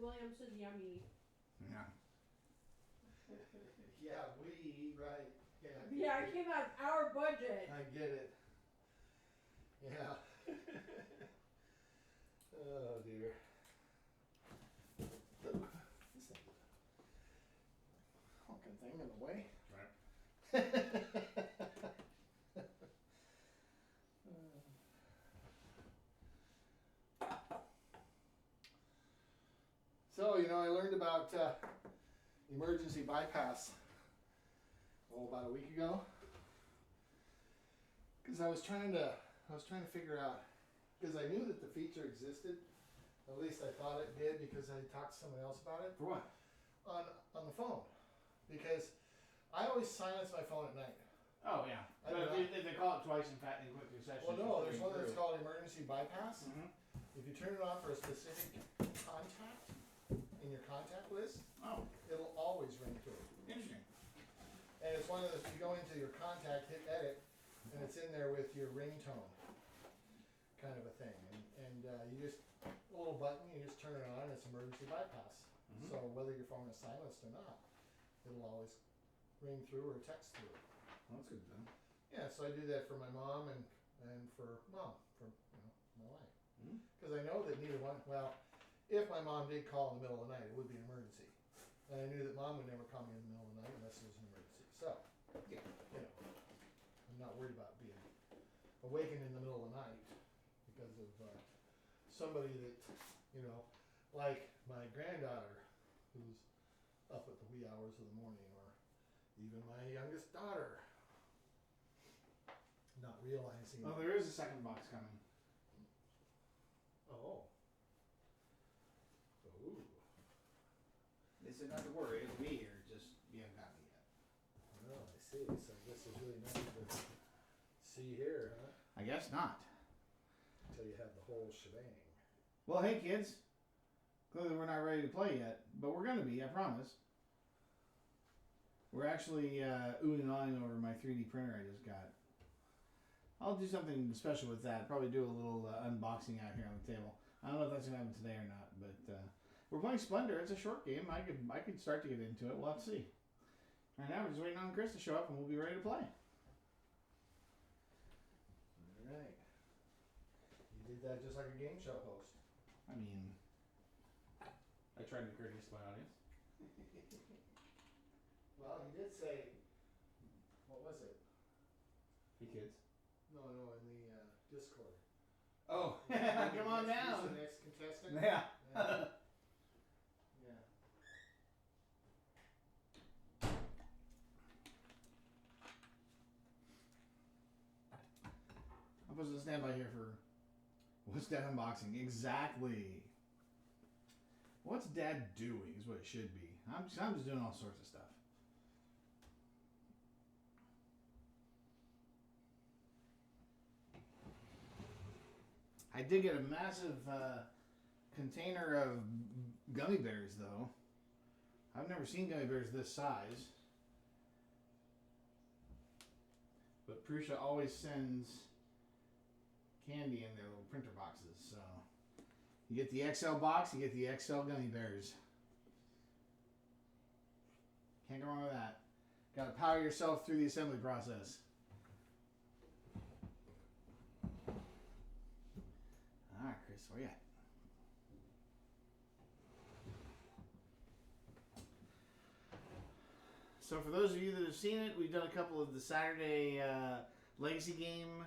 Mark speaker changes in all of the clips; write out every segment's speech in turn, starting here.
Speaker 1: William said yummy.
Speaker 2: Yeah.
Speaker 3: Yeah, right.
Speaker 1: Yeah, it came out of our budget.
Speaker 3: I get it. Yeah. Oh dear. This thing. Honking thing in the way.
Speaker 2: Right.
Speaker 3: So, I learned about emergency bypass about a week ago. Because I was trying to figure out, because I knew that the feature existed. At least I thought it did because I talked to someone else about it.
Speaker 2: For what?
Speaker 3: On the phone. Because I always silence my phone at night.
Speaker 2: Oh, yeah.
Speaker 3: I
Speaker 2: But
Speaker 3: don't
Speaker 2: if they call it twice in quick succession.
Speaker 3: Well, no, there's one that's called emergency bypass.
Speaker 2: Mm-hmm.
Speaker 3: If you turn it on for a specific contact in your contact list,
Speaker 2: Oh,
Speaker 3: it'll always ring through.
Speaker 2: interesting.
Speaker 3: And it's one of those, you go into your contact, hit edit, and it's in there with your ringtone kind of a thing. And you just, a little button, you just turn it on, and it's emergency bypass.
Speaker 2: Mm-hmm.
Speaker 3: So whether your phone is silenced or not, it'll always ring through or text through.
Speaker 2: Well, that's good then.
Speaker 3: Yeah, so I do that for my mom and for mom, for my wife.
Speaker 2: Mm-hmm.
Speaker 3: Because I know that neither one, well, if my mom did call in the middle of the night, it would be an emergency. And I knew that mom would never call me in the middle of the night unless it was an emergency. So,
Speaker 2: Yeah.
Speaker 3: I'm not worried about being awakened in the middle of the night because of somebody that, like my granddaughter who's up at the wee hours of the morning, or even my youngest daughter not realizing.
Speaker 2: Oh, there is a second box coming.
Speaker 3: Oh. Ooh.
Speaker 2: They said not to worry, it'll be here, just you haven't gotten it yet.
Speaker 3: Oh, I see. So this is really nothing to see here, huh?
Speaker 2: I guess not.
Speaker 3: Until you have the whole shebang.
Speaker 2: Well, hey kids. Clearly we're not ready to play yet, but we're gonna be, I promise. We're actually oohing and awing over my 3D printer I just got. I'll do something special with that. Probably do a little unboxing out here on the table. I don't know if that's gonna happen today or not, but we're playing Splendor. It's a short game. I could start to get into it. We'll have to see. Right now we're just waiting on Chris to show up, and we'll be ready to play.
Speaker 3: All right. You did that just like a game show host.
Speaker 2: I mean, I tried to be courteous to my audience.
Speaker 3: Well, he did say, what was it?
Speaker 2: Hey kids.
Speaker 3: No, in the Discord.
Speaker 2: Oh, come on
Speaker 3: Who's
Speaker 2: down.
Speaker 3: the next contestant?
Speaker 2: Yeah.
Speaker 3: Yeah. Yeah.
Speaker 2: I'm supposed to stand by here for what's Dad unboxing? Exactly. What's Dad doing is what it should be. I'm just doing all sorts of stuff. I did get a massive container of gummy bears, though. I've never seen gummy bears this size. But Prussia always sends candy in their little printer boxes, so you get the XL box, you get the XL gummy bears. Can't go wrong with that. Gotta power yourself through the assembly process. Alright, Chris, where you at? So for those of you that have seen it, we've done a couple of the Saturday Legacy game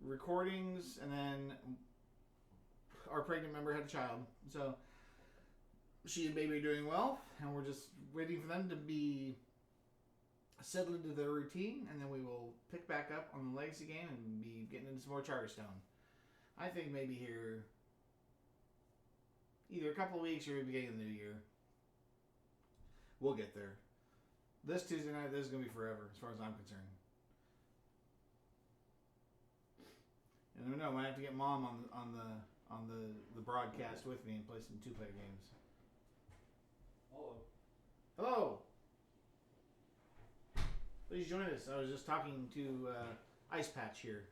Speaker 2: recordings, and then our pregnant member had a child. So she and baby are doing well, and we're just waiting for them to be settled into their routine, and then we will pick back up on the Legacy game and be getting into some more Charterstone. I think maybe here either a couple of weeks or the beginning of the new year. We'll get there. This Tuesday night, this is going to be forever, as far as I'm concerned. And I don't know, I might have to get Mom on the broadcast with me and play some two-player games.
Speaker 3: Hello.
Speaker 2: Hello! Please join us. I was just talking to Ice Patch here.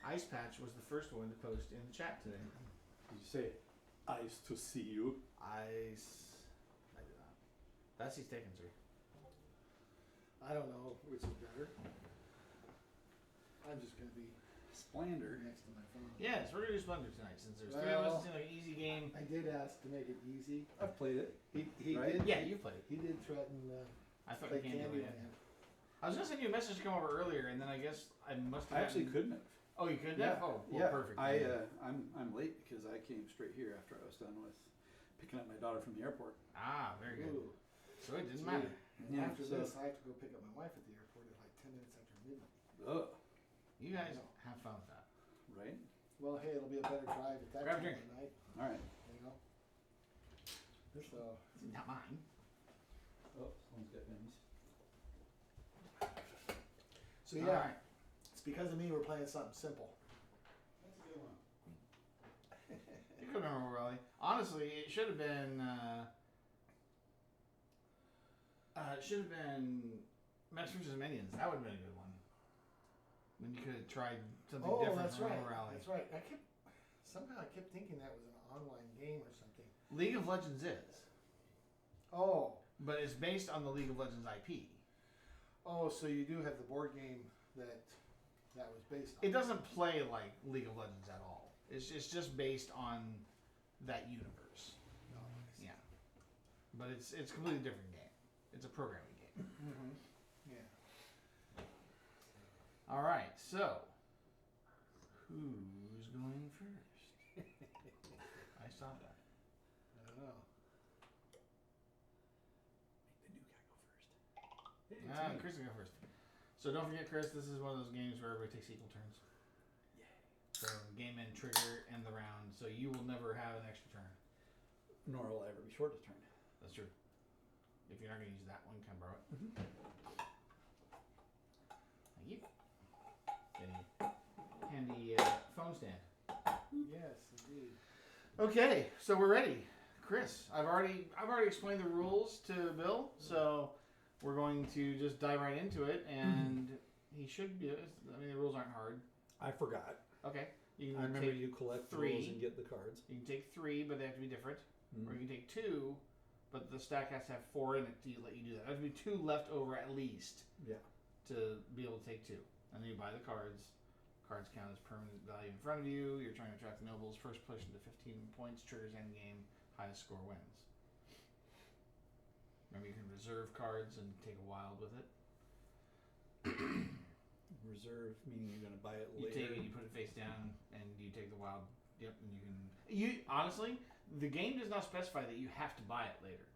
Speaker 2: Ice Patch was the first one to post in the chat today.
Speaker 4: Did you say eyes to see you?
Speaker 2: Ice. I did not. That's he's taken, sir.
Speaker 3: I don't know which is better. I'm just gonna be
Speaker 4: Splendor.
Speaker 3: next to my phone.
Speaker 2: Yes, we're gonna do Splendor tonight since there's three of us. It seemed like an easy game.
Speaker 3: I did ask to make it easy.
Speaker 4: I've played it.
Speaker 3: He
Speaker 4: Right?
Speaker 3: did.
Speaker 2: Yeah, you played.
Speaker 3: He did threaten
Speaker 2: I thought
Speaker 3: play
Speaker 2: you can't do it.
Speaker 3: Candyland.
Speaker 2: I was gonna send you a message to come over earlier, and then I guess I must have.
Speaker 4: I actually
Speaker 2: gotten-
Speaker 4: couldn't have.
Speaker 2: Oh, you could
Speaker 4: Yeah.
Speaker 2: have. Oh, well,
Speaker 4: Yeah.
Speaker 2: perfect.
Speaker 4: I'm late because I came straight here after I was done with picking up my daughter from the airport.
Speaker 2: Very good.
Speaker 3: Ooh.
Speaker 2: So it didn't
Speaker 3: Gee.
Speaker 2: matter.
Speaker 3: And
Speaker 4: Yeah,
Speaker 3: after
Speaker 4: so-
Speaker 3: this, I have to go pick up my wife at the airport at like 10 minutes after midnight.
Speaker 4: Ugh.
Speaker 2: You guys
Speaker 3: No.
Speaker 2: have fun with that.
Speaker 4: Right?
Speaker 3: Well, hey, it'll be a better drive at that
Speaker 2: Grab a
Speaker 3: time
Speaker 2: drink.
Speaker 3: of night,
Speaker 4: All right.
Speaker 3: you know. So,
Speaker 2: Not mine.
Speaker 4: Oh, someone's got minis.
Speaker 3: so
Speaker 2: All
Speaker 3: yeah,
Speaker 2: right.
Speaker 3: it's because of me we're playing something simple.
Speaker 4: That's a good one.
Speaker 2: You could remember Raleigh. Honestly, it should have been. It should have been Max vs. Minions. That would have been a good one. Then you could have tried something
Speaker 3: Oh,
Speaker 2: different
Speaker 3: that's
Speaker 2: from
Speaker 3: right.
Speaker 2: Raleigh.
Speaker 3: That's right. Somehow I kept thinking that was an online game or something.
Speaker 2: League of Legends is,
Speaker 3: Oh,
Speaker 2: but it's based on the League of Legends IP.
Speaker 3: so you do have the board game that was based on.
Speaker 2: It doesn't play like League of Legends at all. It's just based on that universe.
Speaker 3: Oh, I see.
Speaker 2: Yeah, but it's a completely different game. It's a programming game.
Speaker 3: Mm-hmm. Yeah.
Speaker 2: All right, so who's going first? I saw that.
Speaker 3: I don't know.
Speaker 4: Make the new guy go first.
Speaker 2: Chris will go first. So don't forget, Chris, this is one of those games where everybody takes equal turns.
Speaker 4: Yeah.
Speaker 2: So game end, trigger, end the round. So you will never have an extra turn.
Speaker 4: Nor will I ever be short a turn.
Speaker 2: That's true. If you're not going to use that one, can I borrow it? Thank you. Handy phone stand.
Speaker 3: Yes, indeed.
Speaker 2: Okay, so we're ready. Chris, I've already explained the rules to Bill, so we're going to just dive right into it, and he should be. I mean, the rules aren't hard.
Speaker 4: I forgot.
Speaker 2: Okay, you can
Speaker 4: I remember
Speaker 2: take
Speaker 4: you collect the
Speaker 2: 3.
Speaker 4: rules and get the cards.
Speaker 2: You can take 3, but they have to be different,
Speaker 4: Mm.
Speaker 2: or you can take 2, but the stack has to have 4 in it to let you do that. There has to be 2 left over at least
Speaker 4: Yeah.
Speaker 2: to be able to take 2, and then you buy the cards. Cards count as permanent value in front of you. You're trying to attract the nobles. First push into 15 points triggers end game. Highest score wins. Remember, you can reserve cards and take a wild with it.
Speaker 4: Reserve, meaning you're going to buy it
Speaker 2: You
Speaker 4: later.
Speaker 2: take it, you put it face down, and you take the wild. Yep, and you can. You honestly, the game does not specify that you have to buy it later.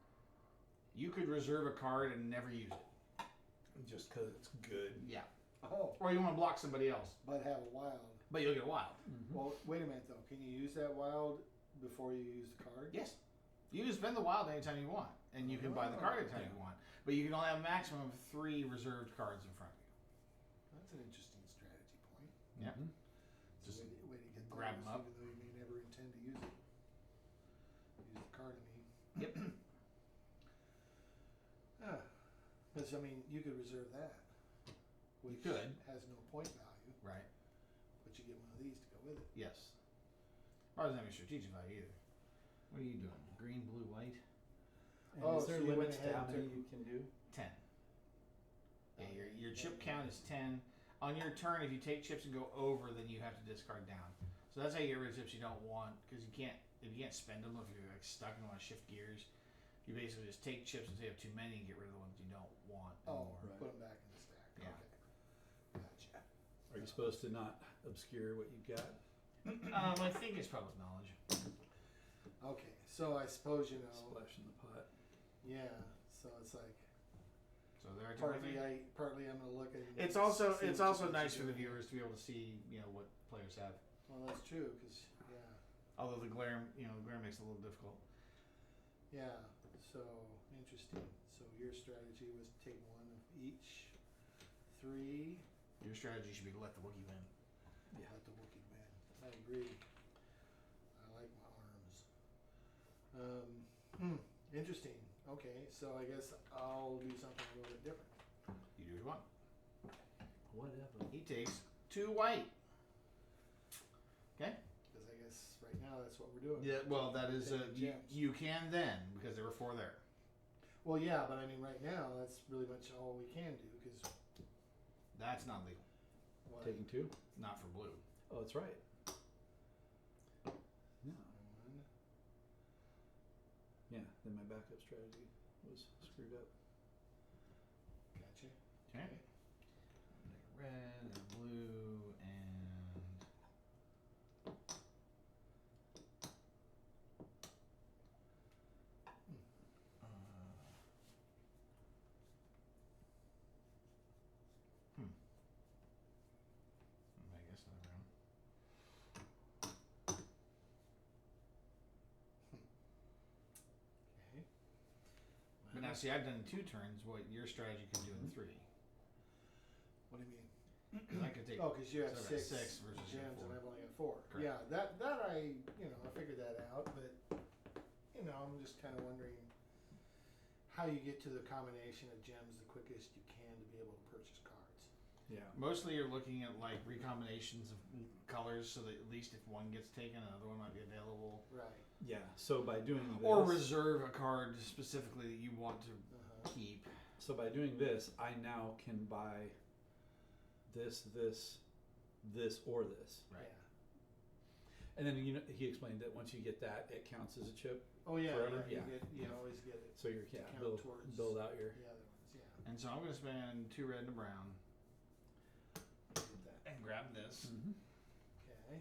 Speaker 2: You could reserve a card and never use it.
Speaker 4: Just because it's good.
Speaker 2: Yeah.
Speaker 3: Oh,
Speaker 2: Or you want to block somebody else,
Speaker 3: but have a wild.
Speaker 2: but you'll get a wild.
Speaker 4: Mm-hmm.
Speaker 3: Well, wait a minute though. Can you use that wild before you use the card?
Speaker 2: Yes. You can spend the wild anytime you want, and you can buy the card anytime you want. But you can only have a maximum of 3 reserved cards in front of you.
Speaker 3: That's an interesting strategy point.
Speaker 2: Yep.
Speaker 4: Mhm.
Speaker 3: It's a way to get
Speaker 2: grab 'em
Speaker 3: those,
Speaker 2: up.
Speaker 3: even though you may never intend to use it. Use the card, I mean.
Speaker 2: Yep.
Speaker 3: Because, I mean, you could reserve that.
Speaker 2: You
Speaker 3: Which
Speaker 2: could.
Speaker 3: has no point value,
Speaker 2: Right.
Speaker 3: but you get one of these to go with it.
Speaker 2: Yes. Or doesn't have any strategic value either. What are you doing? Green, blue, white?
Speaker 4: And
Speaker 3: Oh,
Speaker 4: is there
Speaker 3: so you went
Speaker 4: limits to
Speaker 3: ahead
Speaker 4: how
Speaker 3: and
Speaker 4: many
Speaker 3: took-
Speaker 4: you can do?
Speaker 2: 10. Yeah, your chip count is 10. On your turn, if you take chips and go over, then you have to discard down. So that's how you get rid of chips you don't want, because you can't. If you can't spend them, if you're like stuck and want to shift gears, you basically just take chips until you have too many and get rid of the ones you don't want
Speaker 3: Oh,
Speaker 2: anymore.
Speaker 4: right.
Speaker 3: put them back in the stack.
Speaker 2: Yeah.
Speaker 3: Okay. Gotcha.
Speaker 4: Are you supposed to not obscure what you've got?
Speaker 2: I think it's public knowledge.
Speaker 3: Okay, so I suppose, you know,
Speaker 4: Splash in the pot.
Speaker 3: yeah, so it's like,
Speaker 2: So there are
Speaker 3: partly I'm gonna look at.
Speaker 2: It's also
Speaker 3: see
Speaker 2: it's
Speaker 3: what
Speaker 2: also
Speaker 3: you
Speaker 2: nice for
Speaker 3: do.
Speaker 2: the viewers to be able to see what players have.
Speaker 3: Well, that's true, because, yeah,
Speaker 2: Although the glare makes it a little difficult.
Speaker 3: yeah, so, interesting. So your strategy was take one of each, 3,
Speaker 2: Your strategy should be to let the Wookiee win.
Speaker 4: Yeah.
Speaker 3: let the Wookiee win. I agree. I like my arms. Interesting. Okay, so I guess I'll do something a little bit different.
Speaker 2: You do what you want.
Speaker 4: Whatever.
Speaker 2: He takes 2 white. Okay.
Speaker 3: Because I guess right now that's what we're doing.
Speaker 2: Yeah. Well, that is
Speaker 3: Taking gems.
Speaker 2: you can then because there were 4 there.
Speaker 3: Well, yeah, but I mean, right now that's really much all we can do because
Speaker 2: That's not legal.
Speaker 4: Taking 2?
Speaker 2: Not for blue.
Speaker 4: Oh, that's right. Yeah. Yeah, then my backup strategy was screwed up.
Speaker 3: Gotcha.
Speaker 2: Okay. Red and blue and I guess another round.
Speaker 3: Okay.
Speaker 2: But now, see, I've done 2 turns. What your strategy could do in 3.
Speaker 3: What do you mean?
Speaker 2: 'Cause I could take.
Speaker 3: Oh, because you have
Speaker 2: so I've got
Speaker 3: 6
Speaker 2: versus
Speaker 3: gems and
Speaker 2: 4.
Speaker 3: I've only got 4.
Speaker 2: Correct.
Speaker 3: Yeah, that I I figured that out, but I'm just kind of wondering how you get to the combination of gems the quickest you can to be able to purchase cards.
Speaker 4: Yeah.
Speaker 2: Mostly, you're looking at like recombinations of colors, so that at least if one gets taken, another one might be available.
Speaker 3: Right.
Speaker 4: Yeah. So by doing this,
Speaker 2: Or reserve a card specifically that you want to keep.
Speaker 4: So by doing this, I now can buy this, or this.
Speaker 2: Right.
Speaker 3: Yeah.
Speaker 4: And then he explained that once you get that, it counts as a chip.
Speaker 3: Oh yeah.
Speaker 4: Forever?
Speaker 3: Yeah.
Speaker 4: Yeah.
Speaker 3: You always get it.
Speaker 4: So you're
Speaker 3: count towards
Speaker 4: build out your.
Speaker 3: The other ones. Yeah.
Speaker 2: And so I'm going to spend 2 red and a brown
Speaker 3: Get that.
Speaker 2: and grab this,
Speaker 4: Mm-hmm.
Speaker 3: Okay.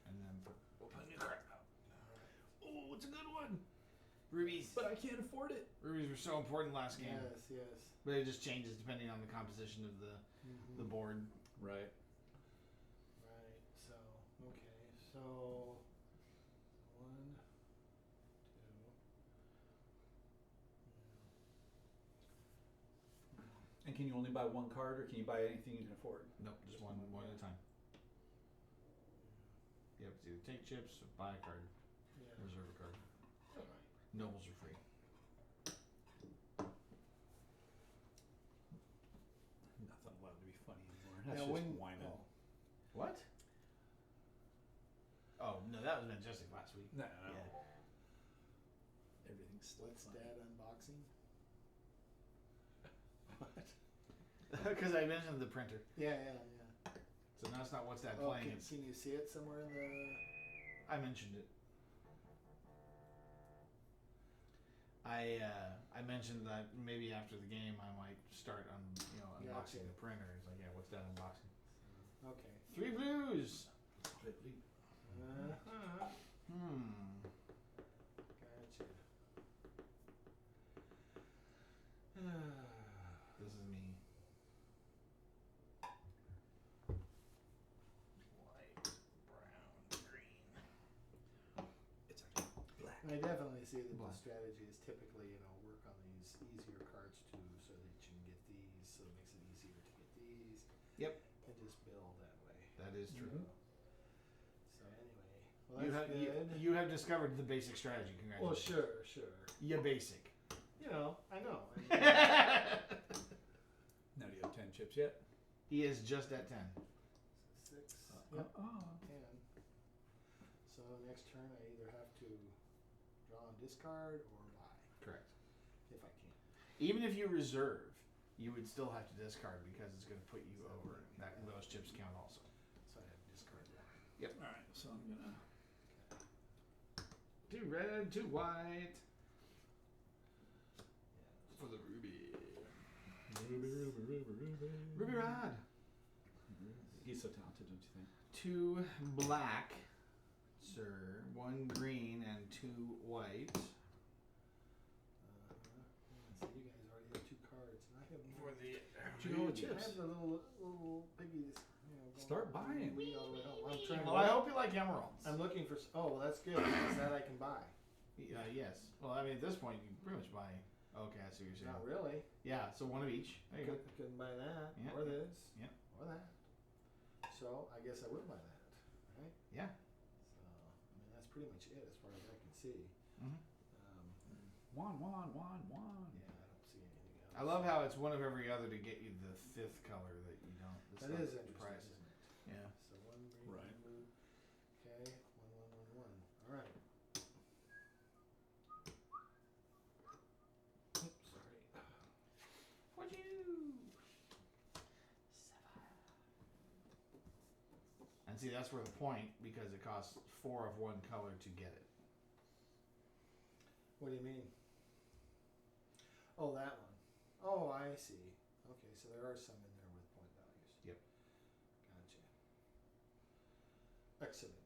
Speaker 2: and then we'll put a new card out.
Speaker 3: All right.
Speaker 4: Oh, it's a good one.
Speaker 2: Rubies.
Speaker 4: But I can't afford it.
Speaker 2: Rubies were so important last game,
Speaker 3: Yes. Yes.
Speaker 2: but it just changes depending on the composition of the board.
Speaker 4: Right.
Speaker 3: Right. So okay. So 1, 2.
Speaker 4: And can you only buy 1 card, or can you buy anything you can afford?
Speaker 2: Nope, just one at a time. Yep, it's either take chips or buy a card,
Speaker 3: Yeah.
Speaker 2: reserve a card.
Speaker 3: All right.
Speaker 2: Nobles are free.
Speaker 4: Nothing allowed to be funny anymore. That's
Speaker 3: Now,
Speaker 4: just
Speaker 3: when,
Speaker 4: whining.
Speaker 3: oh,
Speaker 2: What? Oh no, that was Majestic last week.
Speaker 4: No.
Speaker 2: Yeah.
Speaker 4: Everything's still
Speaker 3: what's
Speaker 4: funny.
Speaker 3: Dad unboxing?
Speaker 4: What?
Speaker 2: Because I mentioned the printer,
Speaker 3: Yeah.
Speaker 2: so now it's not what's that
Speaker 3: Oh,
Speaker 2: playing.
Speaker 3: can,
Speaker 2: It's
Speaker 3: can you see it somewhere in the?
Speaker 2: I mentioned it. I mentioned that maybe after the game I might start unboxing
Speaker 3: Gotcha.
Speaker 2: the printer. It's like, yeah, what's that unboxing?
Speaker 3: Okay.
Speaker 2: 3 blues.
Speaker 3: Uh-huh. Gotcha.
Speaker 2: This is me. White, brown, green.
Speaker 4: It's actually black.
Speaker 3: I definitely see that
Speaker 2: Black.
Speaker 3: the strategy is typically, work on these easier cards too, so that you can get these, so it makes it easier to get these.
Speaker 2: Yep.
Speaker 3: And just build that way.
Speaker 2: That is true.
Speaker 4: Mhm.
Speaker 3: So anyway, well that's good.
Speaker 2: You have discovered the basic strategy.
Speaker 3: Well,
Speaker 2: Congratulations.
Speaker 3: sure.
Speaker 2: Yeah, basic.
Speaker 3: I know.
Speaker 4: Now, do you have 10 chips yet?
Speaker 2: He is just at 10.
Speaker 3: 6, yep,
Speaker 4: Oh.
Speaker 3: 10. So next turn I either have to draw and discard or buy,
Speaker 2: Correct.
Speaker 3: if I can.
Speaker 2: Even if you reserve, you would still have to discard because it's going to put you over. Those chips count also.
Speaker 3: So I have to discard that.
Speaker 4: All right. So I'm gonna.
Speaker 2: 2 red, 2 white.
Speaker 3: Yeah.
Speaker 2: For the ruby.
Speaker 4: Ruby.
Speaker 2: Ruby Rod.
Speaker 4: He's so talented, don't you think?
Speaker 2: 2 black, sir. 1 green and 2 white.
Speaker 3: So you guys already have 2 cards, and I have
Speaker 2: For the
Speaker 4: Do you know what
Speaker 3: I
Speaker 4: chips?
Speaker 3: have the little piggies. Going
Speaker 4: Start
Speaker 3: all
Speaker 4: buying.
Speaker 3: the way home. I'm trying.
Speaker 2: Well, I hope you like emeralds.
Speaker 3: I'm looking for. Oh, well, that's good. Because that I can buy.
Speaker 2: Yes. Well, I mean, at this point, you can pretty much buy. Okay, I see what you're saying.
Speaker 3: Not really.
Speaker 2: Yeah, so 1 of each. There you go.
Speaker 3: Couldn't buy that
Speaker 2: Yeah.
Speaker 3: or this.
Speaker 2: Yeah.
Speaker 3: Or that. So I guess I will buy that, right?
Speaker 2: Yeah.
Speaker 3: So I mean that's pretty much it as far as I can see.
Speaker 2: Mhm.
Speaker 4: One.
Speaker 3: Yeah, I don't see anything else.
Speaker 2: I love how it's 1 of every other to get you the 5th color that you don't.
Speaker 3: That is interesting,
Speaker 2: price.
Speaker 3: isn't it?
Speaker 2: Yeah.
Speaker 3: So 1 green,
Speaker 4: Right.
Speaker 3: 1 blue,
Speaker 2: And see, that's where the point, because it costs 4 of one color to get it.
Speaker 3: What do you mean? Oh, that one. Oh, I see. Okay, so there are some in there with point values.
Speaker 2: Yep.
Speaker 3: Gotcha. Excellent.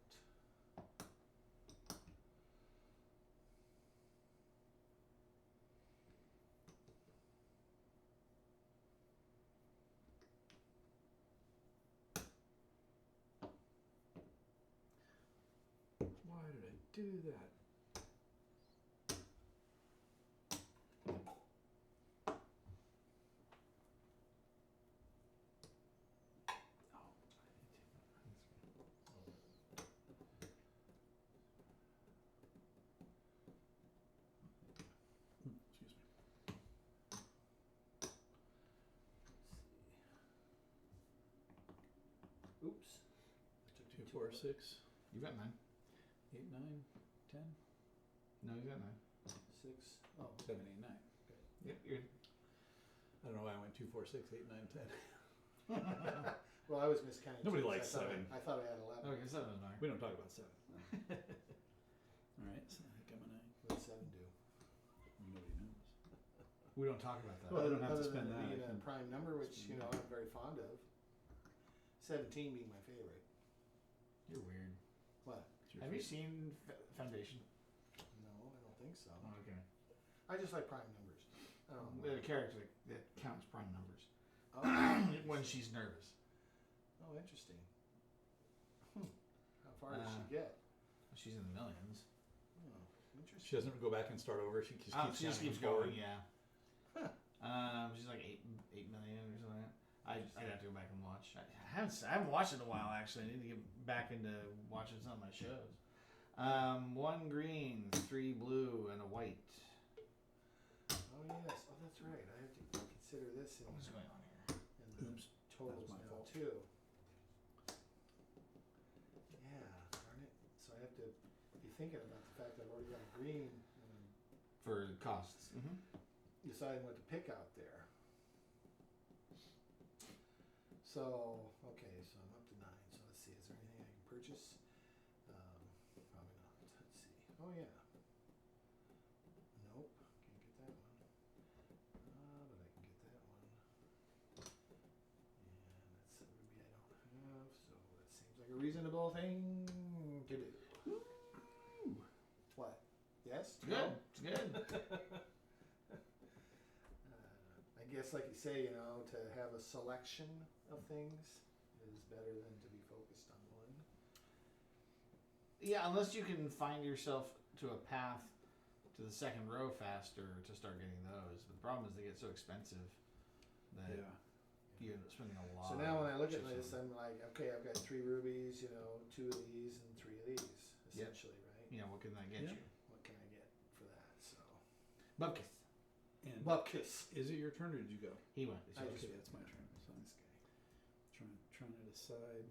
Speaker 4: Why did I do that? Excuse me.
Speaker 3: Oops. That took me
Speaker 4: 2,
Speaker 3: too
Speaker 4: 4,
Speaker 3: long.
Speaker 4: 6,
Speaker 2: You got 9.
Speaker 4: 8, 9, 10,
Speaker 2: No, you got 9.
Speaker 3: 6. Oh,
Speaker 4: 7, 8, 9.
Speaker 2: Yep, you're.
Speaker 4: I don't know why I went 2, 4, 6, 8, 9, 10.
Speaker 3: well, I was miscounting.
Speaker 4: Nobody
Speaker 3: too,
Speaker 4: likes
Speaker 3: I thought
Speaker 4: 7.
Speaker 3: I thought I had 11.
Speaker 2: Okay, 7 is 9.
Speaker 4: We don't talk about 7. All right, so I think I'm a 9.
Speaker 3: What does 7 do?
Speaker 4: Nobody knows.
Speaker 2: We don't talk about that.
Speaker 4: Well, I don't have to
Speaker 3: other
Speaker 4: spend
Speaker 3: than
Speaker 4: that.
Speaker 3: being
Speaker 4: I
Speaker 3: a
Speaker 4: can-
Speaker 3: prime number, which you know I'm very fond of. 17 being my favorite.
Speaker 2: You're weird.
Speaker 3: What?
Speaker 4: It's your
Speaker 2: Have you
Speaker 4: favorite.
Speaker 2: seen Foundation?
Speaker 3: No, I don't think so.
Speaker 2: Oh, okay.
Speaker 3: I just like prime numbers. I don't know.
Speaker 2: The character that counts prime numbers
Speaker 3: Oh,
Speaker 2: when she's nervous.
Speaker 3: oh, interesting. How far does
Speaker 2: Uh,
Speaker 3: she get?
Speaker 2: She's in the millions.
Speaker 3: Oh, interesting.
Speaker 4: She doesn't go back and start over. She just keeps,
Speaker 2: She just
Speaker 4: counting
Speaker 2: keeps
Speaker 4: forward.
Speaker 2: going. Yeah.
Speaker 3: Huh.
Speaker 2: She's like 8 million or something. I'd have to go back and watch. I haven't watched it in a while actually. I need to get back into watching some of my shows. 1 green, 3 blue, and a white.
Speaker 3: Oh yes. Oh, that's right. I have to consider this in,
Speaker 2: What's going on here?
Speaker 3: in the
Speaker 4: Oops.
Speaker 3: totals
Speaker 4: That's my
Speaker 3: now
Speaker 4: fault.
Speaker 3: too. Yeah, darn it. So I have to be thinking about the fact that I've already got a green and I'm
Speaker 2: For costs. Mm-hmm.
Speaker 3: deciding what to pick out there. So, okay, so I'm up to 9. So let's see, is there anything I can purchase? Probably not. Let's see. Oh yeah. Nope, can't get that one. But I can get that one. And that's a ruby I don't have, so that seems like a reasonable thing to do. What? Yes?
Speaker 2: It's good.
Speaker 3: No?
Speaker 2: It's good.
Speaker 3: I guess, like you say, you know, to have a selection of things is better than to be focused on one.
Speaker 2: Yeah, unless you can find yourself to a path to the second row faster to start getting those. But the problem is they get so expensive that
Speaker 4: Yeah.
Speaker 2: you end up spending a lot.
Speaker 3: So now when I look at
Speaker 2: just
Speaker 3: this,
Speaker 2: on-
Speaker 3: I'm like, okay, I've got 3 rubies, you know, 2 of these and 3 of these,
Speaker 2: Yep.
Speaker 3: essentially, right?
Speaker 2: you know, what can that get
Speaker 4: Yeah.
Speaker 2: you?
Speaker 3: What can I get for that? So,
Speaker 2: Bupkis.
Speaker 4: And
Speaker 3: Bupkis.
Speaker 4: is it your turn or did you go?
Speaker 2: He went.
Speaker 3: I
Speaker 4: Okay,
Speaker 3: just-
Speaker 4: that's my turn. So I'm
Speaker 3: This guy.
Speaker 4: trying to decide.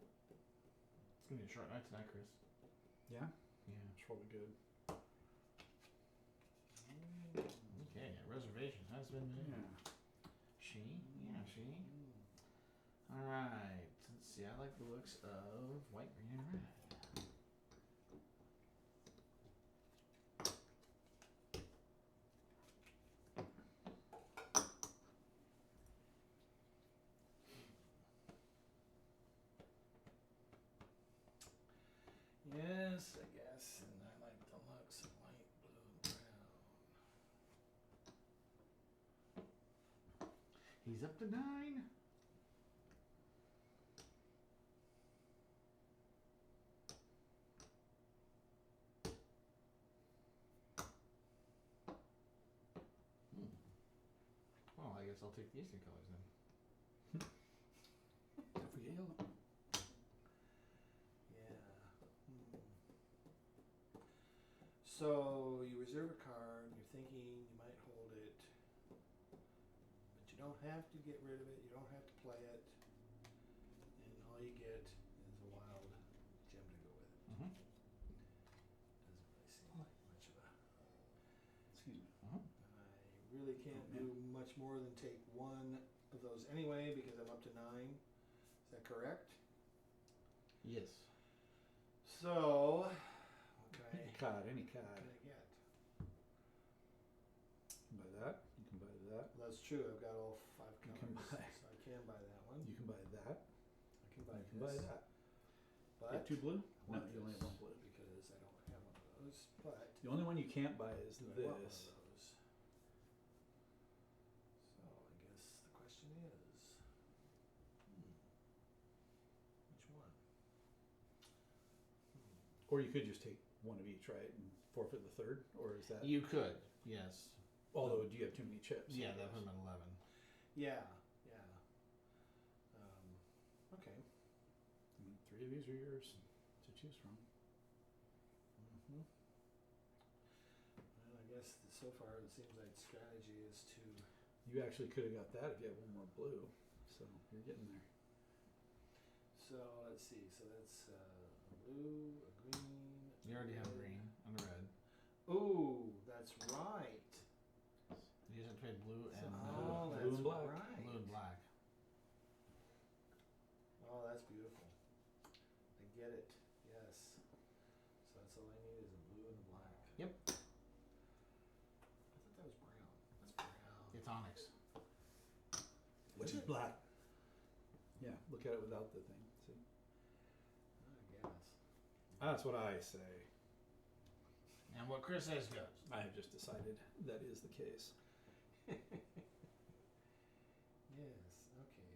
Speaker 2: It's gonna be a short night tonight, Chris.
Speaker 4: Yeah,
Speaker 2: Yeah.
Speaker 4: it's probably good.
Speaker 2: Okay. Reservation has been made.
Speaker 4: Yeah.
Speaker 2: She? Yeah, she. All right. Let's see. I like the looks of white, green, and red.
Speaker 3: Yes, I guess. And I like the looks of white, blue, and brown.
Speaker 2: He's up to 9. Well, I guess I'll take these 2 colors then.
Speaker 4: Don't forget yellow.
Speaker 3: Yeah. So you reserve a card, you're thinking you might hold it, but you don't have to get rid of it, you don't have to play it, and all you get is a wild gem to go with it.
Speaker 2: Mm-hmm.
Speaker 3: Doesn't really seem like much of a really can't do much more than take one of those anyway because I'm up to 9. Is that correct?
Speaker 2: Yes.
Speaker 3: So, what can I,
Speaker 4: Card, any
Speaker 3: what
Speaker 4: card.
Speaker 3: can I get?
Speaker 4: You can buy that. You can buy that.
Speaker 3: Well, that's true. I've got all 5
Speaker 4: You
Speaker 3: colors,
Speaker 4: can buy-
Speaker 3: so I can buy that one.
Speaker 4: You can buy that.
Speaker 3: I can buy
Speaker 4: You can
Speaker 3: this.
Speaker 4: buy that.
Speaker 3: But
Speaker 4: You have 2 blue?
Speaker 3: I
Speaker 4: No,
Speaker 3: want
Speaker 4: you only
Speaker 3: this
Speaker 4: have 1 blue.
Speaker 3: because I don't have one of those. But
Speaker 4: The only one you can't buy is
Speaker 3: do I want one of
Speaker 4: this.
Speaker 3: those? So I guess the question is, which one?
Speaker 4: Or you could just take one of each, right, and forfeit the third? Or is that?
Speaker 2: You could, yes.
Speaker 4: Although, do you have too many chips?
Speaker 2: Yeah,
Speaker 4: I
Speaker 2: that
Speaker 4: guess?
Speaker 2: put him at 11.
Speaker 3: Yeah. Okay.
Speaker 4: I mean, 3 of these are yours to choose from.
Speaker 3: Mm-hmm. Well, I guess so far it seems like strategy is to.
Speaker 4: You actually could have got that if you had 1 more blue. So you're getting there.
Speaker 3: So let's see. So that's a blue, a green.
Speaker 2: You already have green and a red.
Speaker 3: Ooh, that's right.
Speaker 2: You just have to trade blue and
Speaker 3: Oh,
Speaker 4: blue and
Speaker 3: that's
Speaker 4: black.
Speaker 3: right.
Speaker 2: blue and black.
Speaker 3: Oh, that's beautiful. I get it. Yes. So that's all I need is a blue and a black.
Speaker 2: Yep.
Speaker 3: I thought that was brown. That's brown.
Speaker 2: It's onyx.
Speaker 4: Which is black. Yeah, look at it without the thing. See?
Speaker 3: I guess.
Speaker 4: That's what I say.
Speaker 2: And what Chris says goes.
Speaker 4: I have just decided that is the case.
Speaker 3: Yes. Okay.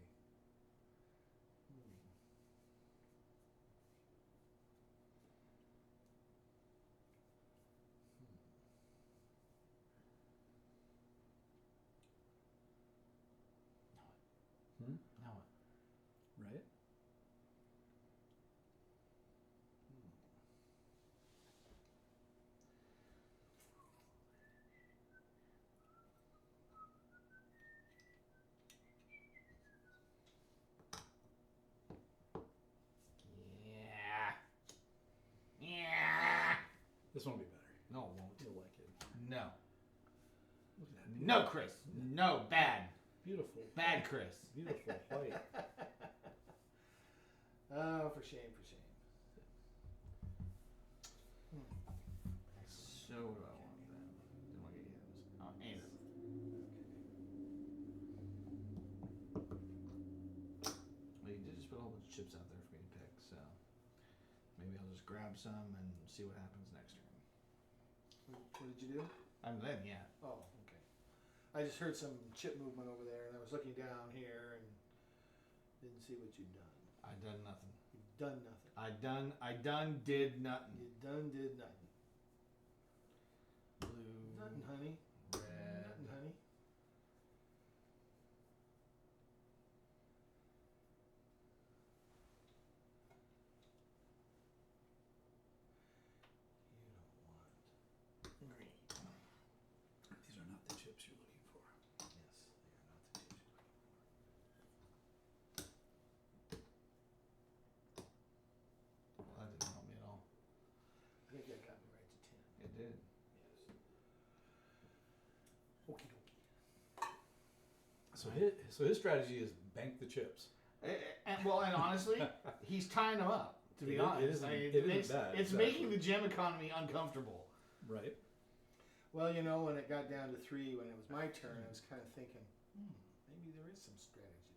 Speaker 2: Now what?
Speaker 4: Right?
Speaker 2: Yeah. Yeah.
Speaker 4: This one will be better.
Speaker 2: No, it won't.
Speaker 4: You'll like it.
Speaker 2: No.
Speaker 4: Look at that.
Speaker 2: No, Chris. No, bad.
Speaker 4: Beautiful.
Speaker 2: Bad, Chris.
Speaker 4: Beautiful white.
Speaker 3: Oh, for shame, for shame.
Speaker 2: So what do I want then? Then what do you use? Oh, and well, you did just put a whole bunch of chips out there for me to pick, so maybe I'll just grab some and see what happens next turn.
Speaker 3: What did you do?
Speaker 2: I'm then, yeah.
Speaker 3: Oh, okay. I just heard some chip movement over there, and I was looking down here and didn't see what you'd done.
Speaker 2: I done nothing.
Speaker 3: You've done nothing.
Speaker 2: I done did nothing.
Speaker 3: You done did nothing.
Speaker 2: Blue,
Speaker 3: Nothing, honey.
Speaker 2: red,
Speaker 3: Nothing, honey. You don't want.
Speaker 2: green.
Speaker 4: These are not the chips you're looking for.
Speaker 3: Yes, they are not the chips you're looking
Speaker 2: Well, that didn't help me at all.
Speaker 3: for. I think that got me right to 10.
Speaker 2: It did.
Speaker 3: Yes. Okie dokie.
Speaker 4: So his strategy is bank the chips.
Speaker 2: And honestly, he's tying them up. To be
Speaker 4: It
Speaker 2: honest,
Speaker 4: isn't-
Speaker 2: I mean,
Speaker 4: it isn't bad,
Speaker 2: it's
Speaker 4: exactly.
Speaker 2: making the gem economy uncomfortable.
Speaker 4: Right?
Speaker 3: Well, you know, when it got down to 3, when it was my turn, I was kind of thinking, maybe there is some strategy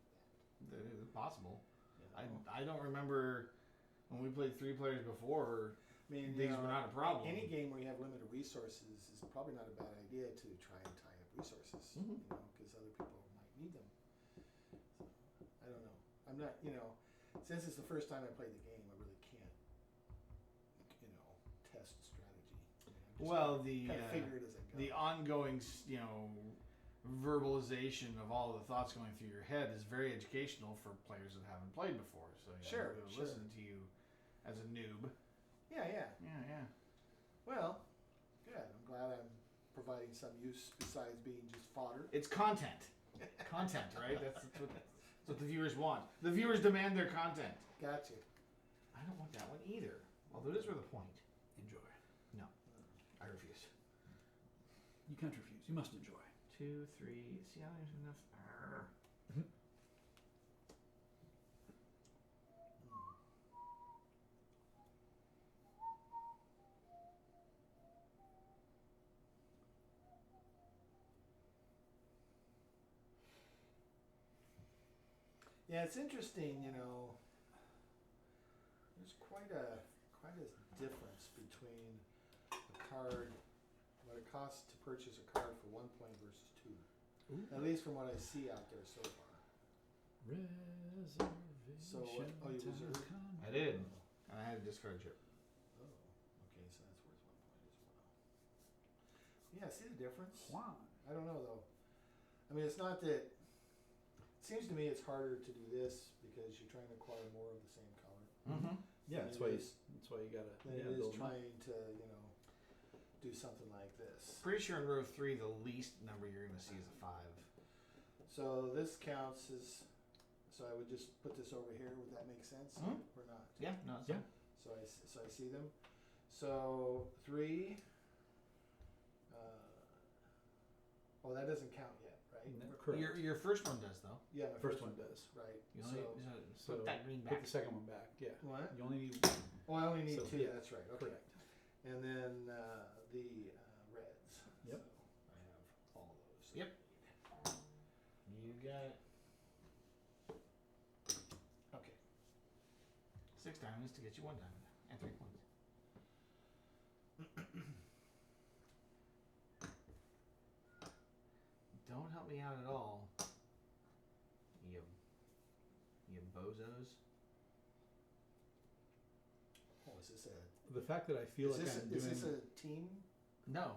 Speaker 3: to that.
Speaker 2: It's possible.
Speaker 3: You know?
Speaker 2: I don't remember when we played 3 players before.
Speaker 3: I mean,
Speaker 2: These were not a problem.
Speaker 3: Any game where you have limited resources is probably not a bad idea to try and tie up resources,
Speaker 2: Mhm.
Speaker 3: you know, because other people might need them. So, I don't know. I'm not, you know, since it's the first time I played the game, I really can't, you know, test strategy. I mean, I'm just
Speaker 2: Well,
Speaker 3: kind of figure it as I go.
Speaker 2: the ongoing, verbalization of all the thoughts going through your head is very educational for players that haven't played before. So
Speaker 3: Sure,
Speaker 2: they'll
Speaker 3: sure.
Speaker 2: listen to you as a noob.
Speaker 3: Yeah.
Speaker 2: Yeah.
Speaker 3: Well, good. I'm glad I'm providing some use besides being just fodder.
Speaker 2: It's content. Content, right? That's what the viewers want. The viewers demand their content.
Speaker 3: Gotcha.
Speaker 2: I don't want that one either. Although it is worth a point.
Speaker 4: Enjoy.
Speaker 2: No, I refuse.
Speaker 4: You can't refuse. You must enjoy.
Speaker 2: 2, 3. See, I don't have enough.
Speaker 3: Yeah, it's interesting, there's quite a difference between a card, what it costs to purchase a card for 1 point versus 2.
Speaker 4: Ooh.
Speaker 3: At least from what I see out there so far.
Speaker 4: Reservation.
Speaker 3: So what, you reserved?
Speaker 2: I did. And I had a discard chip.
Speaker 3: Oh, okay, so that's worth 1 point as well. Yeah, see the difference?
Speaker 4: Wow.
Speaker 3: I don't know though. I mean, it's not that. It seems to me it's harder to do this because you're trying to acquire more of the same color.
Speaker 2: Mm-hmm.
Speaker 4: Yeah,
Speaker 3: than
Speaker 4: that's
Speaker 3: it
Speaker 4: why.
Speaker 3: is-
Speaker 4: That's why you gotta.
Speaker 3: than
Speaker 4: Yeah,
Speaker 3: it is
Speaker 4: build 'em up.
Speaker 3: trying to, do something like this.
Speaker 2: Pretty sure in row 3, the least number you're going to see is a 5.
Speaker 3: So this counts as. So I would just put this over here. Would that make sense
Speaker 2: Mhm.
Speaker 3: or not?
Speaker 2: Yeah, no, it's
Speaker 4: Yeah.
Speaker 3: So I see them. So 3. Oh, that doesn't count yet, right?
Speaker 4: No, correct.
Speaker 2: Your first one does, though.
Speaker 3: Yeah, my
Speaker 4: First one does.
Speaker 3: Right.
Speaker 2: You
Speaker 3: So
Speaker 2: only,
Speaker 4: So
Speaker 2: put that green
Speaker 4: put
Speaker 2: back.
Speaker 4: the second one back. Yeah.
Speaker 3: what?
Speaker 4: You only need.
Speaker 3: Oh, I only need
Speaker 4: So,
Speaker 3: 2.
Speaker 4: yeah,
Speaker 3: That's right. Okay.
Speaker 4: Correct.
Speaker 3: And then the reds.
Speaker 4: Yep.
Speaker 3: So I have all those.
Speaker 2: Yep. You got it.
Speaker 3: Okay.
Speaker 2: 6 diamonds to get you 1 diamond. And 3 points. Don't help me out at all. You bozos.
Speaker 3: Oh, is this a?
Speaker 4: The fact that I feel
Speaker 3: Is
Speaker 4: like
Speaker 3: this
Speaker 4: I'm doing.
Speaker 3: is this a team?
Speaker 2: No,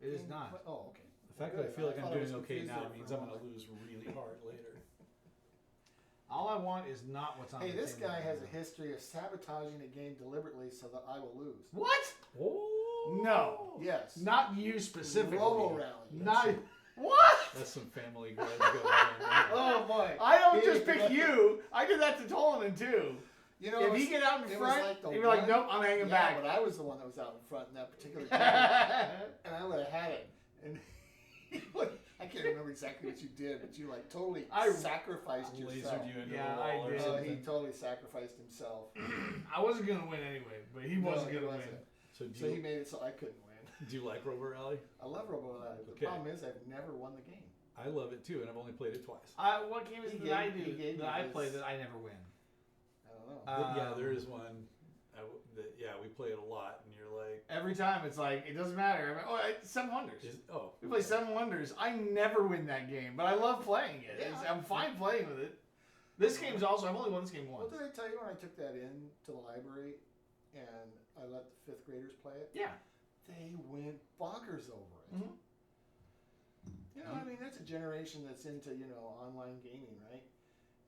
Speaker 2: it is
Speaker 3: team
Speaker 2: not.
Speaker 3: play- Oh, okay.
Speaker 4: The fact
Speaker 3: Good.
Speaker 4: that I feel like
Speaker 3: I
Speaker 4: I'm
Speaker 3: thought I was
Speaker 4: doing okay
Speaker 3: confused
Speaker 4: now
Speaker 3: there for
Speaker 4: means
Speaker 3: a
Speaker 4: I'm going to
Speaker 3: moment.
Speaker 4: lose really hard later.
Speaker 2: All I want is not what's on
Speaker 3: Hey,
Speaker 2: the
Speaker 3: this
Speaker 2: table
Speaker 3: guy
Speaker 2: right
Speaker 3: has
Speaker 2: now.
Speaker 3: a history of sabotaging a game deliberately so that I will lose.
Speaker 2: What?
Speaker 4: Oh
Speaker 2: No.
Speaker 3: Yes.
Speaker 2: Not you specifically.
Speaker 3: Robo rally.
Speaker 2: Not what?
Speaker 4: That's some family grudge going on there.
Speaker 3: Oh boy.
Speaker 2: I don't
Speaker 3: He-
Speaker 2: just pick you. I did that to Tolman too.
Speaker 3: You know,
Speaker 2: If he get out in
Speaker 3: it was
Speaker 2: front,
Speaker 3: like the
Speaker 2: he'd be like,
Speaker 3: one-
Speaker 2: "Nope, I'm hanging
Speaker 3: yeah,
Speaker 2: back."
Speaker 3: but I was the one that was out in front in that particular game, and I would have had it. And I can't remember exactly what you did, but you like totally sacrificed yourself.
Speaker 4: Lasered you into
Speaker 2: Yeah,
Speaker 4: a wall
Speaker 2: I
Speaker 4: or
Speaker 2: did.
Speaker 3: Oh,
Speaker 4: something.
Speaker 3: he totally sacrificed himself.
Speaker 2: I wasn't gonna win anyway, but he wasn't
Speaker 3: No, he
Speaker 2: gonna
Speaker 3: wasn't.
Speaker 2: win.
Speaker 4: So do
Speaker 3: So
Speaker 4: you,
Speaker 3: he made it so I couldn't win.
Speaker 4: do you like Robo Rally?
Speaker 3: I love Robo Rally. The
Speaker 4: Okay.
Speaker 3: problem is I've never won the game.
Speaker 4: I love it too, and I've only played it twice.
Speaker 2: What game is
Speaker 3: He
Speaker 2: it that I
Speaker 3: gave-
Speaker 2: do
Speaker 3: he gave
Speaker 2: that
Speaker 3: me
Speaker 2: I
Speaker 3: this-
Speaker 2: play that I never win?
Speaker 3: I don't know.
Speaker 4: Yeah, there
Speaker 2: Um,
Speaker 4: is one. We play it a lot, and you're like,
Speaker 2: Every time it's like it doesn't matter. I'm like, oh, 7 wonders.
Speaker 4: oh,
Speaker 2: We play 7 wonders. I never win that game, but I love playing it.
Speaker 3: Yeah.
Speaker 2: I'm fine playing with it. This game's also I've only won this game
Speaker 3: Well,
Speaker 2: once.
Speaker 3: did I tell you when I took that in to the library and I let the 5th graders play it?
Speaker 2: Yeah.
Speaker 3: They went bonkers over it.
Speaker 2: Mhm.
Speaker 3: You know, I mean, that's a generation that's into, online gaming, right?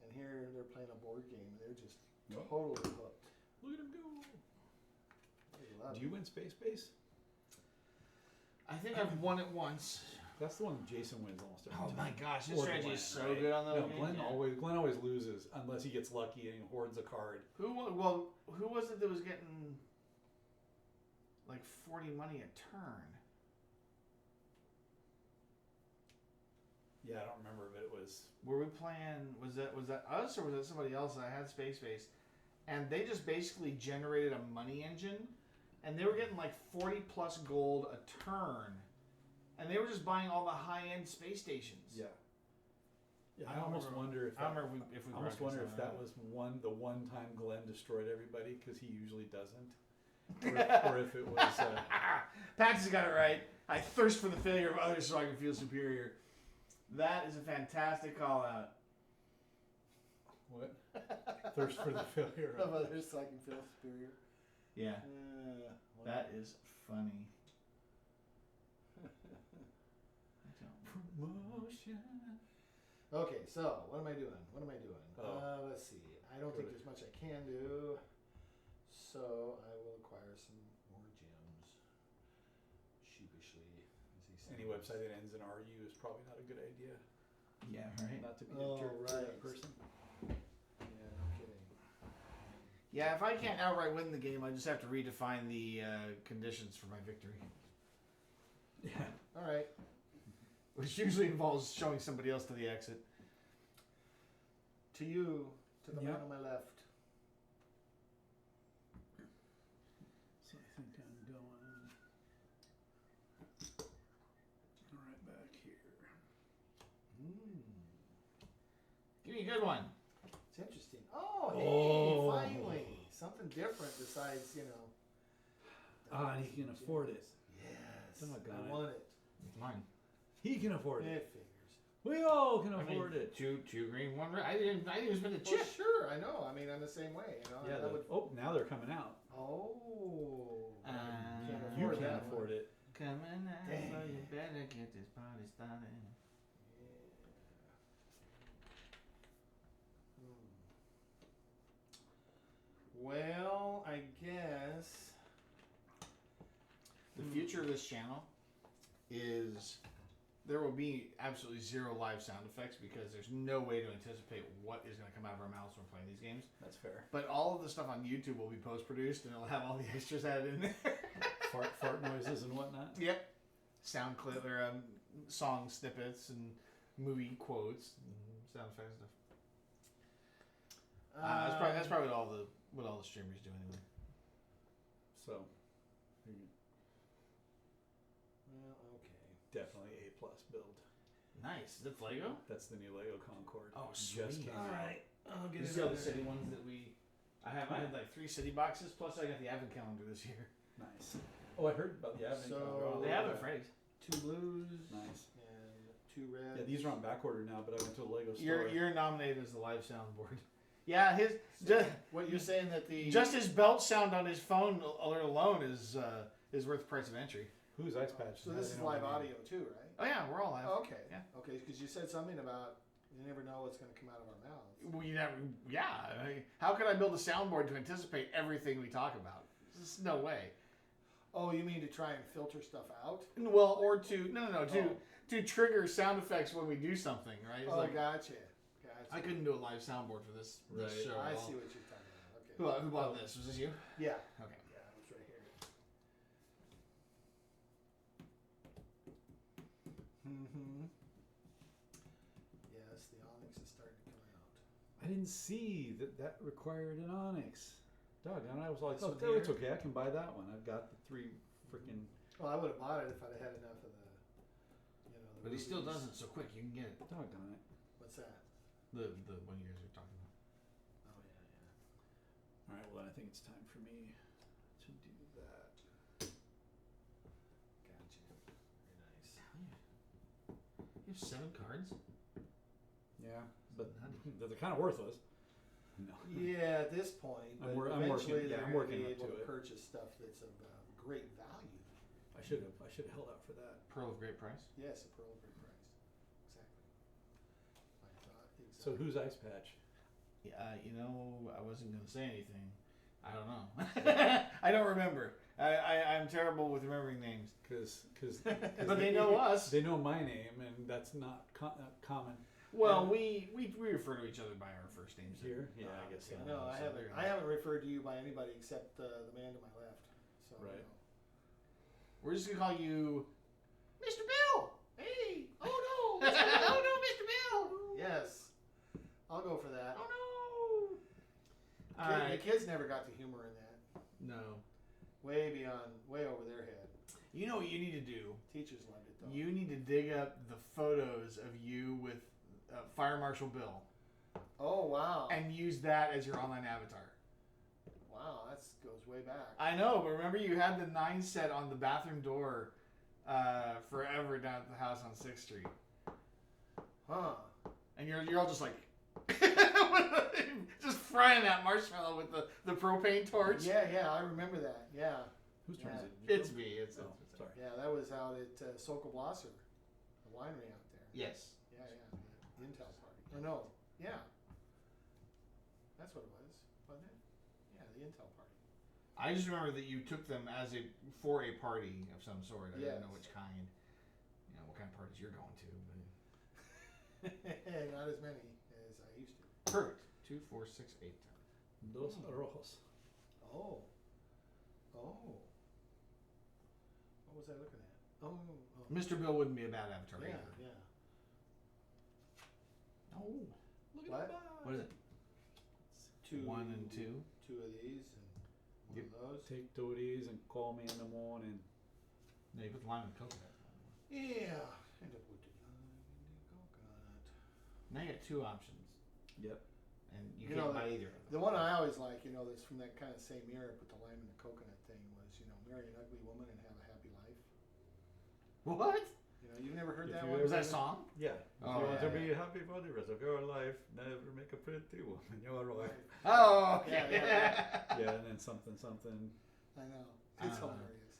Speaker 3: And here they're playing a board game and they're just
Speaker 4: Yep.
Speaker 3: totally hooked.
Speaker 4: look at him go.
Speaker 3: They love
Speaker 4: Do
Speaker 3: it.
Speaker 4: you win Space Base?
Speaker 2: I think I've won it once.
Speaker 4: That's the one Jason wins almost every
Speaker 2: Oh
Speaker 4: time.
Speaker 2: my gosh, this
Speaker 4: Or
Speaker 2: strategy
Speaker 4: Glenn,
Speaker 2: is so
Speaker 4: right?
Speaker 2: good on those
Speaker 4: No,
Speaker 2: games.
Speaker 4: Glenn always loses unless he gets lucky and he hoards a card.
Speaker 2: Who was it that was getting like 40 money a turn?
Speaker 4: Yeah, I don't remember, but it was.
Speaker 2: Were we playing? Was that us or was that somebody else that had Space Base? And they just basically generated a money engine, and they were getting like 40 plus gold a turn, and they were just buying all the high end space stations.
Speaker 4: Yeah. Yeah,
Speaker 2: I
Speaker 4: I
Speaker 2: don't
Speaker 4: almost
Speaker 2: remember-
Speaker 4: wonder if
Speaker 2: I don't remember if we.
Speaker 4: I almost wonder if
Speaker 2: broadcast
Speaker 4: that was the one time Glenn destroyed everybody because he usually doesn't, or if it was.
Speaker 2: Patsy's got it right. I thirst for the failure of others so I can feel superior. That is a fantastic call out.
Speaker 4: What? Thirst for the failure
Speaker 3: Of others so I can feel superior.
Speaker 2: Yeah, that is funny.
Speaker 4: promotion.
Speaker 3: Okay, so what am I doing?
Speaker 4: Oh.
Speaker 3: Let's see. I don't think there's much I can do. So I will acquire some more gems. Sheepishly, as he says.
Speaker 4: Any website that ends in RU is probably not a good idea.
Speaker 2: Yeah, right.
Speaker 4: Not to be
Speaker 3: Oh,
Speaker 4: a jerk to
Speaker 3: right.
Speaker 4: that person.
Speaker 3: Yeah, no kidding.
Speaker 2: Yeah, if I can't outright win the game, I just have to redefine the conditions for my victory.
Speaker 4: Yeah.
Speaker 3: All right.
Speaker 2: which usually involves showing somebody else to the exit.
Speaker 3: To you, to the man
Speaker 4: Yep.
Speaker 3: on my left.
Speaker 4: So I think I'm going right back here.
Speaker 2: Give me a good one.
Speaker 3: It's interesting. Oh,
Speaker 4: Oh.
Speaker 3: hey, finally. Something different besides,
Speaker 4: Ah, and he can afford it.
Speaker 3: Yes.
Speaker 4: Doggone
Speaker 3: I
Speaker 4: it.
Speaker 3: want it.
Speaker 2: It's mine.
Speaker 4: He can afford it.
Speaker 3: It figures.
Speaker 4: We all can
Speaker 2: I mean,
Speaker 4: afford it.
Speaker 2: two green, one red. I didn't even spend a
Speaker 3: Well,
Speaker 2: chip.
Speaker 3: sure, I know. I mean, I'm the same way,
Speaker 4: Yeah.
Speaker 3: that would,
Speaker 4: Oh, now they're coming out.
Speaker 3: oh. Can't
Speaker 4: You
Speaker 3: afford
Speaker 4: can't
Speaker 3: that
Speaker 4: afford
Speaker 3: one.
Speaker 4: it.
Speaker 2: Coming out,
Speaker 3: Dang.
Speaker 2: so you better get this party started. Well, I guess the future of this channel is there will be absolutely zero live sound effects because there's no way to anticipate what is going to come out of our mouths when we're playing these games.
Speaker 4: That's fair.
Speaker 2: But all of the stuff on YouTube will be post-produced and it'll have all the extras added in there.
Speaker 4: Fart noises and whatnot.
Speaker 2: Yep. Sound clip or song snippets and movie quotes and sound effects and stuff. That's probably what all the streamers do anyway.
Speaker 4: So,
Speaker 3: Well, okay.
Speaker 4: definitely A+ build.
Speaker 2: Nice. Is it Lego?
Speaker 4: That's the new Lego Concord.
Speaker 2: Oh,
Speaker 4: Just
Speaker 2: sweet.
Speaker 4: came
Speaker 3: All
Speaker 4: out.
Speaker 3: right. I'll get
Speaker 2: You
Speaker 3: it
Speaker 2: see all
Speaker 3: on
Speaker 2: the
Speaker 3: there.
Speaker 2: city ones that I had like 3 city boxes plus I got the advent calendar this year.
Speaker 4: Nice. Oh, I heard about the advent
Speaker 3: So-
Speaker 4: calendar.
Speaker 2: They have it at Freddy's.
Speaker 3: 2 blues.
Speaker 4: Nice.
Speaker 3: And 2 reds.
Speaker 4: Yeah, these are on back order now, but I went to a Lego store.
Speaker 2: You're nominated as the live soundboard. Yeah,
Speaker 3: What you're saying that the
Speaker 2: just his belt sound on his phone alone is worth the price of entry.
Speaker 4: Who's Ice Patch?
Speaker 3: So
Speaker 4: How
Speaker 3: this
Speaker 4: do
Speaker 3: is
Speaker 4: they know
Speaker 3: live
Speaker 4: my name?
Speaker 3: audio too, right?
Speaker 2: Oh yeah, we're all live.
Speaker 3: Oh, okay.
Speaker 2: Yeah.
Speaker 3: Okay, because you said something about you never know what's going to come out of our mouths.
Speaker 2: We never, yeah. I mean, how could I build a soundboard to anticipate everything we talk about? There's no way.
Speaker 3: Oh, you mean to try and filter stuff out?
Speaker 2: Well, or to trigger sound effects when we do something, right? It's
Speaker 3: Oh,
Speaker 2: like,
Speaker 3: gotcha.
Speaker 2: I couldn't do a live soundboard for this
Speaker 4: Right.
Speaker 2: show.
Speaker 3: I
Speaker 2: at all.
Speaker 3: see what you're talking about. Okay.
Speaker 2: Who bought this? Was this you?
Speaker 3: Yeah.
Speaker 2: Okay.
Speaker 3: Yeah, it was right here. Mm-hmm. Yes, the onyx is starting to come out.
Speaker 4: I didn't see that required an Onyx. Doggone it, I was like,
Speaker 3: This
Speaker 4: oh,
Speaker 3: one
Speaker 4: it's
Speaker 3: here?
Speaker 4: okay, I can buy that one. I've got the 3 freaking.
Speaker 3: Well, I would have bought it if I'd had enough of the,
Speaker 2: But he still
Speaker 3: rubies.
Speaker 2: doesn't so quick. You can get it.
Speaker 4: Doggone it.
Speaker 3: What's that?
Speaker 2: The one you guys are talking about.
Speaker 3: Oh yeah,
Speaker 4: All right, well then I think it's time for me to do that.
Speaker 3: Gotcha. Very nice.
Speaker 2: You have 7 cards?
Speaker 4: Yeah, but they're kind of worthless. No.
Speaker 3: Yeah, at this point, but
Speaker 4: I'm
Speaker 3: eventually
Speaker 4: working- yeah,
Speaker 3: they're
Speaker 4: I'm
Speaker 3: going to
Speaker 4: working
Speaker 3: be
Speaker 4: up
Speaker 3: able
Speaker 4: to
Speaker 3: to
Speaker 4: it.
Speaker 3: purchase stuff that's of great value.
Speaker 4: I should have held out for that.
Speaker 2: Pearl of Great Price.
Speaker 3: Yes, a pearl of great price. Exactly. I thought exactly.
Speaker 4: So who's Ice Patch?
Speaker 2: Yeah, I wasn't gonna say anything. I don't know. I don't remember. I'm terrible with remembering names.
Speaker 4: Because
Speaker 2: But they know us.
Speaker 4: They know my name, and that's not common
Speaker 2: Well, we refer to each other by our first names
Speaker 4: here. Yeah, I guess so.
Speaker 3: No, I
Speaker 2: So
Speaker 3: haven't.
Speaker 2: they're-
Speaker 3: I haven't referred to you by anybody except the man to my left. So
Speaker 4: Right.
Speaker 2: We're just gonna call you Mr. Bill. Hey. Oh no. Oh no, Mr. Bill.
Speaker 3: Yes, I'll go for that.
Speaker 2: Oh no. All
Speaker 3: The
Speaker 2: right.
Speaker 3: kids never got the humor in that.
Speaker 2: No.
Speaker 3: Way over their head.
Speaker 2: You know what you need to do?
Speaker 3: Teachers loved it though.
Speaker 2: You need to dig up the photos of you with Fire Marshal Bill
Speaker 3: Oh wow.
Speaker 2: and use that as your online avatar.
Speaker 3: Wow, that goes way back.
Speaker 2: I know, but remember you had the 9 set on the bathroom door forever down at the house on 6th Street.
Speaker 3: Huh.
Speaker 2: And you're all just like just frying that marshmallow with the propane torch.
Speaker 3: Yeah, I remember that. Yeah.
Speaker 4: Whose turn is it?
Speaker 2: It's me. It's
Speaker 4: Oh, sorry.
Speaker 3: Yeah, that was out at Sokolblosser, the winery out there.
Speaker 2: Yes.
Speaker 3: Yeah, the Intel party. Oh no, yeah. That's what it was, wasn't it? Yeah, the Intel party.
Speaker 2: I just remember that you took them for a party of some sort. I didn't know
Speaker 3: Yes.
Speaker 2: which kind. What kind of parties you're going to.
Speaker 3: Not as many as I used to.
Speaker 2: But perfect. 2, 4, 6, 8.
Speaker 4: Dos rojos.
Speaker 3: Oh. What was I looking at? Oh.
Speaker 2: Mr. Bill wouldn't be a bad avatar
Speaker 3: Yeah,
Speaker 2: either.
Speaker 3: yeah.
Speaker 2: Oh,
Speaker 4: Look
Speaker 3: What?
Speaker 4: at that.
Speaker 2: what is it?
Speaker 3: Two.
Speaker 2: 1 and 2.
Speaker 3: Two of these and one
Speaker 2: Yep.
Speaker 3: of those.
Speaker 4: Take 2 of these and call me in the morning.
Speaker 2: No, you put the lime and coconut.
Speaker 3: Yeah. End up with the lime and the coconut.
Speaker 2: Now you got 2 options,
Speaker 4: Yep.
Speaker 2: and you
Speaker 3: You
Speaker 2: can't
Speaker 3: know,
Speaker 2: buy either of them.
Speaker 3: The one I always like, that's from that kind of same era, but the lime and the coconut thing was, marry an ugly woman and have a happy life.
Speaker 2: What?
Speaker 3: You've never heard
Speaker 4: If
Speaker 3: that
Speaker 4: you
Speaker 3: one?
Speaker 2: Was that a song?
Speaker 4: Yeah. If
Speaker 2: Oh,
Speaker 4: you want
Speaker 2: yeah,
Speaker 4: to be happy for the rest of your life, never make a pretty woman your wife.
Speaker 2: Oh,
Speaker 3: Yeah,
Speaker 2: okay.
Speaker 4: Yeah, and then something.
Speaker 3: I know. It's hilarious.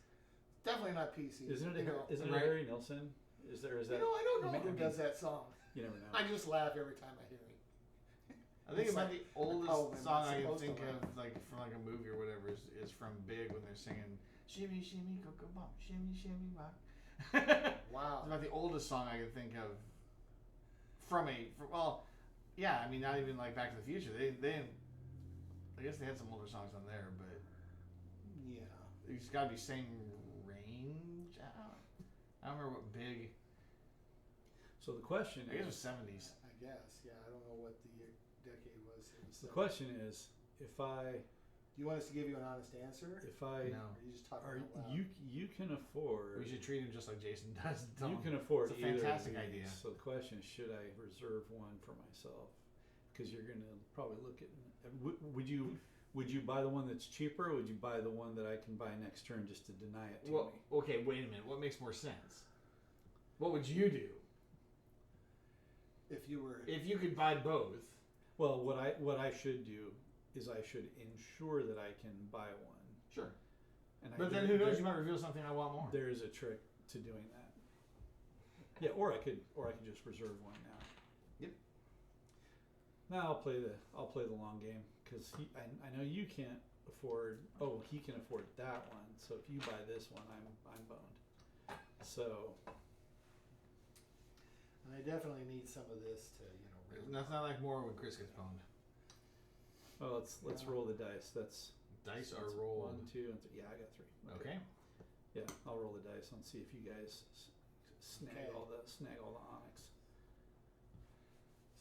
Speaker 3: Definitely not PC.
Speaker 4: Isn't it? Isn't it
Speaker 2: Right.
Speaker 4: Harry Nilsson? Is that?
Speaker 3: I don't know who
Speaker 4: I mean,
Speaker 3: does that song.
Speaker 4: You never know.
Speaker 3: I just laugh every time I hear it.
Speaker 2: I think
Speaker 3: It's
Speaker 2: about
Speaker 3: like,
Speaker 2: the oldest
Speaker 3: oh, I'm
Speaker 2: song
Speaker 3: not
Speaker 2: I can
Speaker 3: supposed to
Speaker 2: think
Speaker 3: laugh.
Speaker 2: of, like from like a movie or whatever, is from Big when they're singing "Shimmy Shimmy Cocoa Bop, Shimmy Shimmy Bop."
Speaker 3: Wow.
Speaker 2: It's about the oldest song I can think of from yeah. I mean, not even like Back to the Future. They I guess they had some older songs on there, but
Speaker 3: Yeah.
Speaker 2: it's got to be same range. I don't remember what Big.
Speaker 4: So the question
Speaker 2: I guess it
Speaker 4: is,
Speaker 2: was 70s.
Speaker 3: I guess. Yeah. I don't know what the decade was. It was
Speaker 4: the question is, if I,
Speaker 3: Do you want us to give you an honest answer?
Speaker 4: if I,
Speaker 2: No.
Speaker 3: Or are you just talking
Speaker 4: are
Speaker 3: out loud?
Speaker 4: you can afford.
Speaker 2: We should treat him just like Jason does. Tell
Speaker 4: You
Speaker 2: him,
Speaker 4: can afford
Speaker 2: it's a
Speaker 4: either
Speaker 2: fantastic
Speaker 4: of
Speaker 2: idea.
Speaker 4: these. So the question is, should I reserve one for myself? Because you're going to probably look at. Would you buy the one that's cheaper, or would you buy the one that I can buy next turn just to deny it to
Speaker 2: Well,
Speaker 4: me?
Speaker 2: okay, wait a minute. What makes more sense? What would you do
Speaker 3: If you were.
Speaker 2: if you could buy both?
Speaker 4: Well, what I should do is I should ensure that I can buy one.
Speaker 2: Sure.
Speaker 4: And
Speaker 2: But then who knows? You might reveal something I want more.
Speaker 4: There is a trick to doing that. Yeah, or I could just reserve one now.
Speaker 2: Yep.
Speaker 4: Now I'll play the long game because I know you can't afford. Oh, he can afford that one. So if you buy this one, I'm boned. So
Speaker 3: And I definitely need some of this to, really.
Speaker 2: That's not like more when Chris gets boned.
Speaker 4: well, let's roll the dice. That's
Speaker 2: Dice are
Speaker 4: that's
Speaker 2: rolled.
Speaker 4: 1, 2, and 3. Yeah, I got 3.
Speaker 2: Okay.
Speaker 4: Yeah, I'll roll the dice and see if you guys snag
Speaker 3: Okay.
Speaker 4: all the onyx.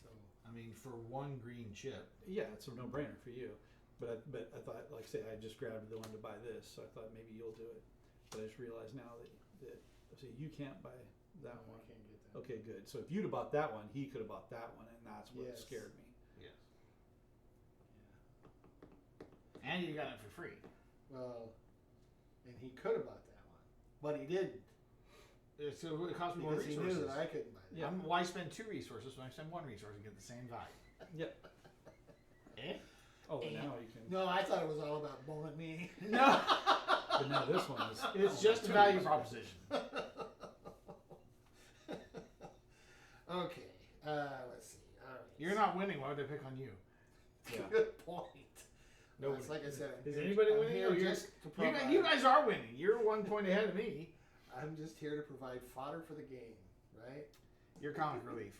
Speaker 3: So,
Speaker 2: I mean, for one green chip.
Speaker 4: Yeah, it's a no-brainer for you. But I thought, like I say, I just grabbed the one to buy this, so I thought maybe you'll do it. But I just realized now that see, you can't buy that
Speaker 3: no,
Speaker 4: one.
Speaker 3: I can't get that.
Speaker 4: Okay, good. So if you'd have bought that one, he could have bought that one, and that's what
Speaker 3: Yes.
Speaker 4: scared me.
Speaker 2: Yes.
Speaker 3: Yeah.
Speaker 2: And you got it for free.
Speaker 3: Well, and he could have bought that one, but he didn't
Speaker 2: So it costs me more
Speaker 3: because he
Speaker 2: resources.
Speaker 3: knew that I couldn't buy that.
Speaker 4: Yeah.
Speaker 2: Why spend 2 resources when I spend 1 resource and get the same value?
Speaker 4: Yep.
Speaker 2: Eh?
Speaker 4: Oh, but now you can.
Speaker 3: No, I thought it was all about boning me.
Speaker 2: No.
Speaker 4: But now this one is.
Speaker 2: It's just a value proposition.
Speaker 3: Okay, let's see. All right.
Speaker 2: You're not winning. Why would I pick on you?
Speaker 4: Yeah.
Speaker 3: Good point.
Speaker 2: Nobody-
Speaker 3: It's like I said.
Speaker 2: Is anybody
Speaker 3: I'm
Speaker 2: winning?
Speaker 3: here
Speaker 2: No, you're-
Speaker 3: just to provide.
Speaker 2: You guys are winning. You're 1 point ahead of me.
Speaker 3: I'm just here to provide fodder for the game, right?
Speaker 2: You're comic relief.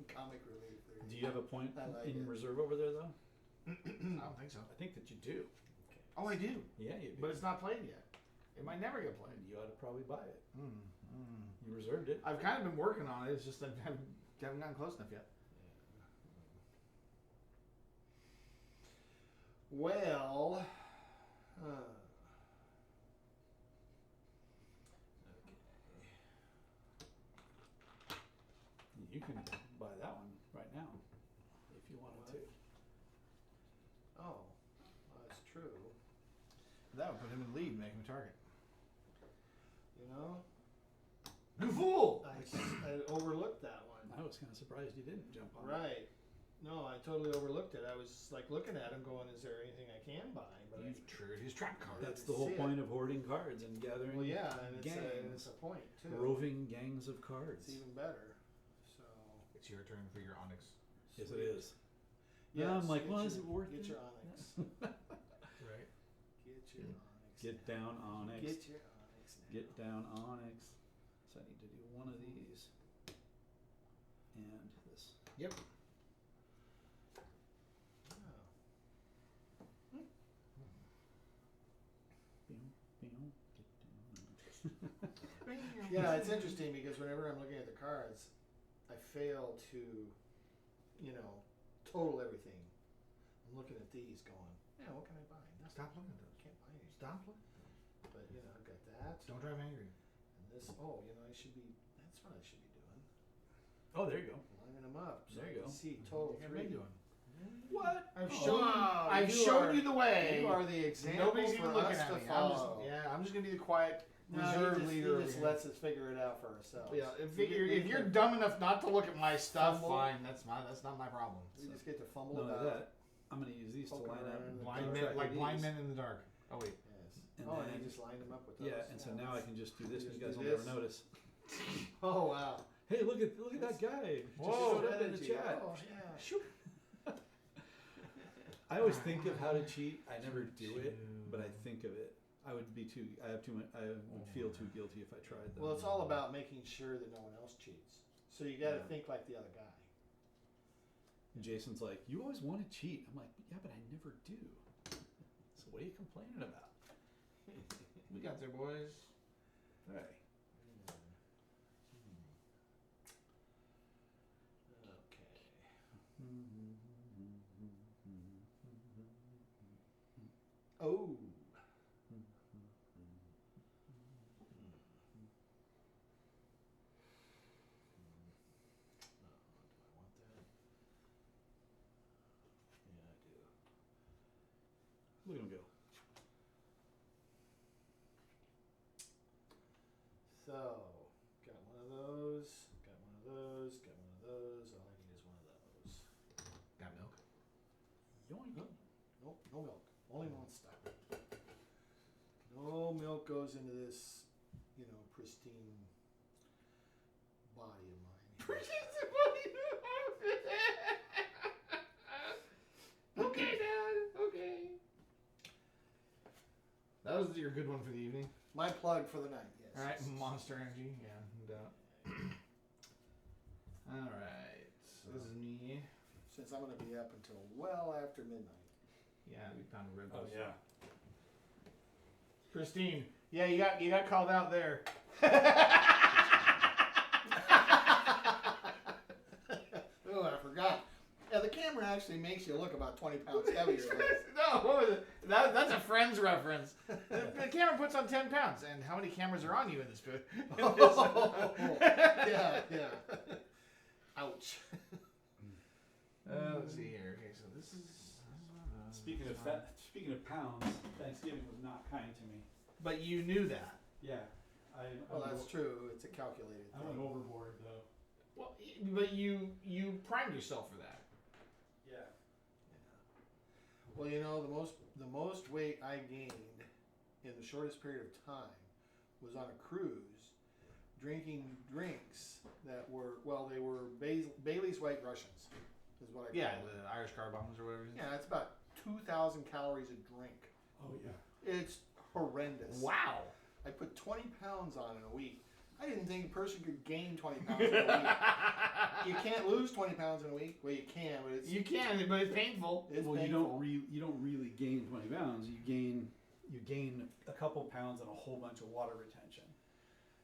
Speaker 3: Comic relief. There
Speaker 4: Do you have a point
Speaker 3: I like
Speaker 4: in
Speaker 3: it.
Speaker 4: reserve over there, though?
Speaker 2: I don't think so.
Speaker 4: I think that you do.
Speaker 2: Oh, I do.
Speaker 4: Yeah, you do.
Speaker 2: But it's not played yet. It might never get played.
Speaker 4: You ought to probably buy it.
Speaker 2: Mm.
Speaker 4: You reserved it.
Speaker 2: I've kind of been working on it. It's just I haven't gotten close enough yet.
Speaker 3: Well,
Speaker 4: You can buy that one right now if you wanted to.
Speaker 3: oh, that's true.
Speaker 2: That would put him in the lead and make him a target.
Speaker 3: You know,
Speaker 2: You fool!
Speaker 3: I overlooked that one.
Speaker 4: I was kind of surprised you didn't jump on it.
Speaker 3: Right. No, I totally overlooked it. I was like looking at him going, is there anything I can buy? But
Speaker 2: You've triggered his trap card.
Speaker 4: That's the whole
Speaker 3: See it.
Speaker 4: point of hoarding cards and gathering
Speaker 3: well, yeah, and it's
Speaker 4: gangs,
Speaker 3: a point too.
Speaker 4: roving gangs of
Speaker 3: It's
Speaker 4: cards.
Speaker 3: even better. So.
Speaker 2: It's your turn for your onyx.
Speaker 4: Yes,
Speaker 3: sweet.
Speaker 4: it is.
Speaker 3: Yes,
Speaker 4: Yeah, I'm like,
Speaker 3: get
Speaker 4: well,
Speaker 3: your-
Speaker 4: is it worth
Speaker 3: Get
Speaker 4: it?
Speaker 3: your onyx.
Speaker 2: Right.
Speaker 3: Get your onyx.
Speaker 4: Get
Speaker 3: now.
Speaker 4: down onyx.
Speaker 3: Get your onyx. Now.
Speaker 4: Get down onyx. So I need to do one of these and this.
Speaker 2: Yep.
Speaker 3: Oh.
Speaker 4: Boom, boom, get down onyx.
Speaker 3: Yeah, it's interesting because whenever I'm looking at the cards, I fail to, total everything. I'm looking at these going, yeah, what can I buy? Nothing.
Speaker 5: Stop looking at those.
Speaker 3: Can't buy anything.
Speaker 5: Stop looking.
Speaker 3: But, I've got that.
Speaker 5: Don't drive me angry.
Speaker 3: And this, that's what I should be doing.
Speaker 4: Oh, there you go.
Speaker 3: Lining them up. So
Speaker 4: There you
Speaker 3: I can
Speaker 4: go.
Speaker 3: see total
Speaker 5: What are you
Speaker 3: 3.
Speaker 5: doing?
Speaker 4: What?
Speaker 2: I've
Speaker 3: Oh,
Speaker 2: shown
Speaker 3: wow,
Speaker 2: I've
Speaker 3: you
Speaker 2: showed
Speaker 3: are-
Speaker 2: you the way.
Speaker 3: You are the example
Speaker 2: Nobody's
Speaker 3: for
Speaker 2: even looking
Speaker 3: us
Speaker 2: at
Speaker 3: to
Speaker 2: me.
Speaker 3: follow.
Speaker 2: I'm just gonna be the quiet,
Speaker 3: No,
Speaker 2: reserved
Speaker 3: he
Speaker 2: leader.
Speaker 3: just
Speaker 2: over here.
Speaker 3: lets us figure it out for ourselves.
Speaker 2: Yeah, if
Speaker 3: You get-
Speaker 2: if
Speaker 3: you
Speaker 2: you're
Speaker 3: get-
Speaker 2: dumb enough not to look at my stuff,
Speaker 3: Fumble.
Speaker 2: fine. That's not my problem.
Speaker 3: You just get to fumble
Speaker 4: None of
Speaker 3: about.
Speaker 4: that. I'm gonna use these to
Speaker 3: Poking
Speaker 4: line
Speaker 3: around
Speaker 4: up.
Speaker 3: in the
Speaker 5: Blind
Speaker 3: dark.
Speaker 5: men, like
Speaker 4: These.
Speaker 5: blind men in the dark. Oh wait.
Speaker 3: Yes.
Speaker 4: And
Speaker 3: And
Speaker 4: then-
Speaker 3: you just lined them up with those.
Speaker 4: Yeah, and so now I can just do this,
Speaker 3: You
Speaker 4: and
Speaker 3: just
Speaker 4: you guys
Speaker 3: do
Speaker 4: will
Speaker 3: this.
Speaker 4: never notice.
Speaker 3: Oh wow.
Speaker 4: Hey, look at that guy. Just
Speaker 3: Whoa.
Speaker 4: showed up in the chat.
Speaker 3: Oh yeah.
Speaker 4: Shoot. I always think of how to cheat. I never do it, but I think of it. I would feel too guilty if I tried that.
Speaker 3: Well, it's all about making sure that no one else cheats. So you got to think like the other guy.
Speaker 4: And Jason's like, "You always want to cheat." I'm like, "Yeah, but I never do." So what are you complaining about?
Speaker 2: We got there, boys.
Speaker 4: Right.
Speaker 3: Okay. Oh.
Speaker 4: Look at him go.
Speaker 3: So, got one of those, got one of those, got one of those. All I need is one of those.
Speaker 5: Got milk?
Speaker 4: Yoink.
Speaker 3: Nope, no milk. Only Monster. No milk goes into this, pristine body of mine.
Speaker 2: Okay, Dad. Okay. That was your good one for the evening.
Speaker 3: My plug for the night, yes.
Speaker 2: All right, Monster Energy. Yeah, no doubt. All right. So this is me.
Speaker 3: Since I'm going to be up until well after midnight.
Speaker 2: Yeah, we found a red
Speaker 4: Oh
Speaker 2: bus.
Speaker 4: yeah.
Speaker 2: Christine. Yeah, you got called out there.
Speaker 3: Oh, I forgot. Yeah, the camera actually makes you look about 20 pounds heavier.
Speaker 2: No, what was it? That's a Friends reference. The camera puts on 10 pounds. And how many cameras are on you in this booth?
Speaker 3: Yeah. Ouch.
Speaker 2: Let's see here. Okay, so this is.
Speaker 4: Speaking of pounds, Thanksgiving was not kind to me.
Speaker 2: But you knew that.
Speaker 4: Yeah.
Speaker 3: Well, that's true. It's a calculated
Speaker 4: I went
Speaker 3: thing.
Speaker 4: overboard though.
Speaker 2: Well, but you primed yourself for that.
Speaker 4: Yeah.
Speaker 3: Well, the most weight I gained in the shortest period of time was on a cruise, drinking drinks that were they were Bailey's White Russians, is what I call
Speaker 2: Yeah,
Speaker 3: it.
Speaker 2: the Irish car bombs or whatever. It is.
Speaker 3: Yeah, it's about 2,000 calories a drink.
Speaker 4: Oh yeah.
Speaker 3: It's horrendous.
Speaker 2: Wow.
Speaker 3: I put 20 pounds on in a week. I didn't think a person could gain 20 pounds in a week. You can't lose 20 pounds in a week. Well, you can, but it's
Speaker 2: You can, but it's painful.
Speaker 3: it's
Speaker 4: Well,
Speaker 3: painful.
Speaker 4: you don't really gain 20 pounds. You gain a couple pounds and a whole bunch of water retention.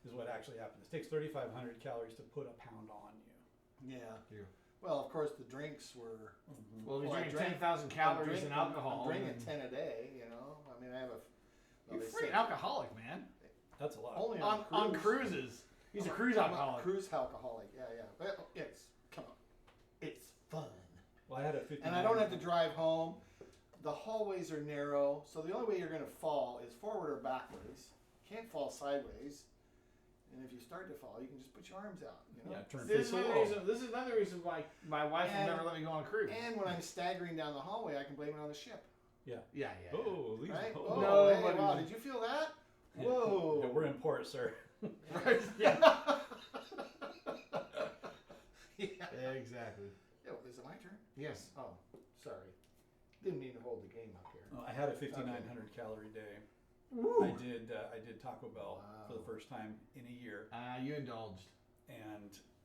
Speaker 4: Is what actually happens. It takes 3,500 calories to put a pound on you.
Speaker 3: Yeah.
Speaker 5: You.
Speaker 3: Well, of course, the drinks were.
Speaker 2: Well, if
Speaker 3: Well, I
Speaker 2: you're
Speaker 3: drank-
Speaker 2: drinking 10,000 calories in
Speaker 3: I'm
Speaker 2: alcohol.
Speaker 3: drinking
Speaker 2: then
Speaker 3: 10 a day. I mean, I have a.
Speaker 2: You're
Speaker 3: they
Speaker 2: a freaking
Speaker 3: say-
Speaker 2: alcoholic, man.
Speaker 4: That's a lot.
Speaker 3: Only
Speaker 2: On cruises. He's a cruise
Speaker 3: I'm
Speaker 2: alcoholic.
Speaker 3: Cruise alcoholic. Yeah. But come on, it's fun.
Speaker 4: Well, I had a 50.
Speaker 3: And I don't have to drive home. The hallways are narrow, so the only way you're going to fall is forward or backwards. You can't fall sideways. And if you start to fall, you can just put your arms out.
Speaker 4: Yeah, turn
Speaker 2: This
Speaker 4: face
Speaker 2: is,
Speaker 4: the
Speaker 2: another
Speaker 4: wall.
Speaker 2: reason, this is another reason why my wife will
Speaker 3: And-
Speaker 2: never let me go on a cruise.
Speaker 3: And when I'm staggering down the hallway, I can blame it on the ship.
Speaker 2: Yeah.
Speaker 4: Oh, these
Speaker 3: Right?
Speaker 4: oh.
Speaker 3: Oh,
Speaker 2: No,
Speaker 3: hey,
Speaker 2: but-
Speaker 3: wow, did you feel that?
Speaker 4: Yeah.
Speaker 3: Whoa.
Speaker 4: Yeah, we're in port, sir.
Speaker 3: Right?
Speaker 2: Yeah.
Speaker 3: Yeah.
Speaker 2: Exactly.
Speaker 3: Yo, is it my turn?
Speaker 2: Yes.
Speaker 3: Oh, sorry. Didn't mean to hold the game up here.
Speaker 4: Oh, I had a 5,900 calorie day.
Speaker 2: Woo.
Speaker 4: I did Taco Bell for the
Speaker 3: Wow.
Speaker 4: first time in a year,
Speaker 2: You indulged.
Speaker 4: and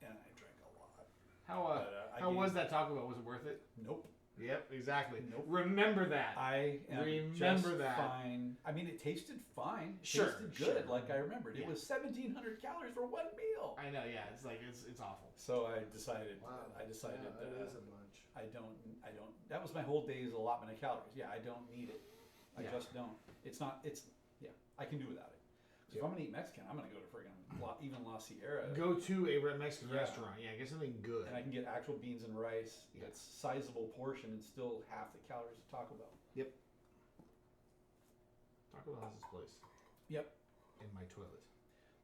Speaker 4: I drank a lot.
Speaker 2: How
Speaker 4: But, I
Speaker 2: how
Speaker 4: gained-
Speaker 2: was that Taco Bell? Was it worth it?
Speaker 4: Nope.
Speaker 5: Yep, exactly.
Speaker 4: Nope.
Speaker 5: Remember that.
Speaker 4: I am
Speaker 5: Remember
Speaker 4: just
Speaker 5: that.
Speaker 4: fine. I mean, it tasted fine. It
Speaker 5: Sure,
Speaker 4: tasted good,
Speaker 5: sure.
Speaker 4: like I remembered. It
Speaker 5: Yeah.
Speaker 4: was 1,700 calories for one meal.
Speaker 5: I know, yeah. It's like it's awful.
Speaker 4: So I decided.
Speaker 3: Wow.
Speaker 4: I decided
Speaker 3: Yeah, that is a bunch.
Speaker 4: I don't. That was my whole day's allotment of calories. Yeah, I don't need it. I
Speaker 5: Yeah.
Speaker 4: just don't. It's not. It's yeah. I can do without it. So if I'm gonna eat Mexican, I'm gonna go to friggin' even La Sierra.
Speaker 5: Go to a Mexican
Speaker 4: Yeah.
Speaker 5: restaurant. Yeah, get something good.
Speaker 4: And I can get actual beans and rice.
Speaker 5: Yeah.
Speaker 4: It's sizable portion and still half the calories of Taco Bell.
Speaker 5: Taco Bell has this place.
Speaker 4: Yep.
Speaker 5: In my toilet.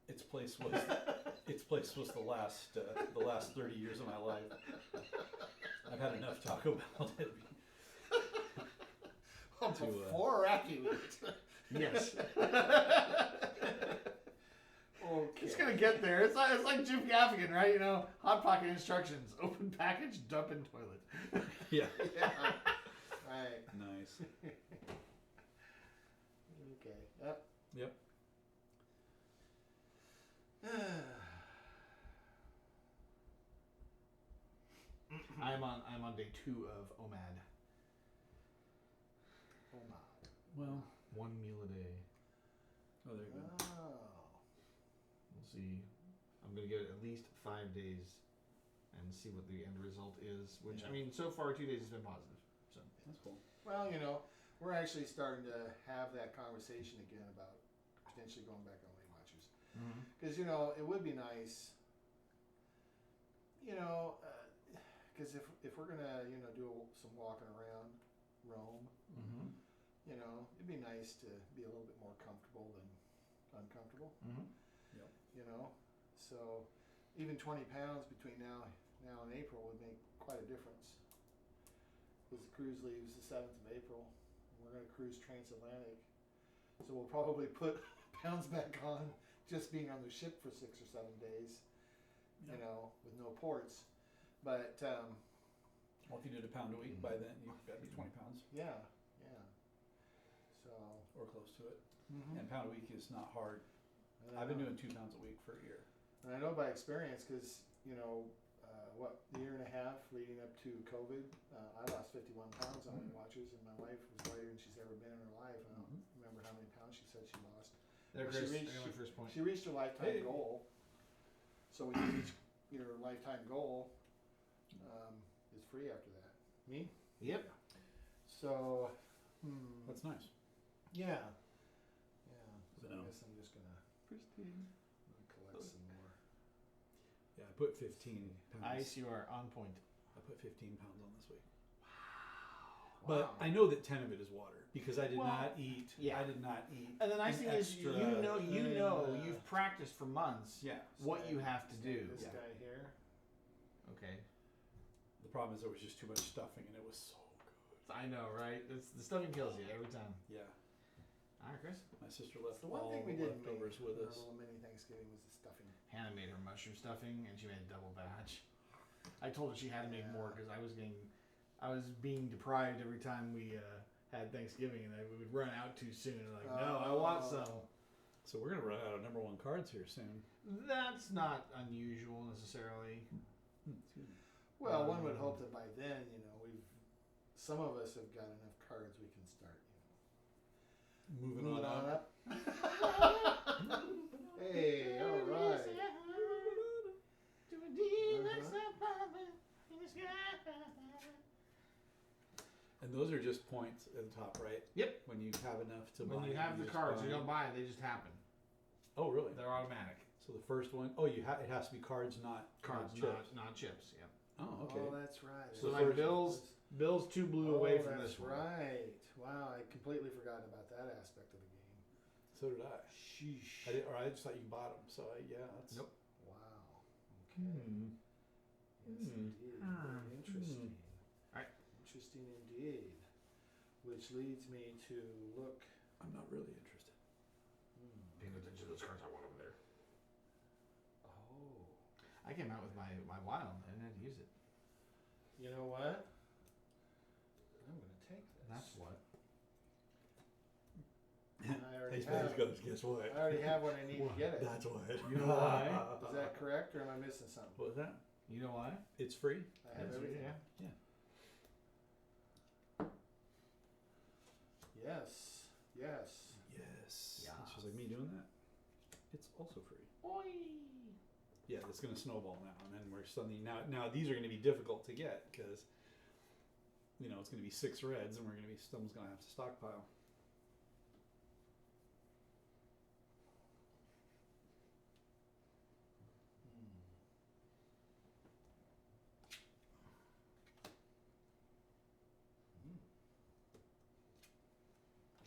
Speaker 4: Its place was the last 30 years of my life. I've had enough Taco Bell.
Speaker 3: Before or after you eat?
Speaker 5: Yes.
Speaker 3: Okay.
Speaker 5: It's gonna get there. It's like Jim Gaffigan, right? You know, Hot Pocket instructions: open package, dump in toilet.
Speaker 4: Yeah.
Speaker 3: Yeah. Right.
Speaker 4: Nice.
Speaker 3: Okay. Yep.
Speaker 4: Yep.
Speaker 5: I'm on day 2 of OMAD.
Speaker 3: Oh my.
Speaker 4: Well.
Speaker 5: 1 meal a day.
Speaker 4: Oh, there you go.
Speaker 3: Oh.
Speaker 5: We'll see. I'm gonna give it at least 5 days, and see what the end result is. Which
Speaker 4: Yeah.
Speaker 5: I mean, so far 2 days has been positive. So
Speaker 4: That's cool.
Speaker 3: Well, we're actually starting to have that conversation again about potentially going back on Weight Watchers. Because, it would be nice, because if we're going to, do some walking around Rome,
Speaker 5: Mm-hmm.
Speaker 3: it'd be nice to be a little bit more comfortable than uncomfortable,
Speaker 5: Mm-hmm.
Speaker 3: So even 20 pounds between now and April would make quite a difference. Because the cruise leaves the 7th of April, and we're going to cruise transatlantic. So we'll probably put pounds back on just being on the ship for 6 or 7 days,
Speaker 4: Yeah.
Speaker 3: with no ports. But
Speaker 4: Well, if you did a pound a week, by then you've got to be 20 pounds
Speaker 3: yeah. So
Speaker 4: or close to it.
Speaker 3: mhm.
Speaker 4: And a pound a week is not hard.
Speaker 3: And I
Speaker 4: I've been
Speaker 3: know-
Speaker 4: doing 2 pounds a week for a year.
Speaker 3: And I know by experience, because a year and a half leading up to COVID, I lost 51 pounds on Weight Watchers, and my wife was lighter than she's ever been in her life. I don't remember how many pounds she said she lost.
Speaker 5: There,
Speaker 3: She
Speaker 5: Chris.
Speaker 3: reached-
Speaker 5: I got my first point.
Speaker 3: She reached her lifetime
Speaker 4: Hey.
Speaker 3: goal. So when you reach your lifetime goal, it's free after that. Me?
Speaker 5: Yep.
Speaker 3: So,
Speaker 4: That's nice.
Speaker 3: yeah. So
Speaker 4: So-
Speaker 3: I guess I'm just gonna collect some more.
Speaker 4: Yeah, I put 15 pounds.
Speaker 5: Ice, you are on point.
Speaker 4: I put 15 pounds on this week.
Speaker 3: Wow.
Speaker 4: But I know that 10 of it is water because I did
Speaker 5: Well,
Speaker 4: not eat.
Speaker 5: yeah.
Speaker 4: I did not eat.
Speaker 5: And the nice
Speaker 4: an
Speaker 5: thing is,
Speaker 4: extra-
Speaker 5: you've practiced for months
Speaker 4: Yeah.
Speaker 5: what you have to do.
Speaker 3: This
Speaker 4: Yeah.
Speaker 3: guy here.
Speaker 5: Okay.
Speaker 4: The problem is there was just too much stuffing and it was so good.
Speaker 5: I know, right? The stuffing kills you every time.
Speaker 4: Yeah.
Speaker 5: All right, Chris.
Speaker 4: My sister left
Speaker 3: The one
Speaker 4: all
Speaker 3: thing we
Speaker 4: the
Speaker 3: didn't make
Speaker 4: leftovers with
Speaker 3: in our
Speaker 4: us.
Speaker 3: little mini Thanksgiving was the stuffing.
Speaker 5: Hannah made her mushroom stuffing, and she made a double batch. I told her she had to make more because I was being deprived every time we had Thanksgiving, and we would run out too soon. Like, no, I want some.
Speaker 4: So we're gonna run out of number 1 cards here soon.
Speaker 5: That's not unusual necessarily.
Speaker 4: Excuse me.
Speaker 3: Well, one would hope that by then, some of us have got enough cards we can start,
Speaker 4: Moving
Speaker 3: moving
Speaker 4: on
Speaker 3: on
Speaker 4: up.
Speaker 3: up. Hey, all right.
Speaker 4: And those are just points at the top, right?
Speaker 5: Yep.
Speaker 4: When you have enough to buy.
Speaker 5: When you have the
Speaker 4: just
Speaker 5: cards,
Speaker 4: buy.
Speaker 5: you don't buy it; they just happen.
Speaker 4: Oh, really?
Speaker 5: They're automatic.
Speaker 4: So the first one, it has to be cards, not
Speaker 5: Cards,
Speaker 4: chips.
Speaker 5: not chips. Yep.
Speaker 4: Oh, okay.
Speaker 3: Oh, that's right.
Speaker 5: So
Speaker 4: The
Speaker 5: like
Speaker 4: first-
Speaker 5: Bill's 2 blew away from
Speaker 3: that's
Speaker 5: this one.
Speaker 3: right. Wow, I completely forgot about that aspect of the game.
Speaker 4: So did I.
Speaker 3: Sheesh.
Speaker 4: I just thought you bought them. So that's.
Speaker 5: Nope.
Speaker 3: Wow. Okay. Yes, indeed. Very interesting.
Speaker 5: Alright.
Speaker 3: Interesting indeed. Which leads me to look.
Speaker 4: I'm not really interested.
Speaker 5: Paying attention to those cards. I want over there.
Speaker 3: Oh.
Speaker 5: I came out with my wild. I didn't have to use it.
Speaker 3: You know what? I'm gonna take this.
Speaker 5: That's what.
Speaker 3: I already
Speaker 4: Hey,
Speaker 3: have.
Speaker 4: Space Guns, guess what?
Speaker 3: I already have what I need to get it.
Speaker 4: That's what.
Speaker 5: You know why?
Speaker 3: Is that correct, or am I missing something?
Speaker 4: What was that?
Speaker 5: You know why?
Speaker 4: It's free.
Speaker 3: I have everything.
Speaker 5: Yeah.
Speaker 3: Yes. Yes.
Speaker 4: Yes.
Speaker 5: Yeah.
Speaker 4: And she's like, me doing that? It's also free.
Speaker 5: Oi.
Speaker 4: Yeah, it's going to snowball now, and then we're suddenly now these are going to be difficult to get because it's going to be 6 reds, and someone's going to have to stockpile.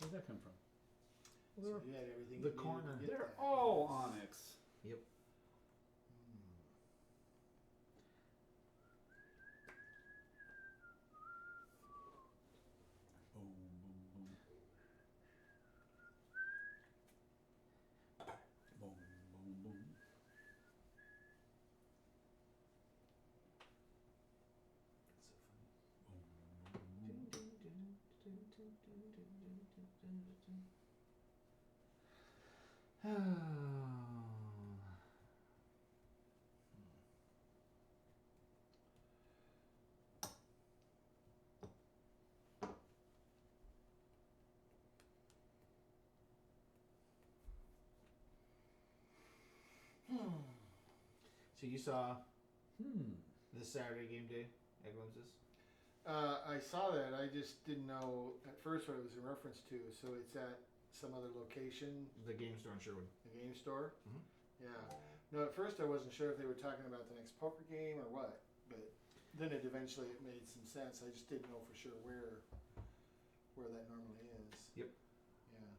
Speaker 4: Where'd that come from?
Speaker 3: So you had everything.
Speaker 5: The
Speaker 3: you needed to
Speaker 5: corner.
Speaker 3: get
Speaker 4: They're
Speaker 3: that.
Speaker 4: all onyx.
Speaker 5: Yep.
Speaker 4: Boom, boom, boom. Boom, boom, boom.
Speaker 5: So you saw
Speaker 4: Hmm.
Speaker 5: this Saturday game day at Glimpses?
Speaker 3: I saw that. I just didn't know at first what it was in reference to. So it's at some other location,
Speaker 5: The game store in Sherwood.
Speaker 3: the game store.
Speaker 5: Mhm.
Speaker 3: Yeah. No, at first I wasn't sure if they were talking about the next poker game or what, but then it made some sense. I just didn't know for sure where that normally is.
Speaker 5: Yep.
Speaker 3: Yeah.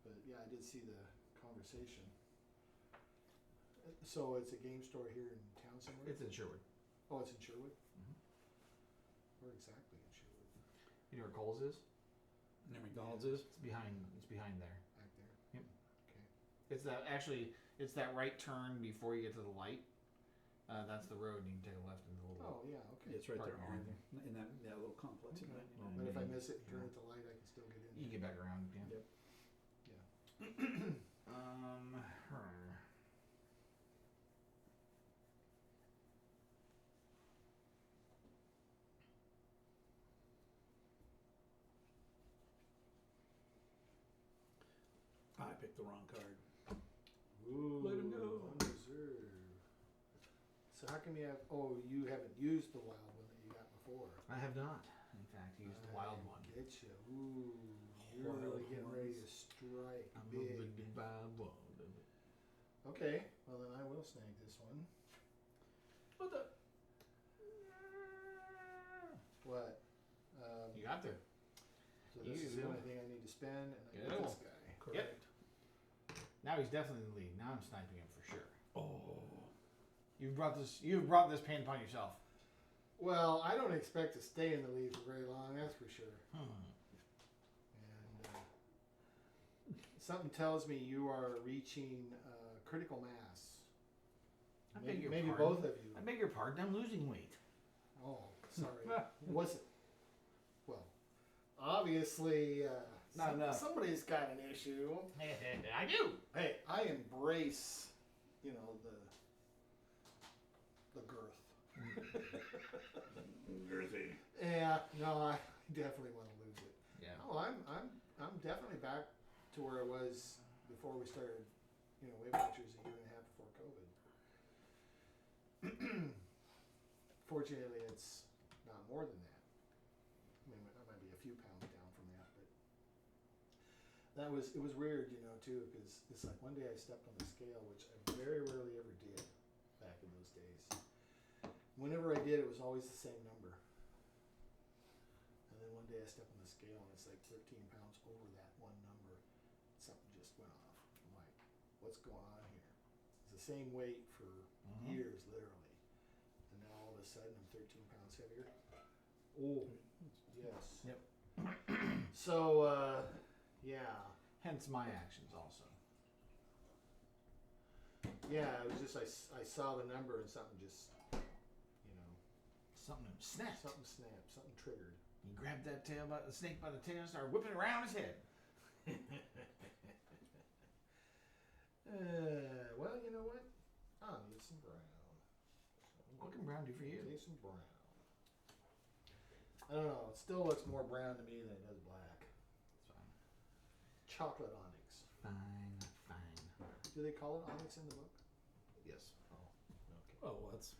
Speaker 3: But yeah, I did see the conversation. So it's a game store here in town somewhere?
Speaker 5: It's in Sherwood.
Speaker 3: Oh, it's in Sherwood?
Speaker 5: Mhm.
Speaker 3: Where exactly in Sherwood?
Speaker 5: You know where Coles is?
Speaker 4: And then McDonald's is?
Speaker 5: It's behind there.
Speaker 3: Back there?
Speaker 5: Yep.
Speaker 3: Okay.
Speaker 5: It's that right turn before you get to the light. That's the road. You can take a left into the little.
Speaker 3: Oh, yeah, okay.
Speaker 4: It's right there
Speaker 5: Parking
Speaker 4: on
Speaker 5: area.
Speaker 4: in that little complex.
Speaker 3: Okay.
Speaker 4: in
Speaker 5: Well,
Speaker 4: 99.
Speaker 3: But if I
Speaker 5: maybe-
Speaker 3: miss it and turn
Speaker 5: yeah.
Speaker 3: at the light, I can still get in
Speaker 5: You
Speaker 3: there.
Speaker 5: get back around again.
Speaker 4: Yep. I picked the wrong card.
Speaker 3: Ooh,
Speaker 4: Let 'em go.
Speaker 3: unreserved. So how come you haven't used the wild one that you got before?
Speaker 5: I have not. In fact, used the wild one.
Speaker 3: Get you. Ooh, you're
Speaker 4: Wild
Speaker 3: really getting ready to
Speaker 4: ones.
Speaker 3: strike
Speaker 5: I'm
Speaker 3: big.
Speaker 5: a big wild one.
Speaker 3: Okay, well then I will snag this one.
Speaker 4: What the?
Speaker 3: What?
Speaker 5: You got there.
Speaker 3: So this is the
Speaker 5: You-
Speaker 3: only thing I need to spend, and I
Speaker 5: Get
Speaker 3: get
Speaker 5: it.
Speaker 3: this guy.
Speaker 4: Correct.
Speaker 5: Now he's definitely in the lead. Now I'm sniping him for sure.
Speaker 4: Oh.
Speaker 5: You've brought this pain upon yourself.
Speaker 3: Well, I don't expect to stay in the lead for very long, that's for sure. And something tells me you are reaching critical mass.
Speaker 5: I beg your
Speaker 3: Maybe
Speaker 5: pardon.
Speaker 3: both of you.
Speaker 5: I beg your pardon. I'm losing weight.
Speaker 3: Oh, sorry. Was it? Well, obviously,
Speaker 5: Not enough.
Speaker 3: somebody's got an issue.
Speaker 5: I do.
Speaker 3: Hey, I embrace, the girth.
Speaker 4: Girthy.
Speaker 3: Yeah, no, I definitely want to lose it.
Speaker 5: Yeah.
Speaker 3: Oh, I'm definitely back to where I was before we started, Weight Watchers a year and a half before COVID. Fortunately, it's not more than that. I mean, I might be a few pounds down from that, but it was weird, too, because it's like one day I stepped on the scale, which I very rarely ever did back in those days. Whenever I did, it was always the same number. And then one day I stepped on the scale and it's like 13 pounds over that one number. Something just went off. I'm like, what's going on here? It's the same weight for years, literally. And now all of a sudden I'm 13 pounds heavier. Oh, yes.
Speaker 5: Yep.
Speaker 3: So, yeah.
Speaker 5: Hence my actions also.
Speaker 3: Yeah, it was just, I saw the number and something just,
Speaker 5: Something snapped.
Speaker 3: something snapped, something triggered.
Speaker 5: He grabbed that snake by the tail and started whipping it around his head.
Speaker 3: Well, you know what? I'll need some brown.
Speaker 5: What can brown do for you?
Speaker 3: Need some brown. I don't know. It still looks more brown to me than it does black. chocolate onyx.
Speaker 5: Fine.
Speaker 3: Do they call it onyx in the book?
Speaker 5: Yes.
Speaker 3: Oh, okay.
Speaker 4: Oh, well, that's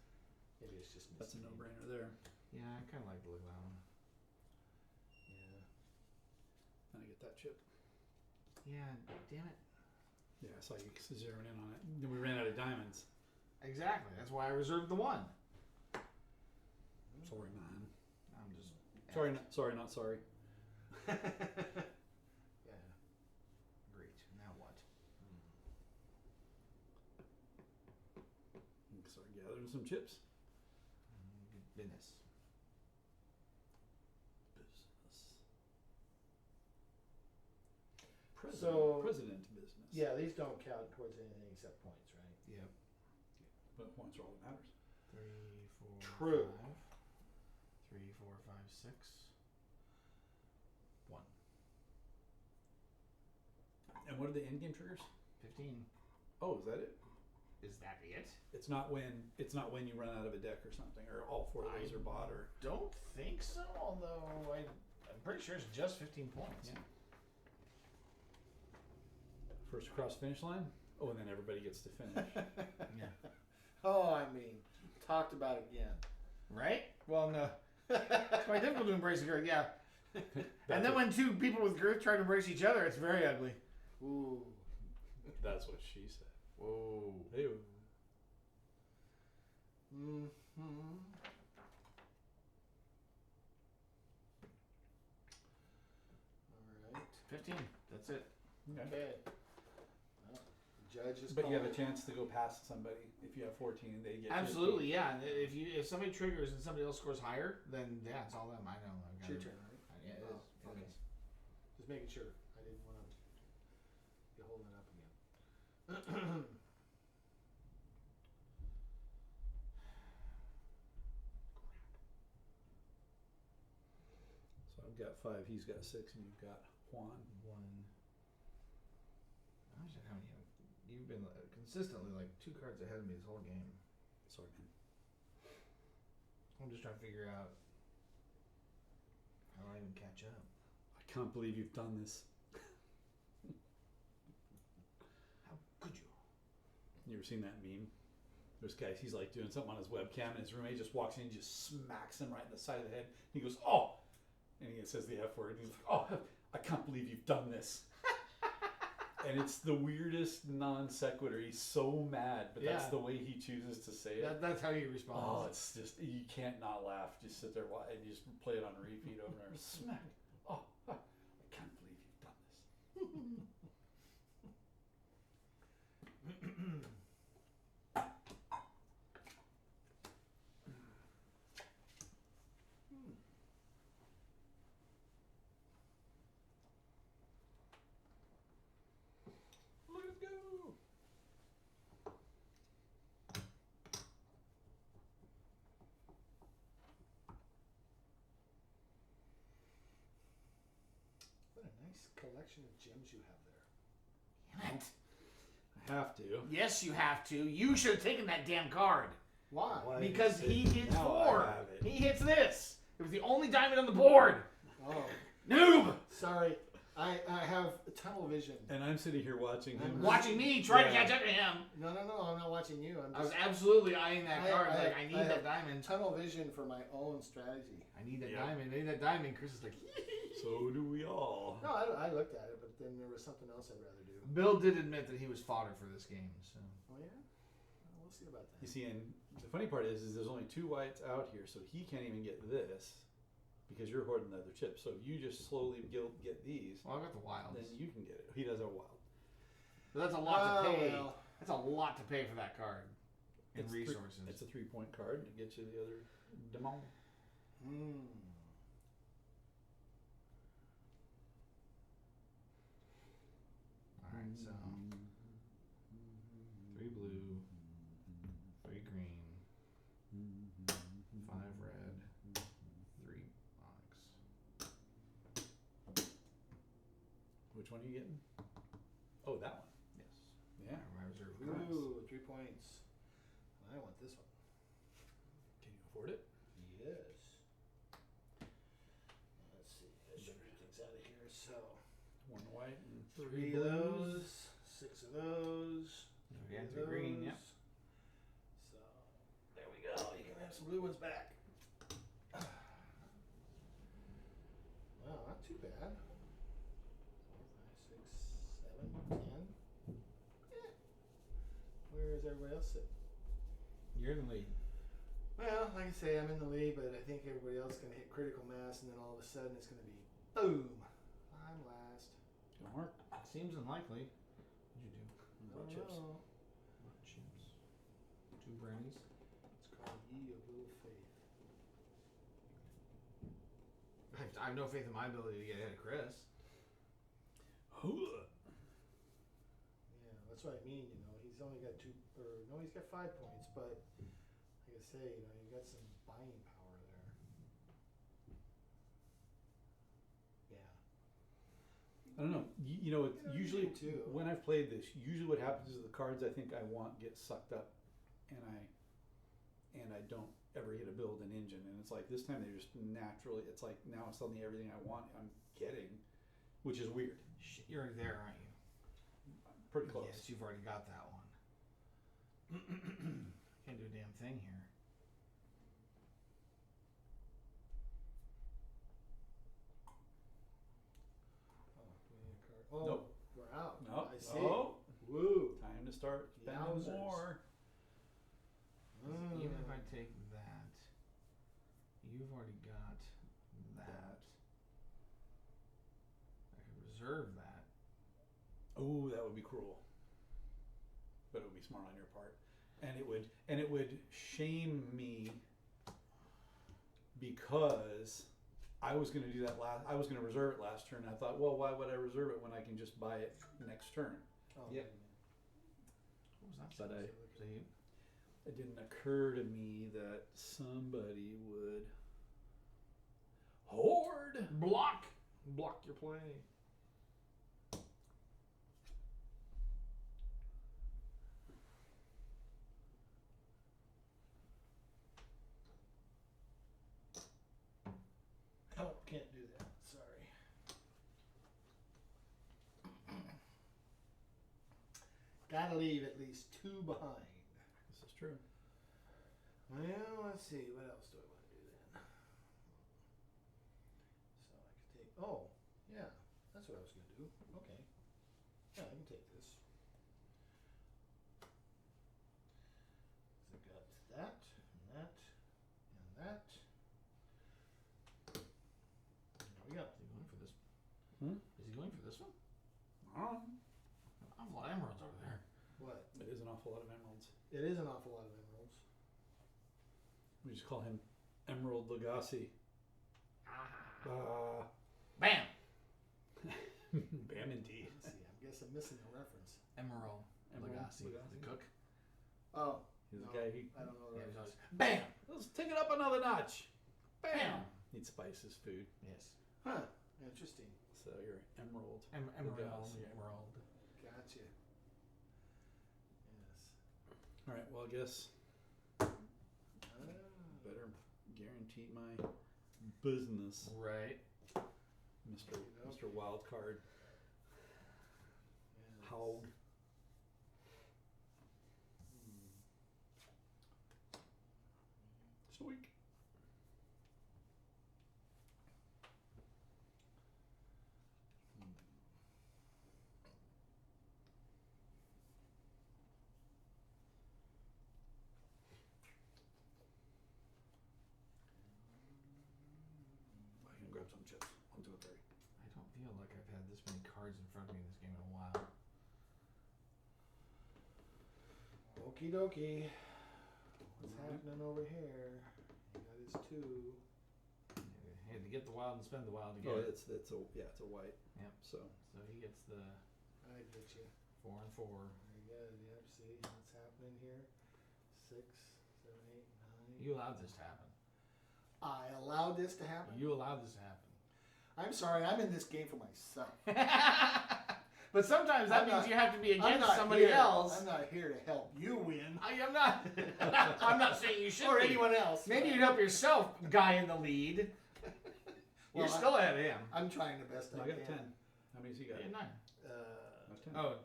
Speaker 3: Maybe it's just
Speaker 4: a
Speaker 3: misnamed.
Speaker 4: no-brainer there.
Speaker 5: Yeah, I kind of like the look of that one.
Speaker 3: Yeah.
Speaker 4: And I get that chip.
Speaker 5: Yeah, damn it.
Speaker 4: Yeah, I saw you zeroing in on it. Then we ran out of diamonds.
Speaker 5: Exactly. That's why I reserved the one.
Speaker 4: Sorry, man.
Speaker 5: I'm just.
Speaker 4: Sorry, not sorry.
Speaker 3: Yeah.
Speaker 5: Great. Now what?
Speaker 4: Start gathering some chips.
Speaker 5: Good business.
Speaker 4: President business.
Speaker 3: Yeah, these don't count towards anything except points, right?
Speaker 5: Yep.
Speaker 4: But points are all that matters.
Speaker 5: 3, 4,
Speaker 3: True.
Speaker 5: 5. 3, 4, 5, 6. 1.
Speaker 4: And what are the end game triggers?
Speaker 5: 15.
Speaker 4: Oh, is that it?
Speaker 5: Is that it?
Speaker 4: It's not when you run out of a deck or something, or all four of those are bought, or
Speaker 5: Don't think so. Although I'm pretty sure it's just 15 points.
Speaker 4: yeah. First across the finish line. Oh, and then everybody gets to finish.
Speaker 5: Yeah.
Speaker 3: Oh, I mean, talked about again.
Speaker 5: Right? Well, no. It's quite difficult to embrace a girth. Yeah. And then when two people with girth try to embrace each other, it's very ugly.
Speaker 3: Ooh.
Speaker 4: That's what she said.
Speaker 5: Whoa.
Speaker 4: Hey.
Speaker 3: Mm-hmm. All right.
Speaker 5: 15. That's it.
Speaker 4: Okay.
Speaker 3: Okay. Well, the judge is
Speaker 4: But you have a
Speaker 3: calling.
Speaker 4: chance to go past somebody if you have 14 and they get 15.
Speaker 5: Absolutely, yeah. And if somebody triggers and somebody else scores higher, then yeah, it's all them. I know. I've
Speaker 3: It's your turn, right?
Speaker 5: Yeah, it is.
Speaker 3: Oh, okay. Just making sure. I didn't want to be holding it up again.
Speaker 4: So I've got 5, he's got 6, and you've got Juan.
Speaker 5: 1. I was how many? You've been consistently like 2 cards ahead of me this whole game.
Speaker 4: Sorry, man.
Speaker 5: I'm just trying to figure out how do I even catch up.
Speaker 4: I can't believe you've done this.
Speaker 5: How could you?
Speaker 4: You ever seen that meme? There's guys, he's like doing something on his webcam, and his roommate just walks in and just smacks him right in the side of the head. He goes, "Oh!" And he says the F word. And he's like, "Oh, I can't believe you've done this." And it's the weirdest non sequitur. He's so mad, but that's
Speaker 5: Yeah.
Speaker 4: the way he chooses to say it.
Speaker 5: That's how you respond.
Speaker 4: Oh, it's just, you can't not laugh. Just sit there and you just play it on repeat over and over. Smack. Oh, I can't believe you've done this. Let's go.
Speaker 3: What a nice collection of gems you have there.
Speaker 5: Damn it.
Speaker 4: I have to.
Speaker 5: Yes, you have to. You should have taken that damn card.
Speaker 3: Why?
Speaker 4: Why?
Speaker 5: Because he hits
Speaker 4: Now I
Speaker 5: 4.
Speaker 4: have it.
Speaker 5: He hits this. It was the only diamond on the board.
Speaker 3: Oh,
Speaker 5: Noob!
Speaker 3: sorry. I have tunnel vision.
Speaker 4: And I'm sitting here watching him.
Speaker 5: Watching me try to
Speaker 4: Yeah.
Speaker 5: catch up to him.
Speaker 3: No, I'm not watching you. I'm
Speaker 5: I was
Speaker 3: just
Speaker 5: absolutely eyeing that card. I need
Speaker 3: I
Speaker 5: that
Speaker 3: have
Speaker 5: diamond.
Speaker 3: tunnel vision for my own strategy.
Speaker 5: I need that
Speaker 4: Yeah.
Speaker 5: diamond. I need that diamond. Chris is like,
Speaker 4: So do we all.
Speaker 3: No, I looked at it, but then there was something else I'd rather do.
Speaker 5: Bill did admit that he was fodder for this game. So
Speaker 3: Oh yeah? Well, we'll see about that.
Speaker 4: You see, and the funny part is there's only 2 whites out here, so he can't even get this because you're hoarding the other chips. So if you just slowly get these,
Speaker 5: well, I got the wilds.
Speaker 4: then you can get it. He does have a wild.
Speaker 5: But that's a lot to pay.
Speaker 3: Well,
Speaker 5: That's a lot to pay for that card. And
Speaker 4: It's
Speaker 5: resources.
Speaker 4: It's a 3-point card. It gets you the other demon.
Speaker 5: Alright, so 3 blue, 3 green, 5 red, 3 onyx.
Speaker 4: Which one are you getting? Oh, that one.
Speaker 5: Yes.
Speaker 4: Yeah.
Speaker 5: My reserve cards.
Speaker 3: ooh, 3 points. I want this one.
Speaker 4: Can you afford it?
Speaker 3: Yes. Let's see. I should get things out of here. So
Speaker 4: 1 white and
Speaker 3: 3
Speaker 4: 3
Speaker 3: of
Speaker 4: blues.
Speaker 3: those, 6 of those.
Speaker 5: Yeah,
Speaker 3: 3
Speaker 5: 3 green, yep.
Speaker 3: So there we go. You can have some blue ones back. Wow, not too bad. 4, 5, 6, 7, 10. Yeah. Where is everybody else sitting?
Speaker 5: You're in the lead.
Speaker 3: Well, like I say, I'm in the lead, but I think everybody else is going to hit critical mass, and then all of a sudden it's going to be boom. I'm last.
Speaker 4: Gonna work.
Speaker 5: Seems unlikely. What'd you do?
Speaker 4: What
Speaker 3: I
Speaker 4: chips?
Speaker 3: don't know.
Speaker 5: What chips? 2 brownies.
Speaker 3: It's called Ye of Little Faith.
Speaker 5: I have no faith in my ability to get ahead of Chris.
Speaker 3: Yeah, that's what I mean. You know, he's only got 2, or no, he's got 5 points, but like I say, you know, you got some buying power there. Yeah.
Speaker 4: I don't know. You know, it's
Speaker 3: You know, you
Speaker 4: usually
Speaker 3: do too.
Speaker 4: when I've played this, usually what happens is the cards I think I want get sucked up, and I don't ever get to build an engine. And it's like this time they just naturally. It's like now suddenly everything I want I'm getting, which is weird.
Speaker 5: Shit, you're already there, aren't you?
Speaker 4: Pretty close.
Speaker 5: Yes, you've already got that one. Can't do a damn thing here.
Speaker 3: Oh, do we need a card? Oh,
Speaker 4: Nope.
Speaker 3: we're out.
Speaker 4: Nope.
Speaker 3: I see.
Speaker 4: Oh,
Speaker 3: Woo.
Speaker 4: time to start spending
Speaker 3: Yowzers.
Speaker 4: more.
Speaker 5: Even if I take that, you've already got that. I could reserve that.
Speaker 4: Oh, that would be cruel. But it would be smart on your part, and it would shame me because I was going to do that I was going to reserve it last turn. I thought, well, why would I reserve it when I can just buy it next turn?
Speaker 3: Oh,
Speaker 5: Yep.
Speaker 3: wait a minute.
Speaker 5: What was that?
Speaker 4: But
Speaker 5: So you,
Speaker 4: it didn't occur to me that somebody would hoard.
Speaker 5: block your play.
Speaker 3: Oh, can't do that. Sorry. Gotta leave at least 2 behind.
Speaker 4: This is true.
Speaker 3: Well, let's see. What else do I want to do then? So I could take. Oh, yeah. That's what I was going to do. Okay. Yeah, I can take this. So I got that, and that, and that. There we go.
Speaker 5: Is he going for this?
Speaker 4: Hmm?
Speaker 5: Is he going for this one?
Speaker 4: I don't know.
Speaker 5: I have a lot of emeralds over there.
Speaker 3: What?
Speaker 4: It is an awful lot of emeralds.
Speaker 3: It is an awful lot of emeralds.
Speaker 4: We just call him Emerald Legacy.
Speaker 5: Bam!
Speaker 4: Bam indeed.
Speaker 3: Let's see. I guess I'm missing a reference.
Speaker 5: Emerald
Speaker 4: Emerald
Speaker 5: Legacy,
Speaker 4: Legacy.
Speaker 5: the cook.
Speaker 3: Oh.
Speaker 4: He's
Speaker 3: no,
Speaker 4: the guy who
Speaker 3: I don't know the
Speaker 5: Yeah,
Speaker 3: reference.
Speaker 5: bam!
Speaker 4: let's take it up another notch.
Speaker 5: Bam!
Speaker 4: Needs spices, food.
Speaker 5: Yes.
Speaker 3: Huh. Interesting.
Speaker 4: So you're Emerald.
Speaker 5: Emerald.
Speaker 4: Legacy.
Speaker 5: Emerald.
Speaker 3: Gotcha. Yes.
Speaker 4: All right. Well, I guess
Speaker 3: Ah.
Speaker 4: better guarantee my business,
Speaker 5: Right.
Speaker 4: Mr.
Speaker 3: Okey-doke.
Speaker 4: Mr. Wild Card.
Speaker 3: Yes.
Speaker 4: Hog. Sweet. I can grab some chips. 1, 2, 3.
Speaker 5: I don't feel like I've had this many cards in front of me in this game in a while.
Speaker 3: Okie dokie. What's happening over here? He got his 2.
Speaker 5: He had to get the wild and spend the wild to get
Speaker 4: Oh,
Speaker 5: it.
Speaker 4: it's a white.
Speaker 5: Yep.
Speaker 4: So
Speaker 5: So he gets the
Speaker 3: I get you.
Speaker 5: 4 and 4.
Speaker 3: Very good. Yep. See what's happening here. 6, 7, 8, 9.
Speaker 5: You allowed this to happen.
Speaker 3: I allowed this to happen.
Speaker 5: You allowed this to happen.
Speaker 3: I'm sorry. I'm in this game for myself.
Speaker 5: But sometimes that
Speaker 3: I'm
Speaker 5: means
Speaker 3: not-
Speaker 5: you have to be
Speaker 3: I'm
Speaker 5: against
Speaker 3: not
Speaker 5: somebody
Speaker 3: here-
Speaker 5: else.
Speaker 3: I'm not here to help you win.
Speaker 5: I'm not. I'm not saying you should
Speaker 3: Or
Speaker 5: be.
Speaker 3: anyone else.
Speaker 5: Maybe you'd help yourself, guy in the lead.
Speaker 3: Well,
Speaker 5: You're still ahead of him.
Speaker 3: I'm trying the best I
Speaker 4: I
Speaker 3: can.
Speaker 4: got 10. How many's he got?
Speaker 5: He had 9.
Speaker 4: That's 10.
Speaker 5: Oh,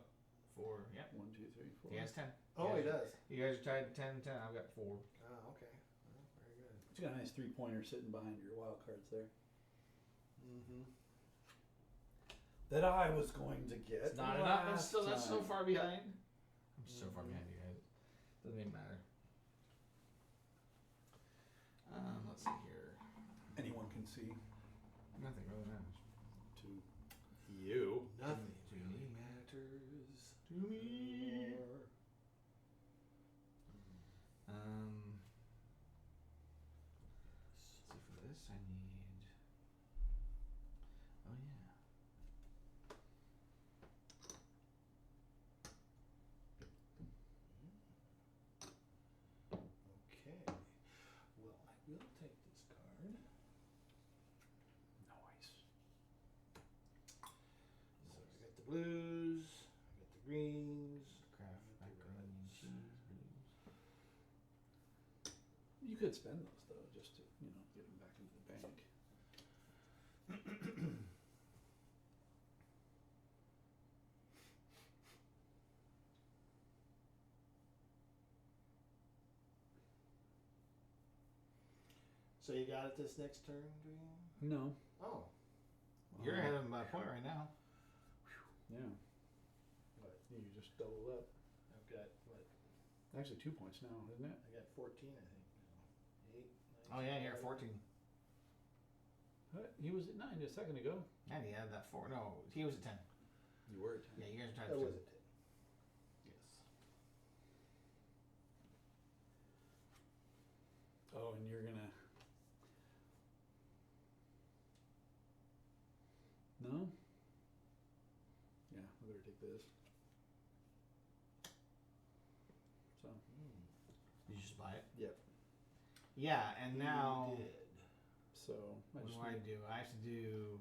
Speaker 5: 4. Yep.
Speaker 4: 1, 2, 3, 4.
Speaker 5: He has 10.
Speaker 3: Oh, he does.
Speaker 5: You guys are tied 10, 10. I've got 4.
Speaker 3: Oh, okay. Well, very good.
Speaker 4: You got a nice 3-pointer sitting behind your wild cards there.
Speaker 3: Mm-hmm.
Speaker 4: That I was going to get.
Speaker 5: It's not enough.
Speaker 4: last
Speaker 5: That's so
Speaker 4: time.
Speaker 5: far behind. I'm so far behind you guys. Doesn't even matter. Let's see here.
Speaker 4: Anyone can see.
Speaker 5: Nothing really matters.
Speaker 4: To you.
Speaker 3: Nothing really matters
Speaker 5: To me.
Speaker 3: anymore.
Speaker 5: Let's see, for this I need. Oh yeah.
Speaker 3: Okay. Well, I will take this card.
Speaker 4: Nice.
Speaker 3: So I got the blues, I got the greens.
Speaker 5: Craft,
Speaker 3: I got the
Speaker 5: macaroni and
Speaker 3: reds.
Speaker 5: cheese, blues.
Speaker 4: You could spend those though, just to get them back into the bank.
Speaker 3: So you got it this next turn, Dream?
Speaker 4: No.
Speaker 3: Oh,
Speaker 5: You're ahead of him by a point right now.
Speaker 4: Yeah.
Speaker 3: what?
Speaker 4: You just doubled up.
Speaker 3: I've got what?
Speaker 4: Actually, 2 points now, isn't it?
Speaker 3: I got 14, I think. Now. 8.
Speaker 5: Oh yeah, you're at 14.
Speaker 4: What? He was at 9 a second ago.
Speaker 5: And he had that 4. No, he was at 10.
Speaker 4: You were at 10.
Speaker 5: Yeah, you guys are tied
Speaker 3: That
Speaker 5: at 10.
Speaker 3: was it. Yes.
Speaker 4: Oh, and you're gonna. No? Yeah, I better take this. So.
Speaker 5: You just buy it.
Speaker 4: Yep.
Speaker 5: Yeah, and now
Speaker 3: You did.
Speaker 4: So I
Speaker 5: what
Speaker 4: just
Speaker 5: do I
Speaker 4: need-
Speaker 5: do? I have to do.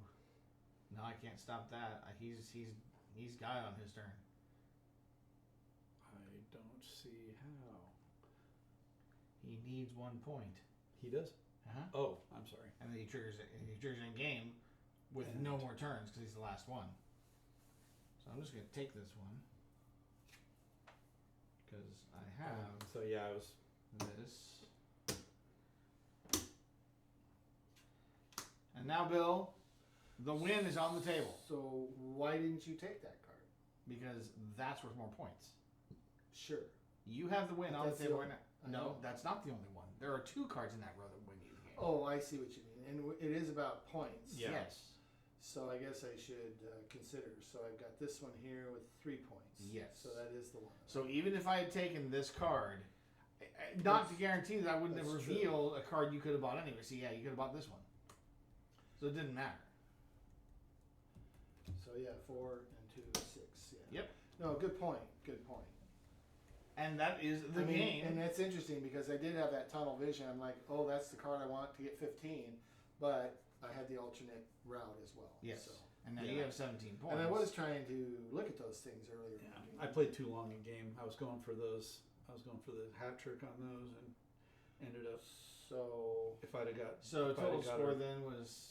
Speaker 5: No, I can't stop that. He's got it on his turn.
Speaker 4: I don't see how.
Speaker 5: He needs 1 point.
Speaker 4: He does?
Speaker 5: Uh-huh.
Speaker 4: Oh, I'm sorry.
Speaker 5: And then he triggers it. And he triggers in game with
Speaker 4: And-
Speaker 5: no more turns because he's the last one. So I'm just gonna take this one because I have
Speaker 4: So yeah, I was.
Speaker 5: this. And now, Bill, the win is on the table
Speaker 3: So why didn't you take that card?
Speaker 5: because that's worth more points.
Speaker 3: Sure.
Speaker 5: You have the win
Speaker 3: But
Speaker 5: on the
Speaker 3: that's
Speaker 5: table
Speaker 3: the-
Speaker 5: right
Speaker 3: I
Speaker 5: now. No,
Speaker 3: know.
Speaker 5: that's not the only one. There are 2 cards in that row that win you the game.
Speaker 3: Oh, I see what you mean. And it is about points.
Speaker 4: Yeah.
Speaker 5: Yes.
Speaker 3: So I guess I should consider. So I've got this one here with 3 points.
Speaker 5: Yes.
Speaker 3: So that is the one.
Speaker 5: So even if I had taken this card, not to guarantee that I wouldn't have
Speaker 3: That's true.
Speaker 5: revealed a card you could have bought anyway. So yeah, you could have bought this one. So it didn't matter.
Speaker 3: So yeah, 4 and 2, 6. Yeah.
Speaker 5: Yep.
Speaker 3: No, good point. Good point.
Speaker 5: And that is the
Speaker 3: I mean,
Speaker 5: game.
Speaker 3: and that's interesting because I did have that tunnel vision. I'm like, oh, that's the card I want to get 15, but I had the alternate route as well.
Speaker 5: Yes.
Speaker 3: So.
Speaker 5: And now
Speaker 3: Yeah.
Speaker 5: you have 17 points.
Speaker 3: And I was trying to look at those things earlier.
Speaker 4: Yeah,
Speaker 3: in the
Speaker 4: I
Speaker 3: game.
Speaker 4: played too long a game. I was going for those. I was going for the hat trick on those, and ended up.
Speaker 3: So.
Speaker 4: If I'd have got.
Speaker 5: So
Speaker 4: if I'd
Speaker 5: total
Speaker 4: have got
Speaker 5: score
Speaker 4: her-
Speaker 5: then was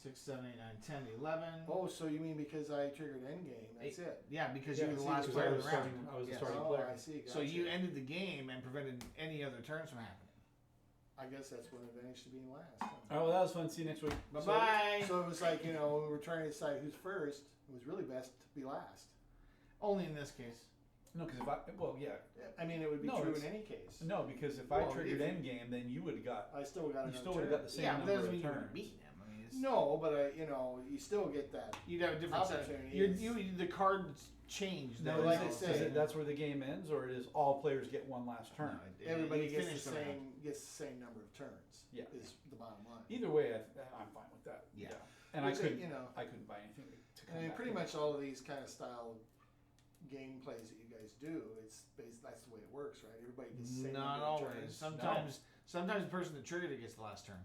Speaker 5: 6, 7, 8, 9, 10, 11.
Speaker 3: Oh, so you mean because I triggered endgame? That's it.
Speaker 5: Yeah, because
Speaker 4: Yeah,
Speaker 5: you were the
Speaker 3: see,
Speaker 5: last
Speaker 3: because
Speaker 5: player
Speaker 4: I
Speaker 5: of
Speaker 4: was
Speaker 5: the round.
Speaker 4: starting- I was the
Speaker 5: Yes.
Speaker 4: starting
Speaker 3: Oh,
Speaker 4: player.
Speaker 3: I see.
Speaker 5: So
Speaker 3: Gotcha.
Speaker 5: you ended the game and prevented any other turns from happening.
Speaker 3: I guess that's what advantage to being last. Huh?
Speaker 4: All right, well, that was fun. See you next week.
Speaker 5: Bye bye.
Speaker 3: So it was like, when we were trying to decide who's first, it was really best to be last.
Speaker 5: Only in this case.
Speaker 4: No, because if I yeah
Speaker 3: I mean, it would be
Speaker 4: No,
Speaker 3: true
Speaker 4: it's-
Speaker 3: in any case.
Speaker 4: no because if I
Speaker 3: Well,
Speaker 4: triggered
Speaker 3: if-
Speaker 4: endgame, then you would have got
Speaker 3: I still got
Speaker 4: you
Speaker 3: another
Speaker 4: still would have got the same
Speaker 5: Yeah, but
Speaker 4: number
Speaker 5: that doesn't
Speaker 4: of
Speaker 5: mean you would
Speaker 4: turns.
Speaker 5: have beaten him. I mean, it's,
Speaker 3: No, but you still get that.
Speaker 5: you'd have a different set.
Speaker 3: Opportunities.
Speaker 5: The cards change.
Speaker 4: No,
Speaker 5: though.
Speaker 3: like
Speaker 4: is
Speaker 3: I
Speaker 4: it-
Speaker 3: say-
Speaker 4: is it that's where the game ends, or it is all players get one last turn?
Speaker 5: No,
Speaker 3: Everybody
Speaker 5: you
Speaker 3: gets
Speaker 5: finish
Speaker 3: the
Speaker 5: round.
Speaker 3: same number of turns.
Speaker 4: Yeah.
Speaker 3: Is the bottom line.
Speaker 4: Either way, I'm fine with that.
Speaker 5: Yeah.
Speaker 4: And
Speaker 3: Which,
Speaker 4: I couldn't
Speaker 3: I
Speaker 4: couldn't buy anything to come
Speaker 3: mean,
Speaker 4: back
Speaker 3: pretty
Speaker 4: to.
Speaker 3: much all of these kind of style game plays that you guys do, that's the way it works, right? Everybody gets the same
Speaker 5: Not
Speaker 3: number of
Speaker 5: always.
Speaker 3: turns.
Speaker 5: Sometimes the person that triggered it gets the last turn.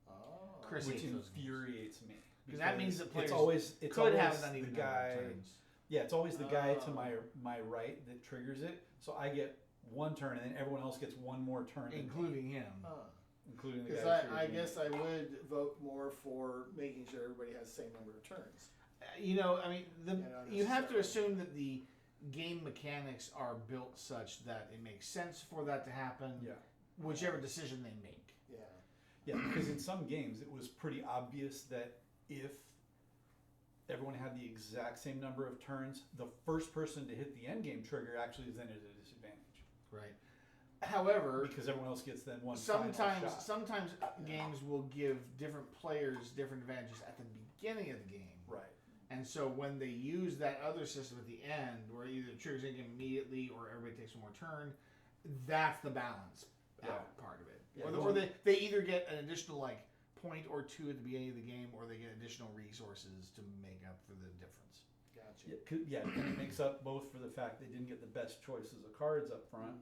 Speaker 3: Oh.
Speaker 5: Chris
Speaker 4: which
Speaker 5: hates those games.
Speaker 4: infuriates me.
Speaker 5: Because that means that players
Speaker 4: it's
Speaker 5: could
Speaker 4: always
Speaker 5: have an
Speaker 4: the
Speaker 5: uneven
Speaker 4: guy.
Speaker 5: number of turns.
Speaker 4: Yeah, it's always the guy to
Speaker 3: Oh.
Speaker 4: my right that triggers it. So I get one turn, and then everyone else gets one more turn,
Speaker 5: Including him.
Speaker 4: including the
Speaker 3: Because
Speaker 4: guy. who
Speaker 3: I
Speaker 4: triggers me.
Speaker 3: guess I would vote more for making sure everybody has the same number of turns.
Speaker 2: You know, I mean, you have to
Speaker 3: necessarily.
Speaker 2: assume that the game mechanics are built such that it makes sense for that to happen.
Speaker 4: Yeah.
Speaker 2: Whichever decision they make.
Speaker 3: Yeah.
Speaker 4: Yeah, because in some games it was pretty obvious that if everyone had the exact same number of turns, the first person to hit the end game trigger actually is then at a disadvantage.
Speaker 2: Right. However,
Speaker 4: Because everyone else gets then one final shot.
Speaker 2: sometimes games will give different players different advantages at the beginning of the game.
Speaker 4: Right.
Speaker 2: And so when they use that other system at the end, where either it triggers in game immediately or everybody takes one more turn, that's the balance out part of it.
Speaker 4: Yeah,
Speaker 2: Or they either get an additional like point or two at the beginning of the game, or they get additional resources to make up for the difference.
Speaker 3: Gotcha.
Speaker 4: Yeah, and it makes up both for the fact they didn't get the best choices of cards up front,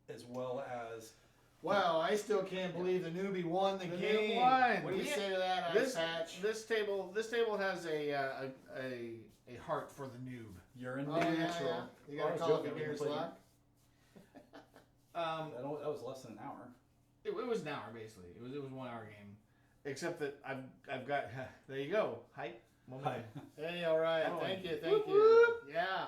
Speaker 4: as well as
Speaker 3: Wow, I still can't believe the newbie won the
Speaker 2: The
Speaker 3: game.
Speaker 2: newbie won.
Speaker 3: What do you
Speaker 2: Yeah.
Speaker 3: say to that,
Speaker 2: This
Speaker 3: Patch?
Speaker 2: this table has a heart for the noob.
Speaker 4: you're in
Speaker 3: Oh, yeah,
Speaker 4: neutral.
Speaker 3: yeah. You
Speaker 4: I
Speaker 3: got a
Speaker 4: was
Speaker 3: call
Speaker 4: joking,
Speaker 3: of
Speaker 4: we can
Speaker 3: beginner's
Speaker 4: play-
Speaker 3: luck?
Speaker 4: That was less than an hour.
Speaker 2: It was an hour basically. It was 1 hour game, except that I've got there you go hype.
Speaker 4: Hi.
Speaker 3: Hey, all right.
Speaker 2: Oh,
Speaker 3: Thank you.
Speaker 2: whoop,
Speaker 3: Thank you.
Speaker 2: whoop.
Speaker 3: Yeah.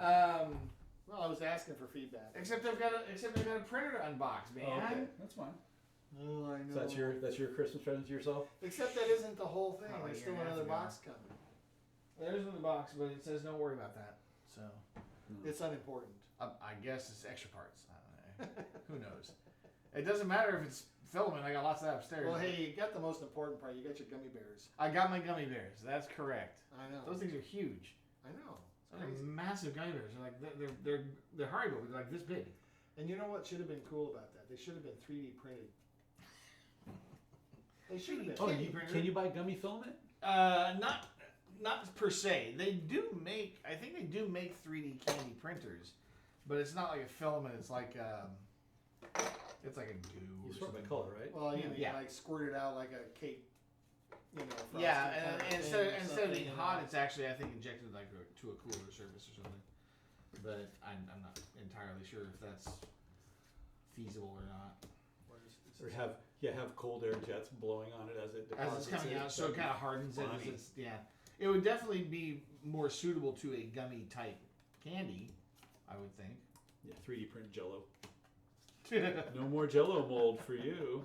Speaker 2: Um,
Speaker 3: Well, I was asking for feedback.
Speaker 2: except I've got a printer to unbox, man.
Speaker 4: Oh, okay, that's fine.
Speaker 3: Oh, I know.
Speaker 4: So that's your Christmas present to yourself.
Speaker 3: Except that isn't the whole thing.
Speaker 2: Oh,
Speaker 3: There's
Speaker 2: a
Speaker 3: still
Speaker 2: year and a half
Speaker 3: another
Speaker 2: ago.
Speaker 3: box coming.
Speaker 2: There's another box, but it says don't worry about that. So
Speaker 3: It's unimportant.
Speaker 2: I guess it's extra parts. I don't know. Who knows? It doesn't matter if it's filament. I got lots of that upstairs.
Speaker 3: Well, hey, you got the most important part. You got your gummy bears.
Speaker 2: I got my gummy bears. That's correct.
Speaker 3: I know.
Speaker 2: Those things are huge.
Speaker 3: I know. It's
Speaker 2: They're
Speaker 3: crazy.
Speaker 2: massive gummy bears. They're like they're Haribo. They're like this big.
Speaker 3: And you know what should have been cool about that? They should have been 3D printed. They should have been.
Speaker 2: Oh,
Speaker 4: Can you buy gummy filament?
Speaker 2: Not per se. They do make. I think they do make 3D candy printers, but it's not like a filament. It's like it's like a goo.
Speaker 4: You
Speaker 2: or
Speaker 4: sort by
Speaker 2: something.
Speaker 4: color, right?
Speaker 3: Well, you
Speaker 2: Yeah.
Speaker 3: like squirt it out like a cake. You know. frosting
Speaker 2: Yeah,
Speaker 3: kind
Speaker 2: and
Speaker 3: of
Speaker 2: instead
Speaker 3: thing or
Speaker 2: of
Speaker 3: something,
Speaker 2: being
Speaker 3: you
Speaker 2: hot,
Speaker 3: know.
Speaker 2: it's actually I think injected like to a cooler surface or something. But I'm not entirely sure if that's feasible or not.
Speaker 4: Or have cold air jets blowing on it as it
Speaker 2: As
Speaker 4: deposits
Speaker 2: it's coming
Speaker 4: it.
Speaker 2: out, so it kind of hardens it.
Speaker 4: funny.
Speaker 2: It would definitely be more suitable to a gummy type candy, I would think.
Speaker 4: Yeah, 3D print Jello. No more Jello mold for you.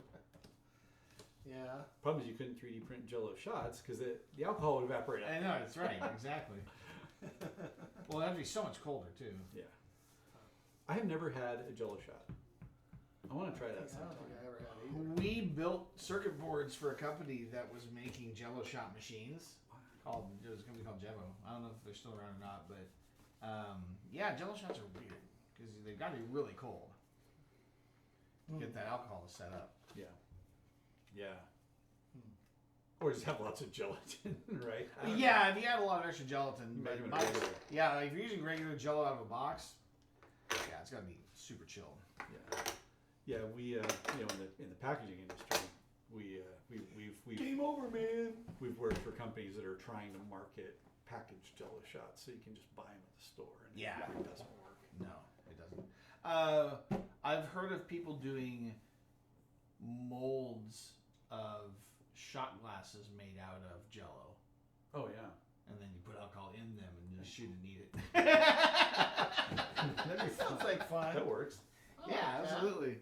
Speaker 3: Yeah.
Speaker 4: Problem is you couldn't 3D print Jello shots because the alcohol would evaporate.
Speaker 2: I know, that's right, exactly. Well, that'd be so much colder too.
Speaker 4: Yeah. I have never had a Jello shot. I want to try that
Speaker 3: I don't
Speaker 4: sometime.
Speaker 3: think I ever had either.
Speaker 2: We built circuit boards for a company that was making Jello shot machines. It was a company called Jello. I don't know if they're still around or not, but yeah, Jello shots are weird because they've got to be really cold to get that alcohol to set up.
Speaker 4: Yeah. Yeah. Or just have lots of gelatin, right? I don't know.
Speaker 2: Yeah, if you add a lot of extra gelatin,
Speaker 4: Make
Speaker 2: but
Speaker 4: them
Speaker 2: my-
Speaker 4: regular.
Speaker 2: yeah, like if you're using regular Jello out of a box, yeah, it's got to be super chilled.
Speaker 4: Yeah, we in the packaging industry, we've
Speaker 3: Game over, man.
Speaker 4: we've worked for companies that are trying to market packaged Jello shots, so you can just buy them at the store, and
Speaker 2: Yeah.
Speaker 4: it doesn't work.
Speaker 2: No, it doesn't. I've heard of people doing molds of shot glasses made out of Jello,
Speaker 4: Oh yeah,
Speaker 2: and then you put alcohol in them and just shoot and eat it.
Speaker 3: That sounds like fun.
Speaker 4: that works.
Speaker 3: I
Speaker 2: Yeah,
Speaker 3: like that.
Speaker 2: absolutely.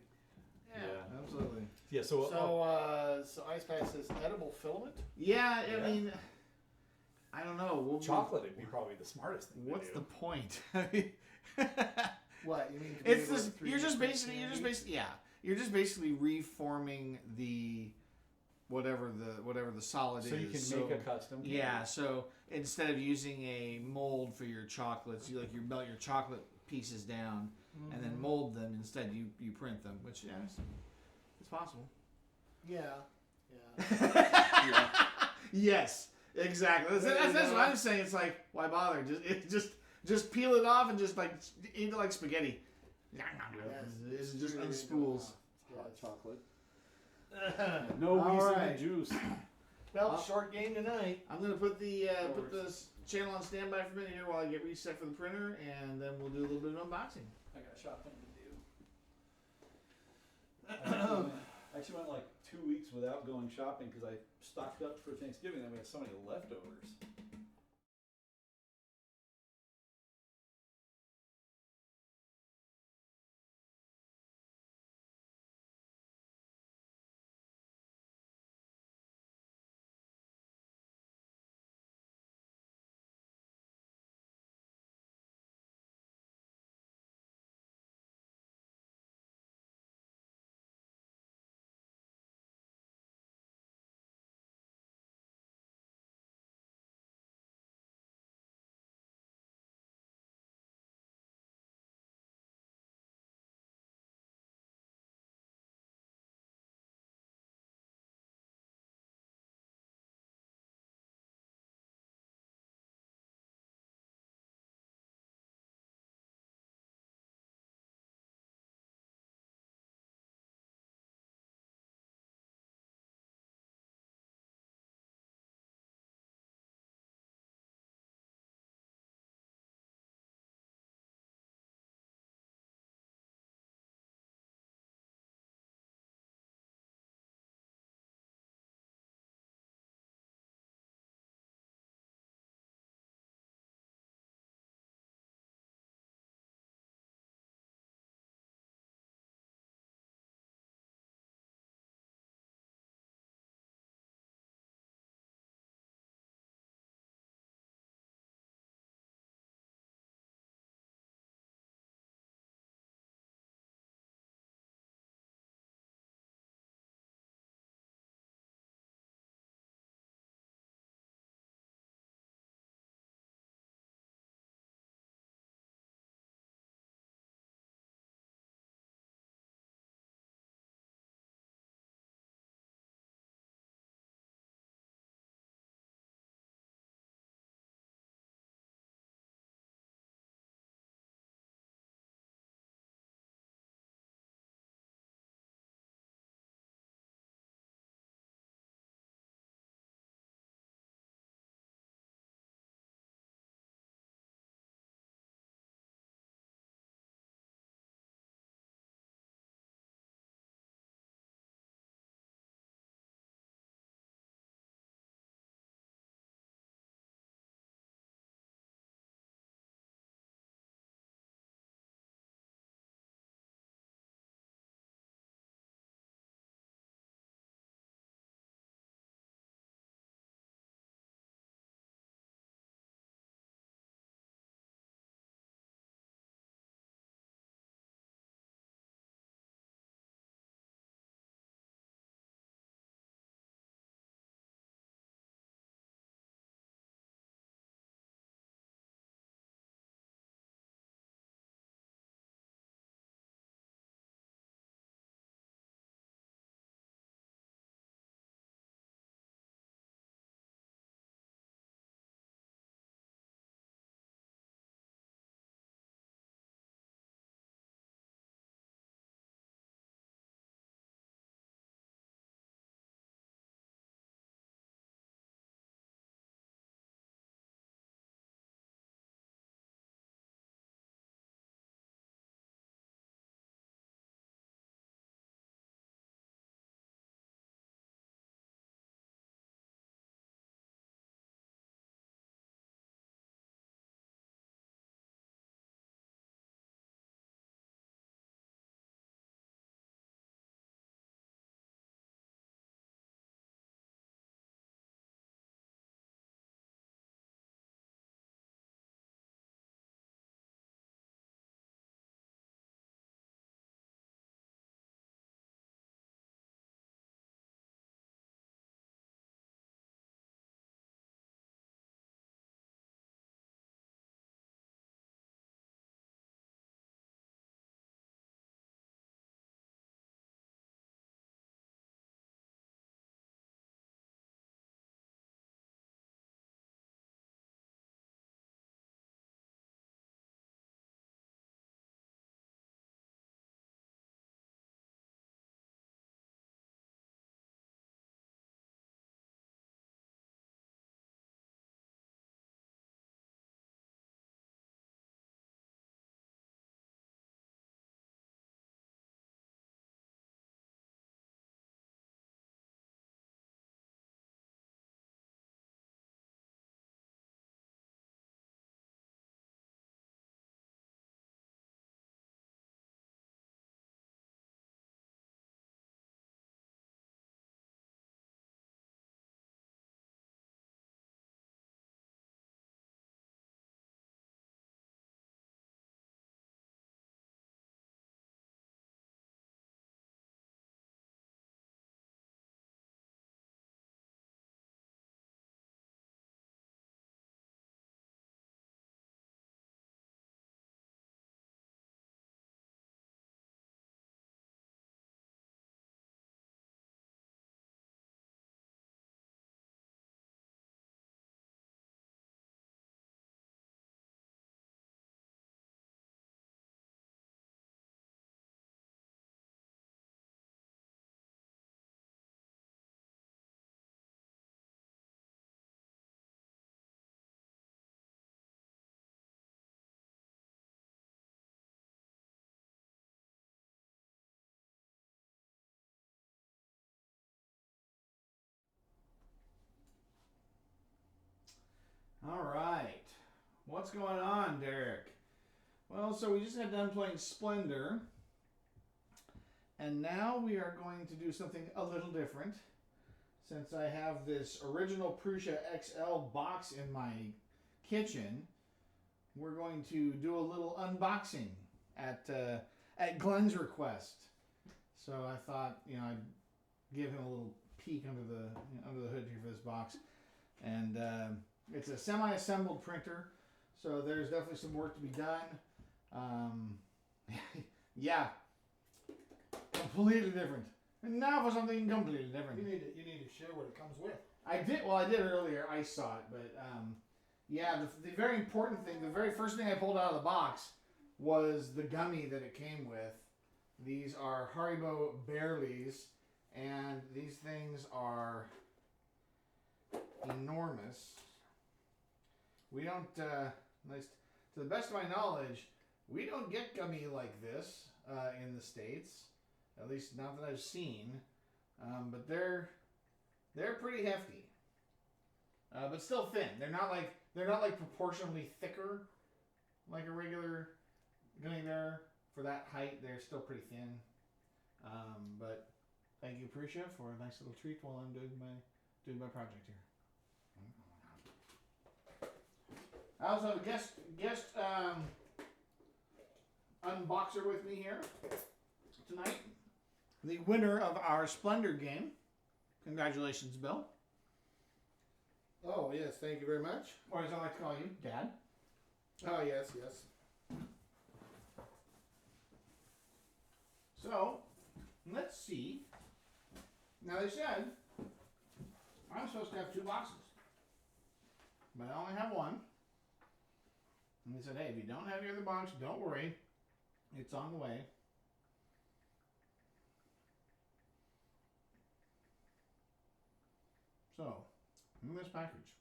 Speaker 4: Yeah.
Speaker 2: Absolutely.
Speaker 4: Yeah, so
Speaker 3: So Ice Pack says edible filament.
Speaker 2: Yeah,
Speaker 4: Yeah.
Speaker 2: I mean, I don't know.
Speaker 4: chocolate would be probably the smartest thing.
Speaker 2: What's
Speaker 4: to
Speaker 2: the
Speaker 4: do.
Speaker 2: point?
Speaker 3: What you mean? to be
Speaker 2: It's
Speaker 3: able
Speaker 2: this.
Speaker 3: to 3D
Speaker 2: You're just
Speaker 3: print
Speaker 2: basically.
Speaker 3: candy?
Speaker 2: Yeah. You're just basically reforming the whatever the solid
Speaker 4: So
Speaker 2: is.
Speaker 4: you can make a custom. Candy.
Speaker 2: Yeah. So instead of using a mold for your chocolates, you melt your chocolate pieces down and then mold them. Instead, you print them, which it's possible.
Speaker 3: Yeah.
Speaker 2: Yes. Exactly. That's what I'm saying. It's like, why bother? Just peel it off and just like eat it like spaghetti. It's just unspools.
Speaker 3: Hot chocolate.
Speaker 4: No
Speaker 2: All
Speaker 4: reason
Speaker 2: right.
Speaker 4: to juice.
Speaker 3: Well, short game tonight.
Speaker 2: I'm gonna put the channel on standby for a minute here while I get reset for the printer, and then we'll do a little bit of unboxing.
Speaker 4: I got a shopping to do. I actually went like 2 weeks without going shopping because I stocked up for Thanksgiving and we had so many leftovers.
Speaker 2: All right. What's going on, Derek? Well, so we just got done playing Splendor. And now we are going to do something a little different. Since I have this original Prusa XL box in my kitchen, we're going to do a little unboxing at Glenn's request. So I thought, I'd give him a little peek under the hood here for this box. And it's a semi-assembled printer, so there's definitely some work to be done. Yeah, completely different. And now for something completely different.
Speaker 3: You need to share what it comes with.
Speaker 2: I did. Well, I did earlier. I saw it, but yeah, the very important thing, the very first thing I pulled out of the box was the gummy that it came with. These are Haribo Bearlies, and these things are enormous. We don't, at least to the best of my knowledge, we don't get gummy like this in the States. At least not that I've seen. But they're pretty hefty. But still thin. They're not like proportionally thicker like a regular gummy bear. For that height, they're still pretty thin. But thank you, Prusa, for a nice little treat while I'm doing my project here. I also have a guest unboxer with me here tonight. The winner of our Splendor game. Congratulations, Bill.
Speaker 3: Oh, yes, thank you very much.
Speaker 2: Or as I like to call you, Dad.
Speaker 3: Oh, yes.
Speaker 2: So, let's see. Now they said I'm supposed to have 2 boxes. But I only have one. And they said, hey, if you don't have your other box, don't worry. It's on the way. So, in this package,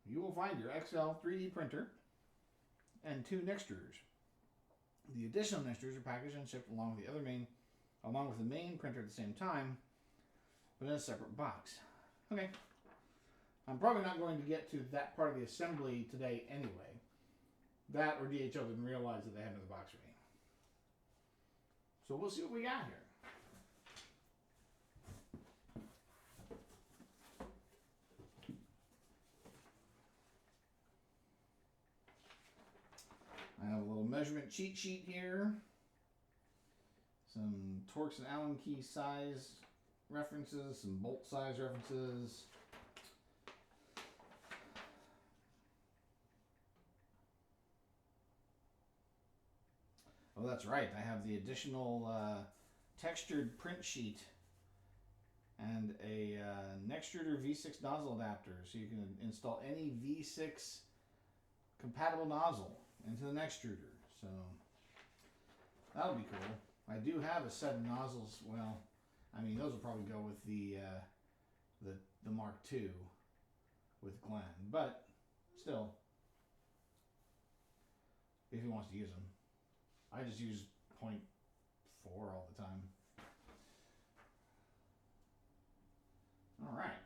Speaker 2: you will find your XL 3D printer and 2 nextruders. The additional nextruders are packaged and shipped along with the main printer at the same time, but in a separate box. Okay. I'm probably not going to get to that part of the assembly today anyway. That or DHL didn't realize that they had another box for me. So we'll see what we got here. I have a little measurement cheat sheet here. Some Torx and Allen key size references, some bolt size references. Oh, that's right. I have the additional textured print sheet and a Nextruder V6 nozzle adapter, so you can install any V6 compatible nozzle into the Nextruder. So that'll be cool. I do have a set of nozzles. Well, I mean, those will probably go with the Mark II with Glenn, but still, if he wants to use them. I just use 0.4 all the time. All right.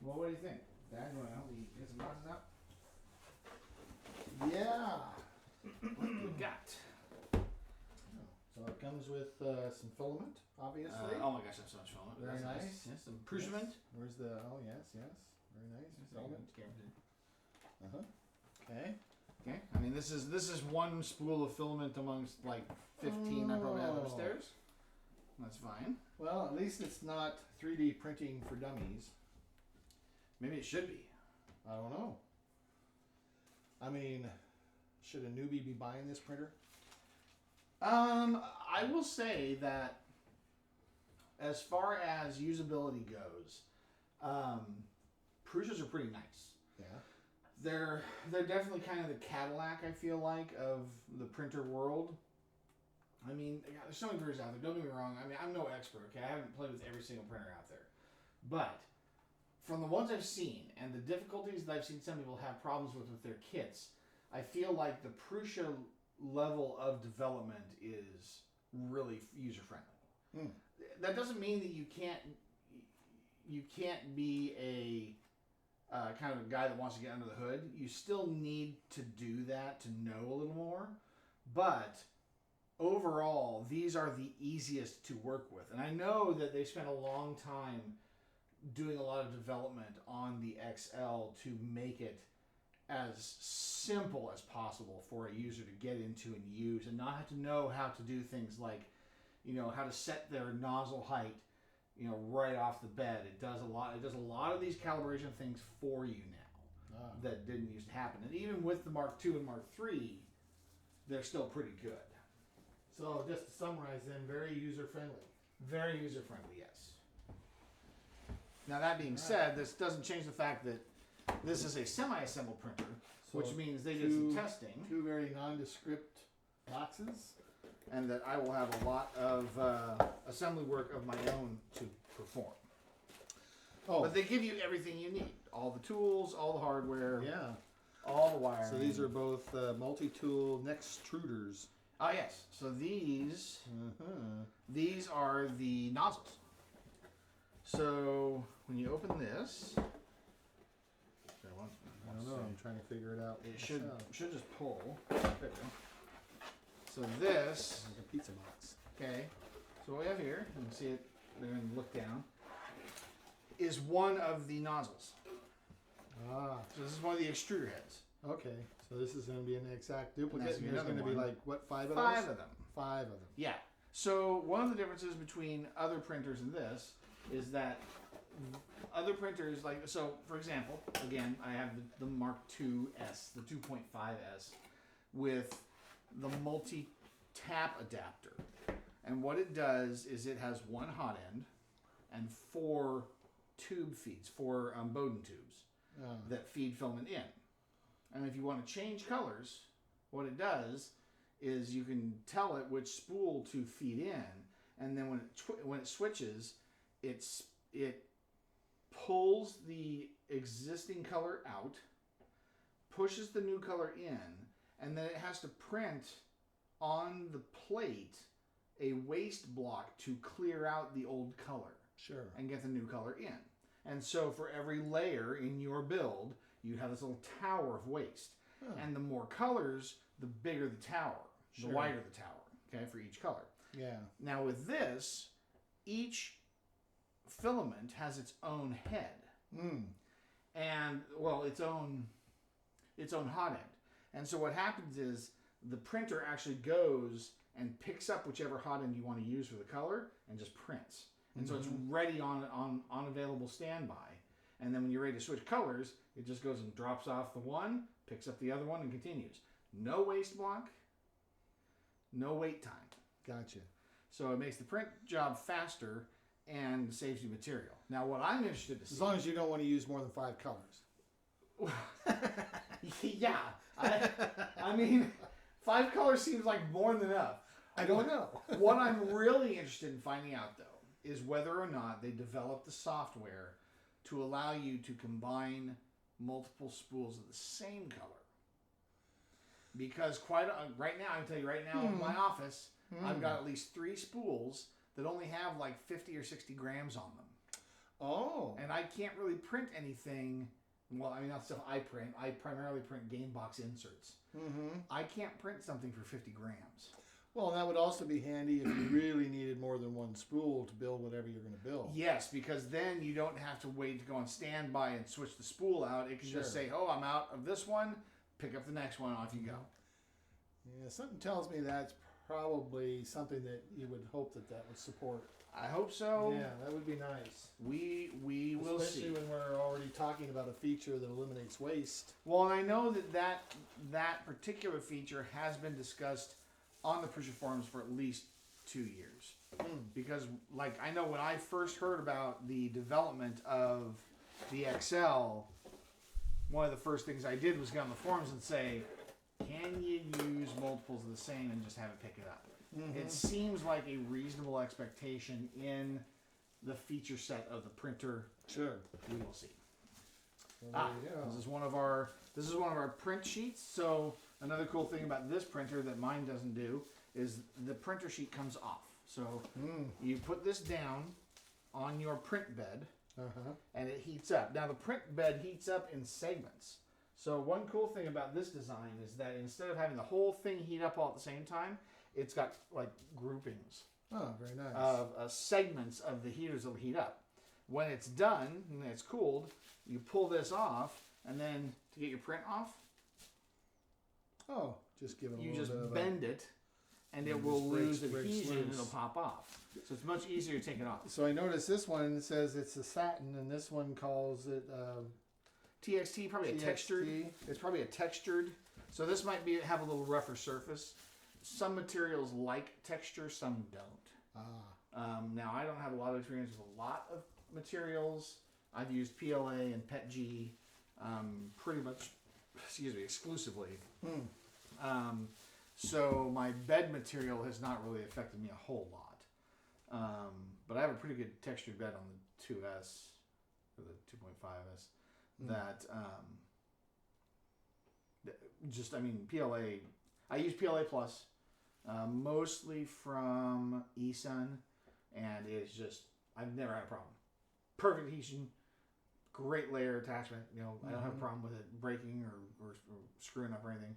Speaker 2: Well, what do you think? Dad, you want to help me get some boxes out?
Speaker 3: Yeah.
Speaker 2: What do we got?
Speaker 3: So it comes with some filament, obviously.
Speaker 2: Oh my gosh, that's so much filament.
Speaker 3: Very
Speaker 2: That's
Speaker 3: nice.
Speaker 2: Yes, some Prusament.
Speaker 3: Yes. Where's the? Oh yes. Very nice. Filament. Okay.
Speaker 2: Okay. I mean, this is one spool of filament amongst like 15 I probably have upstairs. That's fine.
Speaker 3: Well, at least it's not 3D printing for dummies.
Speaker 2: Maybe it should be.
Speaker 3: I don't know. I mean, should a newbie be buying this printer?
Speaker 2: I will say that as far as usability goes, Prusas are pretty nice.
Speaker 3: Yeah.
Speaker 2: They're definitely kind of the Cadillac, I feel like, of the printer world. I mean, yeah, there's so many printers out there. Don't get me wrong. I mean, I'm no expert, okay? I haven't played with every single printer out there. But from the ones I've seen and the difficulties that I've seen some people have problems with their kits, I feel like the Prusa level of development is really user-friendly. That doesn't mean that you can't be kind of a guy that wants to get under the hood, you still need to do that to know a little more. But overall, these are the easiest to work with. And I know that they spent a long time doing a lot of development on the XL to make it as simple as possible for a user to get into and use and not have to know how to do things like, how to set their nozzle height, right off the bed. It does a lot of these calibration things for you now that didn't used to happen. And even with the Mark II and Mark III, they're still pretty good.
Speaker 3: So just to summarize then, very user-friendly.
Speaker 2: Very user-friendly, yes. Now that being said, this doesn't change the fact that this is a semi-assembled printer,
Speaker 3: So
Speaker 2: which means they did some testing,
Speaker 3: Two very nondescript boxes.
Speaker 2: and that I will have a lot of assembly work of my own to perform.
Speaker 3: Oh,
Speaker 2: But they give you everything you need. All the tools, all the hardware,
Speaker 3: yeah.
Speaker 2: all the wiring.
Speaker 3: So these are both multi-tool neck extruders.
Speaker 2: Ah, yes. So these are the nozzles. So when you open this,
Speaker 3: I don't know. I'm trying to figure it out.
Speaker 2: it
Speaker 3: myself.
Speaker 2: should just pull. There we go. So this,
Speaker 3: Like a pizza box.
Speaker 2: okay. So what we have here, you can see it there and look down, is one of the nozzles.
Speaker 3: Ah,
Speaker 2: So this is one of the extruder heads.
Speaker 3: okay. So this is going to be an exact
Speaker 2: And
Speaker 3: duplicate.
Speaker 2: that's
Speaker 3: And there's
Speaker 2: another
Speaker 3: going to be
Speaker 2: one.
Speaker 3: like, what, 5 of
Speaker 2: Five
Speaker 3: those?
Speaker 2: of them.
Speaker 3: 5 of them.
Speaker 2: Yeah. So one of the differences between other printers and this is that other printers, for example, again, I have the Mark IIs, the 2.5S, with the multi-tap adapter. And what it does is it has one hot end and 4 tube feeds, 4 Bowden tubes that feed filament in. And if you want to change colors, what it does is you can tell it which spool to feed in, and then when it switches, it pulls the existing color out, pushes the new color in, and then it has to print on the plate a waste block to clear out the old color
Speaker 3: Sure.
Speaker 2: and get the new color in. And so for every layer in your build, you have this little tower of waste.
Speaker 3: Huh.
Speaker 2: And the more colors, the bigger the tower,
Speaker 3: Sure.
Speaker 2: the wider the tower, okay, for each color.
Speaker 3: Yeah.
Speaker 2: Now with this, each filament has its own head and, well, its own hot end. And so what happens is the printer actually goes and picks up whichever hot end you want to use for the color and just prints. And so it's ready on available standby. And then when you're ready to switch colors, it just goes and drops off the one, picks up the other one, and continues. No waste block, no wait time.
Speaker 3: Gotcha.
Speaker 2: So it makes the print job faster and saves you material. Now, what I'm interested to see...
Speaker 3: As long as you don't want to use more than 5 colors.
Speaker 2: Yeah. I mean, 5 colors seems like more than enough.
Speaker 3: I don't know.
Speaker 2: What I'm really interested in finding out, though, is whether or not they developed the software to allow you to combine multiple spools of the same color. Because right now, I can tell you right now, in my office, I've got at least 3 spools that only have like 50 or 60 grams on them.
Speaker 3: Oh.
Speaker 2: And I can't really print anything. Well, I mean, that's stuff I print. I primarily print game box inserts. I can't print something for 50 grams.
Speaker 3: Well, that would also be handy if you really needed more than one spool to build whatever you're going to build.
Speaker 2: Yes, because then you don't have to wait to go on standby and switch the spool out. It can just say, oh, I'm out of this one, pick up the next one, off you go.
Speaker 3: Yeah, something tells me that's probably something that you would hope that would support.
Speaker 2: I hope so.
Speaker 3: Yeah, that would be nice.
Speaker 2: We will
Speaker 3: Especially
Speaker 2: see.
Speaker 3: when we're already talking about a feature that eliminates waste.
Speaker 2: Well, and I know that particular feature has been discussed on the Prusa forums for at least 2 years. Because, like, I know when I first heard about the development of the XL, one of the first things I did was get on the forums and say, can you use multiples of the same and just have it pick it up? It seems like a reasonable expectation in the feature set of the printer.
Speaker 3: Sure.
Speaker 2: We will see.
Speaker 3: Well, there you go.
Speaker 2: This is one of our print sheets. So another cool thing about this printer that mine doesn't do is the printer sheet comes off. So you put this down on your print bed, and it heats up. Now the print bed heats up in segments. So one cool thing about this design is that instead of having the whole thing heat up all at the same time, it's got like groupings
Speaker 3: Oh, very nice.
Speaker 2: of segments of the heaters that will heat up. When it's done and it's cooled, you pull this off, and then to get your print off,
Speaker 3: Oh, just give it a
Speaker 2: you
Speaker 3: little
Speaker 2: just
Speaker 3: bit of
Speaker 2: bend it, and it
Speaker 3: it
Speaker 2: will
Speaker 3: just breaks-
Speaker 2: lose
Speaker 3: breaks
Speaker 2: adhesion and
Speaker 3: loose.
Speaker 2: it'll pop off. So it's much easier to take it off.
Speaker 3: So I noticed this one says it's a satin, and this one calls it
Speaker 2: TXT, probably a textured.
Speaker 3: TXT.
Speaker 2: It's probably a textured. So this might be have a little rougher surface. Some materials like texture, some don't. Now I don't have a lot of experience with a lot of materials. I've used PLA and PETG pretty much, exclusively. So my bed material has not really affected me a whole lot. But I have a pretty good textured bed on the 2S or the 2.5S that PLA. I use PLA Plus mostly from eSun, and it's just I've never had a problem. Perfect adhesion, great layer attachment. I don't have a problem with it breaking or screwing up or anything.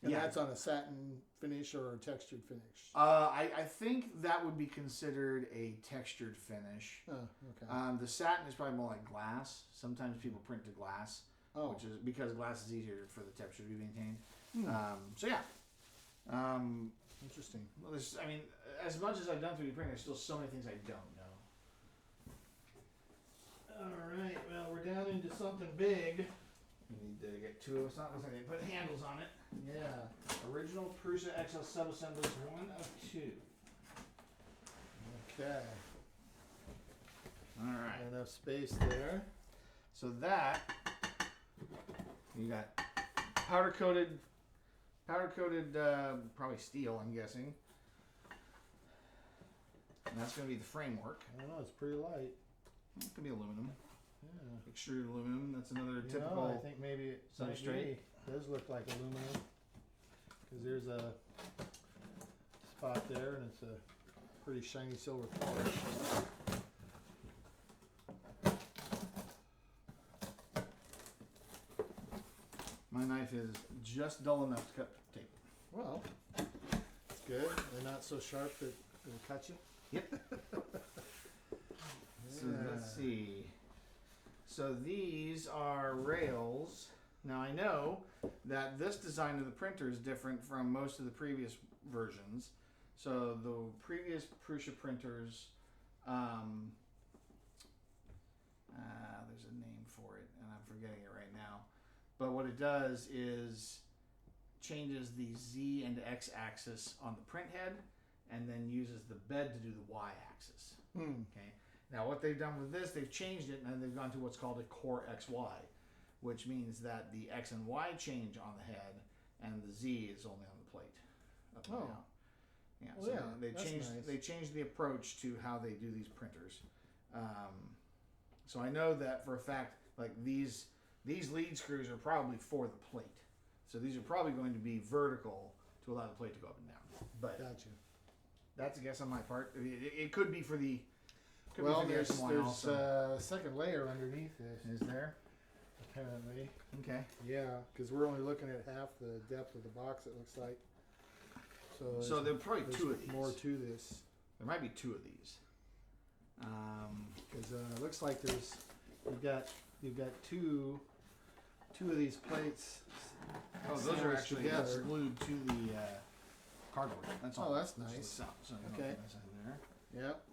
Speaker 3: And that's on a satin finish or a textured finish.
Speaker 2: I think that would be considered a textured finish.
Speaker 3: Oh, okay.
Speaker 2: The satin is probably more like glass. Sometimes people print to glass, which is because glass is easier for the texture to be maintained. So yeah.
Speaker 3: Interesting.
Speaker 2: Well, as much as I've done 3D printing, there's still so many things I don't know.
Speaker 3: All right. Well, we're down into something big.
Speaker 2: We need to get two of us. Not looks like they put handles on it.
Speaker 3: Yeah.
Speaker 2: Original Prusa XL sub-assemblies, 1 of 2.
Speaker 3: Okay.
Speaker 2: All right.
Speaker 3: Enough space there.
Speaker 2: So that you got powder coated, probably steel, I'm guessing. And that's going to be the framework.
Speaker 3: I don't know. It's pretty light.
Speaker 2: It could be aluminum,
Speaker 3: Yeah.
Speaker 2: extruded aluminum. That's another
Speaker 3: I
Speaker 2: typical.
Speaker 3: think maybe it might
Speaker 2: substrate.
Speaker 3: be. It does look like aluminum because there's a spot there, and it's a pretty shiny silver color.
Speaker 2: My knife is just dull enough to cut tape.
Speaker 3: Well, it's good. They're not so sharp that it'll cut you.
Speaker 2: Yep. So let's see. So these are rails. Now I know that this design of the printer is different from most of the previous versions. So the previous Prusa printers, there's a name for it, and I'm forgetting it right now. But what it does is changes the Z and X axis on the print head, and then uses the bed to do the Y axis. Okay. Now what they've done with this, they've changed it, and they've gone to what's called a Core XY, which means that the X and Y change on the head, and the Z is only on the plate, up and down. Yeah.
Speaker 3: Well,
Speaker 2: So
Speaker 3: yeah,
Speaker 2: they
Speaker 3: that's
Speaker 2: changed
Speaker 3: nice.
Speaker 2: they changed the approach to how they do these printers. So I know that for a fact, like these lead screws are probably for the plate. So these are probably going to be vertical to allow the plate to go up and down. But
Speaker 3: Gotcha.
Speaker 2: that's a guess on my part. It could be for the. Could
Speaker 3: Well,
Speaker 2: be for the
Speaker 3: there's
Speaker 2: X and Y also.
Speaker 3: a second layer underneath this,
Speaker 2: Is there?
Speaker 3: apparently.
Speaker 2: Okay.
Speaker 3: Yeah, because we're only looking at half the depth of the box, it looks like.
Speaker 2: So there are probably
Speaker 3: there's
Speaker 2: two of these.
Speaker 3: more to this.
Speaker 2: There might be two of these.
Speaker 3: Because it looks like you've got two of these plates.
Speaker 2: Oh, those are
Speaker 3: sandwiched
Speaker 2: actually
Speaker 3: together.
Speaker 2: that's glued to the cardboard. That's all.
Speaker 3: Oh, that's
Speaker 2: That's
Speaker 3: nice.
Speaker 2: what's up. So you
Speaker 3: Okay.
Speaker 2: know, that's in there.
Speaker 3: Yep.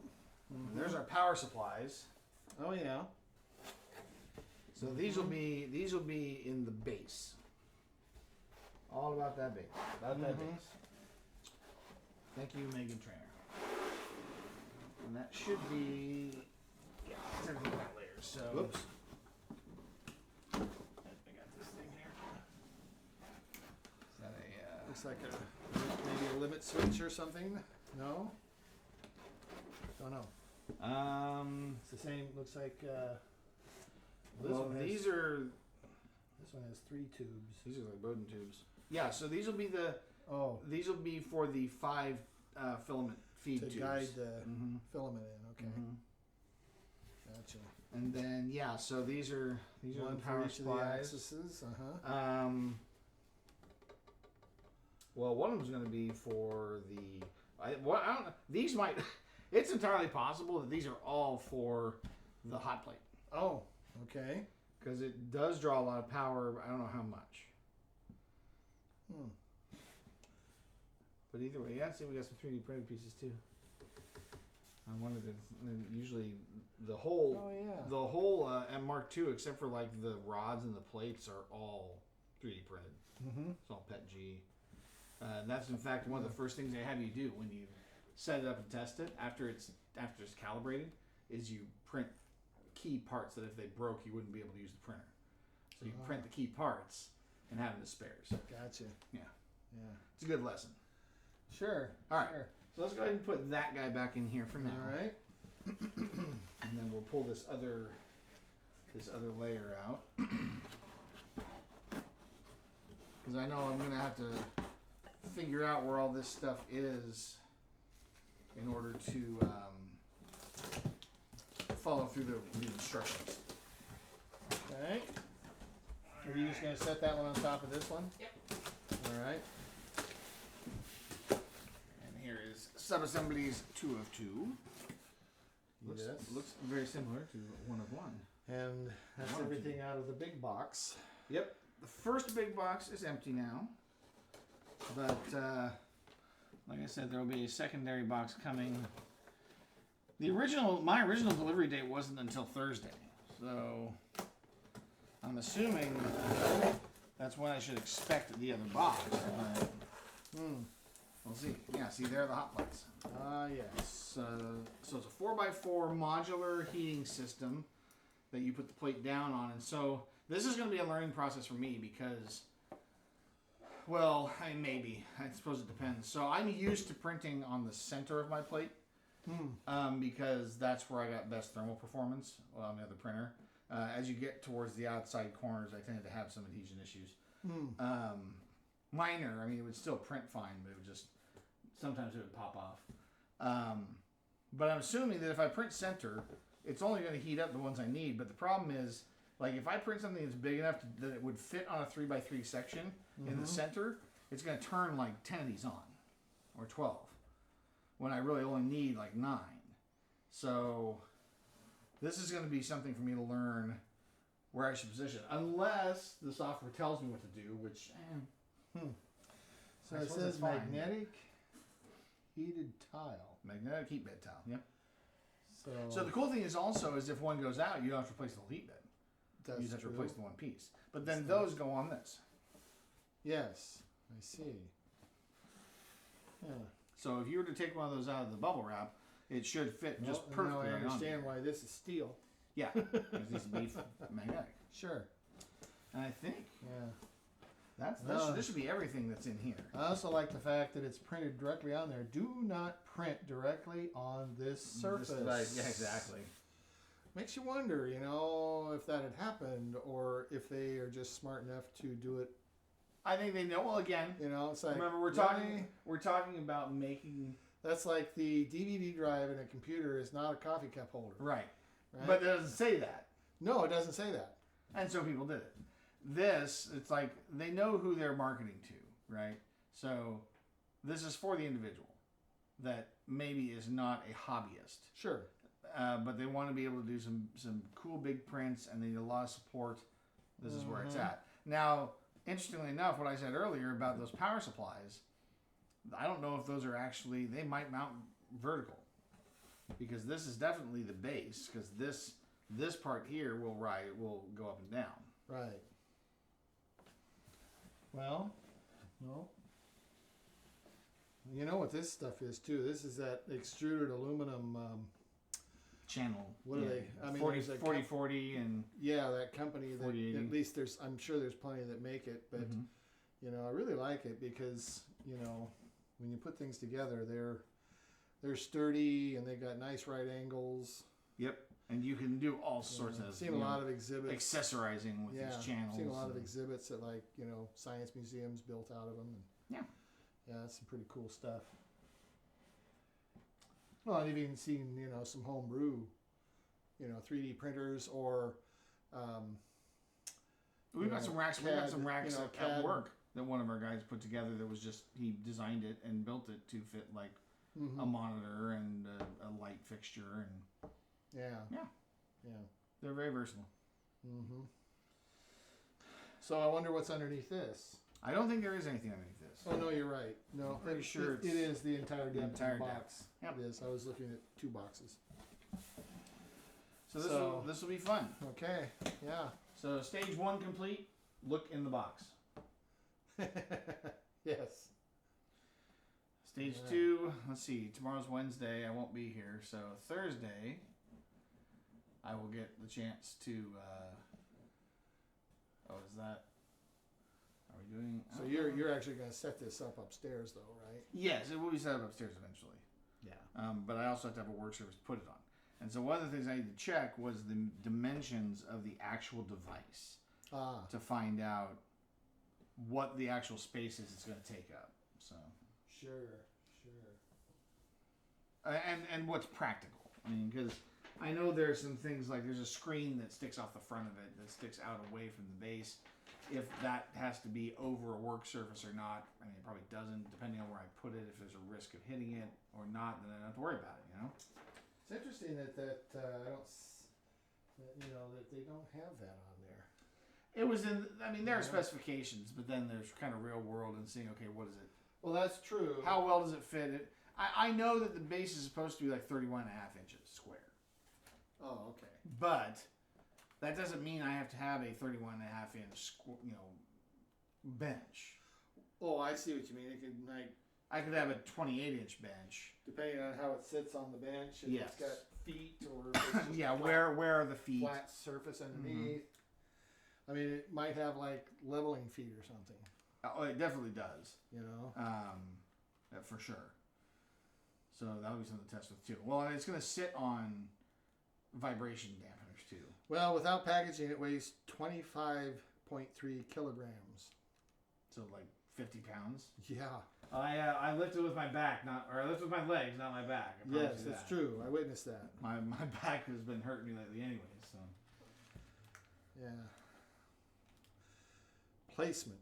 Speaker 2: And there's our power supplies.
Speaker 3: Oh yeah.
Speaker 2: So these will be in the base. All about that base. About that
Speaker 3: Mhm.
Speaker 2: base. Thank you, Megan Trainer. And that should be it's everything got layers. So
Speaker 3: Whoops.
Speaker 2: I got this thing here. Is that a
Speaker 3: Looks like maybe a limit switch or something. No. Don't know. It's the same. Looks like. This
Speaker 2: well,
Speaker 3: one has,
Speaker 2: these are
Speaker 3: This one has 3 tubes.
Speaker 2: these are like Bowden tubes. Yeah, so these will be
Speaker 3: Oh.
Speaker 2: for the 5 filament feed
Speaker 3: to
Speaker 2: tubes.
Speaker 3: guide the
Speaker 2: Mhm.
Speaker 3: filament in. Okay,
Speaker 2: Mhm.
Speaker 3: gotcha.
Speaker 2: And then so these are
Speaker 3: One
Speaker 2: the
Speaker 3: for
Speaker 2: power
Speaker 3: each of the
Speaker 2: supplies.
Speaker 3: axes.
Speaker 2: Well, one of them's going to be for the. I don't know. These might. It's entirely possible that these are all for the hot plate
Speaker 3: Oh, okay.
Speaker 2: because it does draw a lot of power. I don't know how much. But either way, yeah. See, we got some 3D printed pieces too. I wanted to. Usually, the whole
Speaker 3: Oh yeah.
Speaker 2: the whole M Mark II, except for like the rods and the plates, are all 3D printed.
Speaker 3: Mm-hmm.
Speaker 2: It's all PET G. And that's in fact one of the first things they have you do when you set it up and test it after it's calibrated is you print key parts that if they broke you wouldn't be able to use the printer. So you print the key parts and have them as spares.
Speaker 3: Gotcha.
Speaker 2: Yeah.
Speaker 3: Yeah.
Speaker 2: It's a good lesson.
Speaker 3: Sure.
Speaker 2: All right.
Speaker 3: Sure.
Speaker 2: So let's go ahead and put that guy back in here for now.
Speaker 3: All right.
Speaker 2: And then we'll pull this other layer out. Because I know I'm gonna have to figure out where all this stuff is in order to follow through the instructions.
Speaker 3: Okay. Are you just gonna set that one on top of this one?
Speaker 1: Yep.
Speaker 3: All right.
Speaker 2: And here is Subassemblies 2 of 2.
Speaker 3: Yes.
Speaker 2: Looks very similar to 1 of 1.
Speaker 3: And that's
Speaker 2: One or two.
Speaker 3: everything out of the big box.
Speaker 2: Yep. The first big box is empty now. But, like I said, there will be a secondary box coming. My original delivery date wasn't until Thursday. So, I'm assuming that's when I should expect the other box. But we'll see. Yeah, see, there are the hot plates.
Speaker 3: Ah, yes.
Speaker 2: So it's a 4x4 modular heating system that you put the plate down on. And so this is going to be a learning process for me because, well, I mean, maybe. I suppose it depends. So I'm used to printing on the center of my plate because that's where I got best thermal performance on the other printer. As you get towards the outside corners, I tended to have some adhesion issues. Minor. I mean, it would still print fine, but it would just, sometimes it would pop off. But I'm assuming that if I print center, it's only going to heat up the ones I need. But the problem is, like, if I print something that's big enough that it would fit on a 3x3 section in the center, it's going to turn like 10 of these on, or 12, when I really only need like 9. So this is going to be something for me to learn where I should position, unless the software tells me what to do, which.
Speaker 3: So
Speaker 2: I
Speaker 3: it
Speaker 2: suppose
Speaker 3: says
Speaker 2: it's fine.
Speaker 3: magnetic heated tile.
Speaker 2: Magnetic heat bed tile. Yep.
Speaker 3: So
Speaker 2: So the cool thing is also is if one goes out, you don't have to replace the whole heat bed.
Speaker 3: that's
Speaker 2: You just have to
Speaker 3: true.
Speaker 2: replace the one piece. But then
Speaker 3: That's
Speaker 2: those go on this.
Speaker 3: Yes, I see. Yeah.
Speaker 2: So if you were to take one of those out of the bubble wrap, it should fit just
Speaker 3: Well,
Speaker 2: perfectly.
Speaker 3: now I
Speaker 2: right on
Speaker 3: understand
Speaker 2: there.
Speaker 3: why this is steel.
Speaker 2: Yeah, it needs to be magnetic.
Speaker 3: Sure.
Speaker 2: And I think
Speaker 3: Yeah.
Speaker 2: this should be everything that's in here.
Speaker 3: I also like the fact that it's printed directly on there. Do not print directly on this surface.
Speaker 2: Yeah, exactly.
Speaker 3: Makes you wonder, if that had happened or if they are just smart enough to do it.
Speaker 2: I think they know. Well, again,
Speaker 3: It's like
Speaker 2: remember we're talking about making
Speaker 3: That's like the DVD drive in a computer is not a coffee cup holder.
Speaker 2: right,
Speaker 3: Right?
Speaker 2: but it doesn't say that.
Speaker 3: No, it doesn't say that.
Speaker 2: And so people did it. This, it's like they know who they're marketing to, right? So this is for the individual that maybe is not a hobbyist,
Speaker 3: Sure.
Speaker 2: but they want to be able to do some cool big prints and they need a lot of support. This is where it's at. Now, interestingly enough, what I said earlier about those power supplies, I don't know if those are actually, they might mount vertical because this is definitely the base because this part here will go up and down.
Speaker 3: Right. Well, no. You know what this stuff is too? This is that extruded aluminum.
Speaker 2: Channel.
Speaker 3: What are they? I mean,
Speaker 2: 40,
Speaker 3: there's a
Speaker 2: 40 and
Speaker 3: Yeah, that company that
Speaker 2: 4080.
Speaker 3: at least I'm sure there's plenty that make it, but I really like it because when you put things together, they're sturdy and they got nice right angles.
Speaker 2: Yep. And you can do all sorts of
Speaker 3: I've seen a lot of exhibits.
Speaker 2: accessorizing with these channels.
Speaker 3: I've seen a lot of
Speaker 2: and-
Speaker 3: exhibits that science museums built out of them. And
Speaker 2: Yeah.
Speaker 3: yeah, that's some pretty cool stuff. Well, I've even seen, you know, some homebrew, you know, 3D printers or,
Speaker 2: We've got some racks. We've got some
Speaker 3: CAD,
Speaker 2: racks
Speaker 3: you know,
Speaker 2: at
Speaker 3: CAD.
Speaker 2: work that one of our guys put together. That was just he designed it and built it to fit like
Speaker 3: Mhm.
Speaker 2: a monitor and a light fixture, and
Speaker 3: Yeah.
Speaker 2: Yeah.
Speaker 3: Yeah.
Speaker 2: they're very versatile.
Speaker 3: Mm-hmm. So I wonder what's underneath this.
Speaker 2: I don't think there is anything underneath this.
Speaker 3: Oh no, you're right. No,
Speaker 2: I'm pretty sure
Speaker 3: it
Speaker 2: it's
Speaker 3: is the entire
Speaker 2: the
Speaker 3: depth
Speaker 2: entire
Speaker 3: of the
Speaker 2: depth.
Speaker 3: box.
Speaker 2: Yep.
Speaker 3: It is. I was looking at 2 boxes.
Speaker 2: So
Speaker 3: So-
Speaker 2: this will be fun.
Speaker 3: Okay. Yeah.
Speaker 2: So stage 1 complete. Look in the box.
Speaker 3: Yes.
Speaker 2: Stage
Speaker 3: Alright.
Speaker 2: 2. Let's see. Tomorrow's Wednesday. I won't be here. So Thursday, I will get the chance to. Is that? Are we doing? I
Speaker 3: So
Speaker 2: don't know.
Speaker 3: you're actually going to set this up upstairs, though, right?
Speaker 2: Yes, it will be set up upstairs eventually.
Speaker 3: Yeah.
Speaker 2: But I also have to have a work surface to put it on. And so one of the things I need to check was the dimensions of the actual device
Speaker 3: Ah.
Speaker 2: to find out what the actual space is it's going to take up. So
Speaker 3: Sure.
Speaker 2: and what's practical. I mean, because I know there's some things like there's a screen that sticks off the front of it that sticks out away from the base. If that has to be over a work surface or not, I mean, it probably doesn't, depending on where I put it. If there's a risk of hitting it or not, then I don't have to worry about it, you know?
Speaker 3: It's interesting that I don't, that, you know, that they don't have that on there.
Speaker 2: It was in, I mean, there are
Speaker 3: Yeah.
Speaker 2: specifications, but then there's kind of real world and seeing, okay, what is it?
Speaker 3: Well, that's true.
Speaker 2: How well does it fit? I know that the base is supposed to be like 31 and a half inches square,
Speaker 3: Oh, okay.
Speaker 2: but that doesn't mean I have to have a 31 and a half inch, bench.
Speaker 3: Oh, I see what you mean. It could, like,
Speaker 2: I could have a 28 inch bench.
Speaker 3: depending on how it sits on the bench, if
Speaker 2: Yes.
Speaker 3: it's got feet or if it's just
Speaker 2: Yeah,
Speaker 3: flat,
Speaker 2: where are the feet?
Speaker 3: flat surface underneath. I mean, it might have like leveling feet or something.
Speaker 2: Oh, it definitely does.
Speaker 3: You know.
Speaker 2: For sure. So that'll be something to test with too. Well, and it's going to sit on vibration dampeners too.
Speaker 3: Well, without packaging, it weighs 25.3 kilograms.
Speaker 2: So like 50 pounds.
Speaker 3: Yeah.
Speaker 2: I lifted with my back, I lifted with my legs, not my back. I promise
Speaker 3: Yes,
Speaker 2: you
Speaker 3: that's
Speaker 2: that.
Speaker 3: true. I witnessed that.
Speaker 2: My back has been hurting me lately, anyway. So
Speaker 3: Yeah. Placement.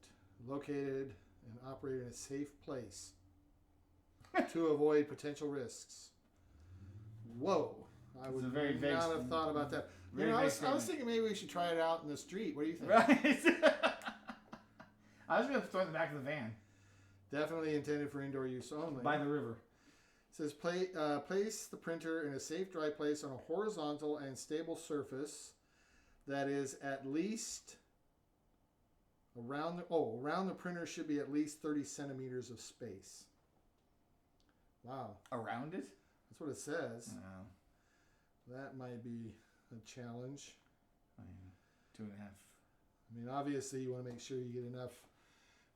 Speaker 3: Located and operated in a safe place to avoid potential risks. Whoa. I
Speaker 2: It's
Speaker 3: would
Speaker 2: a very vague
Speaker 3: not have thought about that. You
Speaker 2: very
Speaker 3: know,
Speaker 2: vague
Speaker 3: I was
Speaker 2: statement.
Speaker 3: thinking maybe we should try it out in the street. What do you think?
Speaker 2: right. I was going to throw it in the back of the van
Speaker 3: Definitely intended for indoor use only.
Speaker 2: by the river.
Speaker 3: It says place the printer in a safe, dry place on a horizontal and stable surface that is at least around the printer should be at least 30 centimeters of space. Wow,
Speaker 2: Around it?
Speaker 3: that's what it says.
Speaker 2: No.
Speaker 3: That might be a challenge.
Speaker 2: I mean, 2.5.
Speaker 3: I mean, obviously, you want to make sure you get enough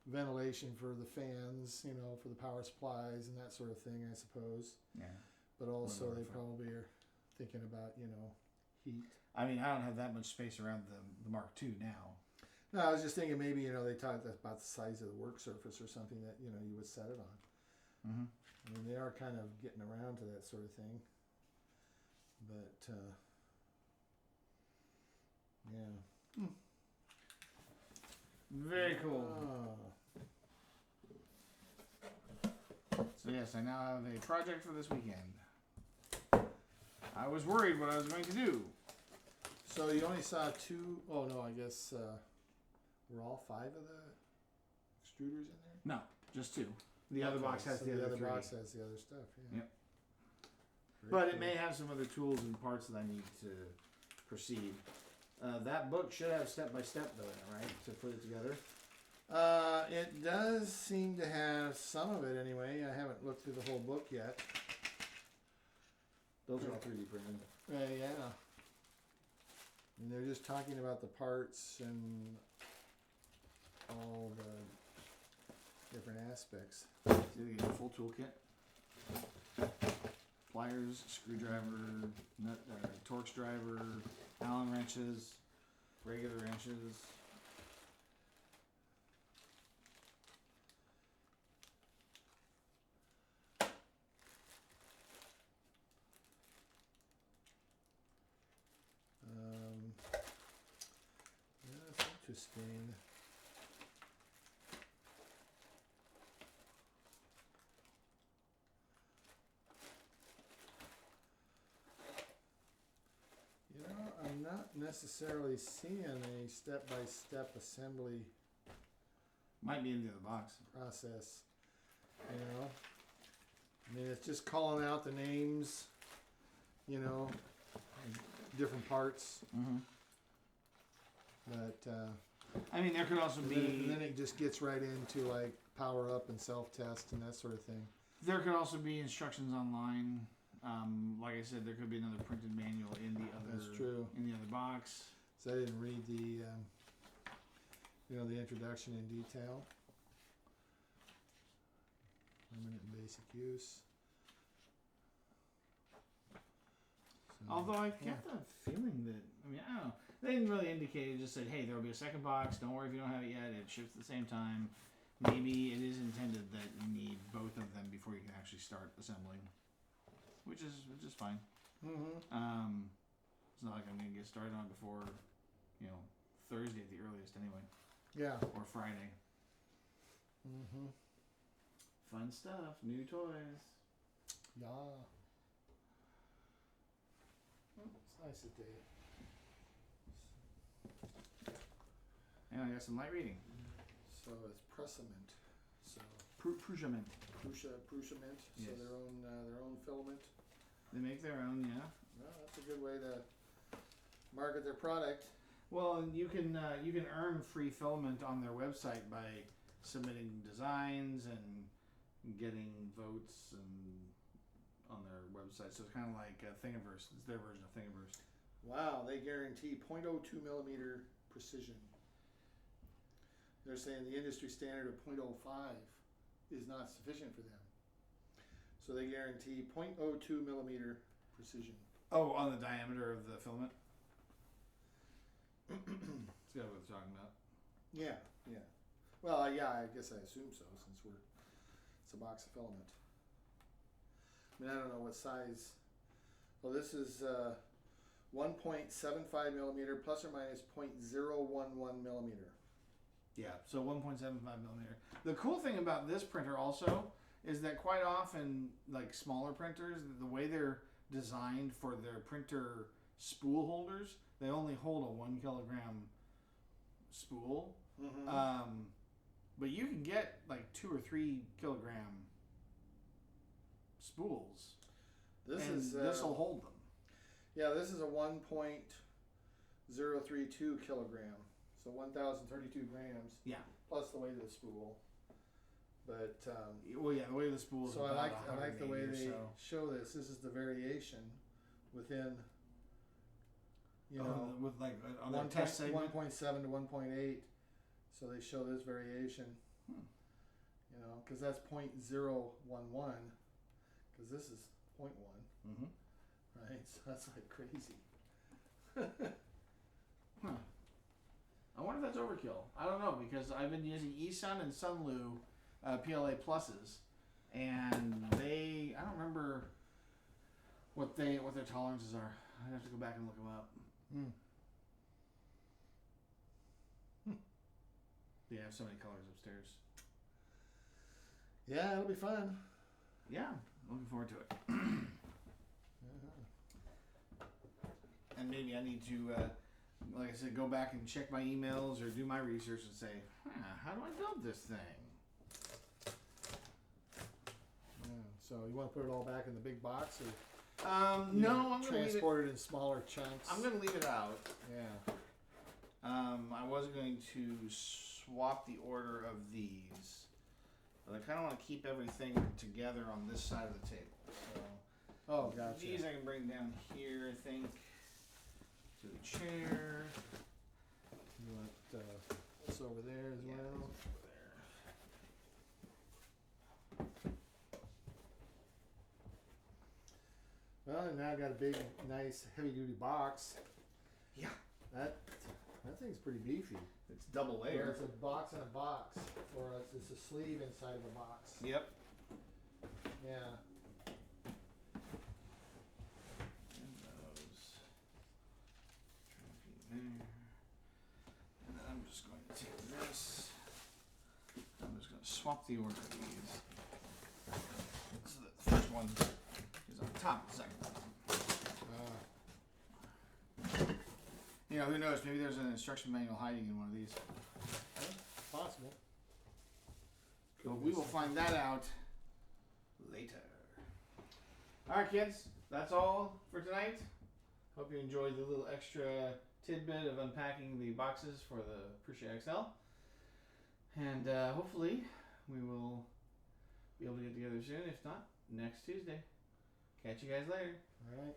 Speaker 3: ventilation for the fans, you know, for the power supplies and that sort of thing, I suppose.
Speaker 2: Yeah.
Speaker 3: But also, they
Speaker 2: Wonderful.
Speaker 3: probably are thinking about, you know, heat.
Speaker 2: I mean, I don't have that much space around the Mark II now.
Speaker 3: No, I was just thinking maybe, you know, they talked about the size of the work surface or something that, you know, you would set it on.
Speaker 2: Mm-hmm.
Speaker 3: I mean, they are kind of getting around to that sort of thing. But, yeah.
Speaker 2: Very cool.
Speaker 3: Oh.
Speaker 2: So yes, I now have a project for this weekend. I was worried what I was going to do.
Speaker 3: So you only saw 2, oh no, I guess, were all 5 of the extruders in there?
Speaker 2: No, just 2. The other
Speaker 3: Okay,
Speaker 2: box has
Speaker 3: so
Speaker 2: the other 3.
Speaker 3: box has the other stuff, yeah.
Speaker 2: Yep.
Speaker 3: Very
Speaker 2: But it
Speaker 3: cool.
Speaker 2: may have some other tools and parts that I need to proceed. That book should have step-by-step though, in it, right? To put it together.
Speaker 3: It does seem to have some of it anyway. I haven't looked through the whole book yet.
Speaker 2: Those are all 3D printed.
Speaker 3: Yeah. And they're just talking about the parts and all the different aspects.
Speaker 2: So you get a full toolkit. Pliers, screwdriver, nut, Torx driver, Allen wrenches, regular wrenches.
Speaker 3: interesting. You know, I'm not necessarily seeing a step-by-step assembly
Speaker 2: Might be in the other box.
Speaker 3: process. You know, I mean, it's just calling out the names, you know, different parts.
Speaker 2: Mm-hmm.
Speaker 3: But
Speaker 2: I mean, there could also
Speaker 3: and
Speaker 2: be.
Speaker 3: then it just gets right into like power up and self test and that sort of thing.
Speaker 2: There could also be instructions online. Like I said, there could be another printed manual in the other.
Speaker 3: That's true.
Speaker 2: In the other box.
Speaker 3: So I didn't read the, the introduction in detail. Permanent and basic use. So,
Speaker 2: Although I get the feeling that, I mean, I don't know. They didn't really indicate. It just said, hey, there will be a second box. Don't worry if you don't have it yet. It ships at the same time. Maybe it is intended that you need both of them before you can actually start assembling, which is fine.
Speaker 3: Mm-hmm.
Speaker 2: It's not like I'm going to get started on it before, Thursday at the earliest anyway,
Speaker 3: Yeah.
Speaker 2: or Friday.
Speaker 3: Mm-hmm.
Speaker 2: Fun stuff. New toys.
Speaker 3: Yeah. It's nice that they.
Speaker 2: And I got some light reading.
Speaker 3: So it's Prusament. So
Speaker 2: Prusament.
Speaker 3: Prusament. So
Speaker 2: Yes.
Speaker 3: their own filament.
Speaker 2: They make their own, yeah.
Speaker 3: Well, that's a good way to market their product.
Speaker 2: Well, and you can earn free filament on their website by submitting designs and getting votes and on their website. So it's kind of like Thingiverse. It's their version of Thingiverse.
Speaker 3: Wow, they guarantee 0.02 millimeter precision. They're saying the industry standard of 0.05 is not sufficient for them. So they guarantee 0.02 millimeter precision.
Speaker 2: Oh, on the diameter of the filament? That's what we're talking about.
Speaker 3: Yeah, yeah. Well, yeah, I guess I assume so since it's a box of filament. I mean, I don't know what size. Well, this is 1.75 millimeter plus or minus 0.011 millimeter.
Speaker 2: Yeah, so 1.75 millimeter. The cool thing about this printer also is that quite often, like smaller printers, the way they're designed for their printer spool holders, they only hold a 1 kilogram spool.
Speaker 3: Mm-hmm.
Speaker 2: But you can get like 2 or 3 kilogram spools.
Speaker 3: This
Speaker 2: will hold them.
Speaker 3: Yeah, this is a 1.032 kilogram, so 1,032 grams.
Speaker 2: Yeah.
Speaker 3: Plus the weight of the spool. But
Speaker 2: Well, yeah, the way the spool is.
Speaker 3: so I
Speaker 2: about
Speaker 3: like the way
Speaker 2: 180 or
Speaker 3: they
Speaker 2: so.
Speaker 3: show this. This is the variation within.
Speaker 2: With like on their test segment.
Speaker 3: 1.7 to 1.8. So they show this variation. Because that's 0.011. Because this is 0.1.
Speaker 2: Mm-hmm.
Speaker 3: Right, so that's like crazy.
Speaker 2: Huh. I wonder if that's overkill. I don't know because I've been using eSun and Sunlu PLA pluses, and I don't remember what their tolerances are. I'd have to go back and look them up. They have so many colors upstairs.
Speaker 3: Yeah, it'll be fun.
Speaker 2: Yeah, looking forward to it. And maybe I need to, like I said, go back and check my emails or do my research and say, how do I build this thing?
Speaker 3: Yeah. So you want to put it all back in the big box, or
Speaker 2: No, I'm gonna
Speaker 3: transport it in smaller chunks?
Speaker 2: I'm gonna leave it out.
Speaker 3: Yeah.
Speaker 2: I was going to swap the order of these, but I kind of want to keep everything together on this side of the table. So
Speaker 3: Oh, gotcha.
Speaker 2: these I can bring down here, I think, to the chair.
Speaker 3: You want this over there as
Speaker 2: Yeah,
Speaker 3: well?
Speaker 2: over there.
Speaker 3: Well, and now I got a big, nice, heavy-duty box.
Speaker 2: Yeah.
Speaker 3: That thing's pretty beefy.
Speaker 2: It's double
Speaker 3: Or
Speaker 2: layer.
Speaker 3: it's a box in a box, or it's a sleeve inside of a box.
Speaker 2: Yep.
Speaker 3: Yeah.
Speaker 2: And those. And then I'm just going swap the order of these. So the first one is on top of the second one. You know, who knows? Maybe there's an instruction manual hiding in one of these.
Speaker 3: Possible.
Speaker 2: So we will find that out later. Alright, kids. That's all for tonight. Hope you enjoyed the little extra tidbit of unpacking the boxes for the Prusa XL. And hopefully we will be able to get together soon. If not, next Tuesday. Catch you guys later.
Speaker 3: All right.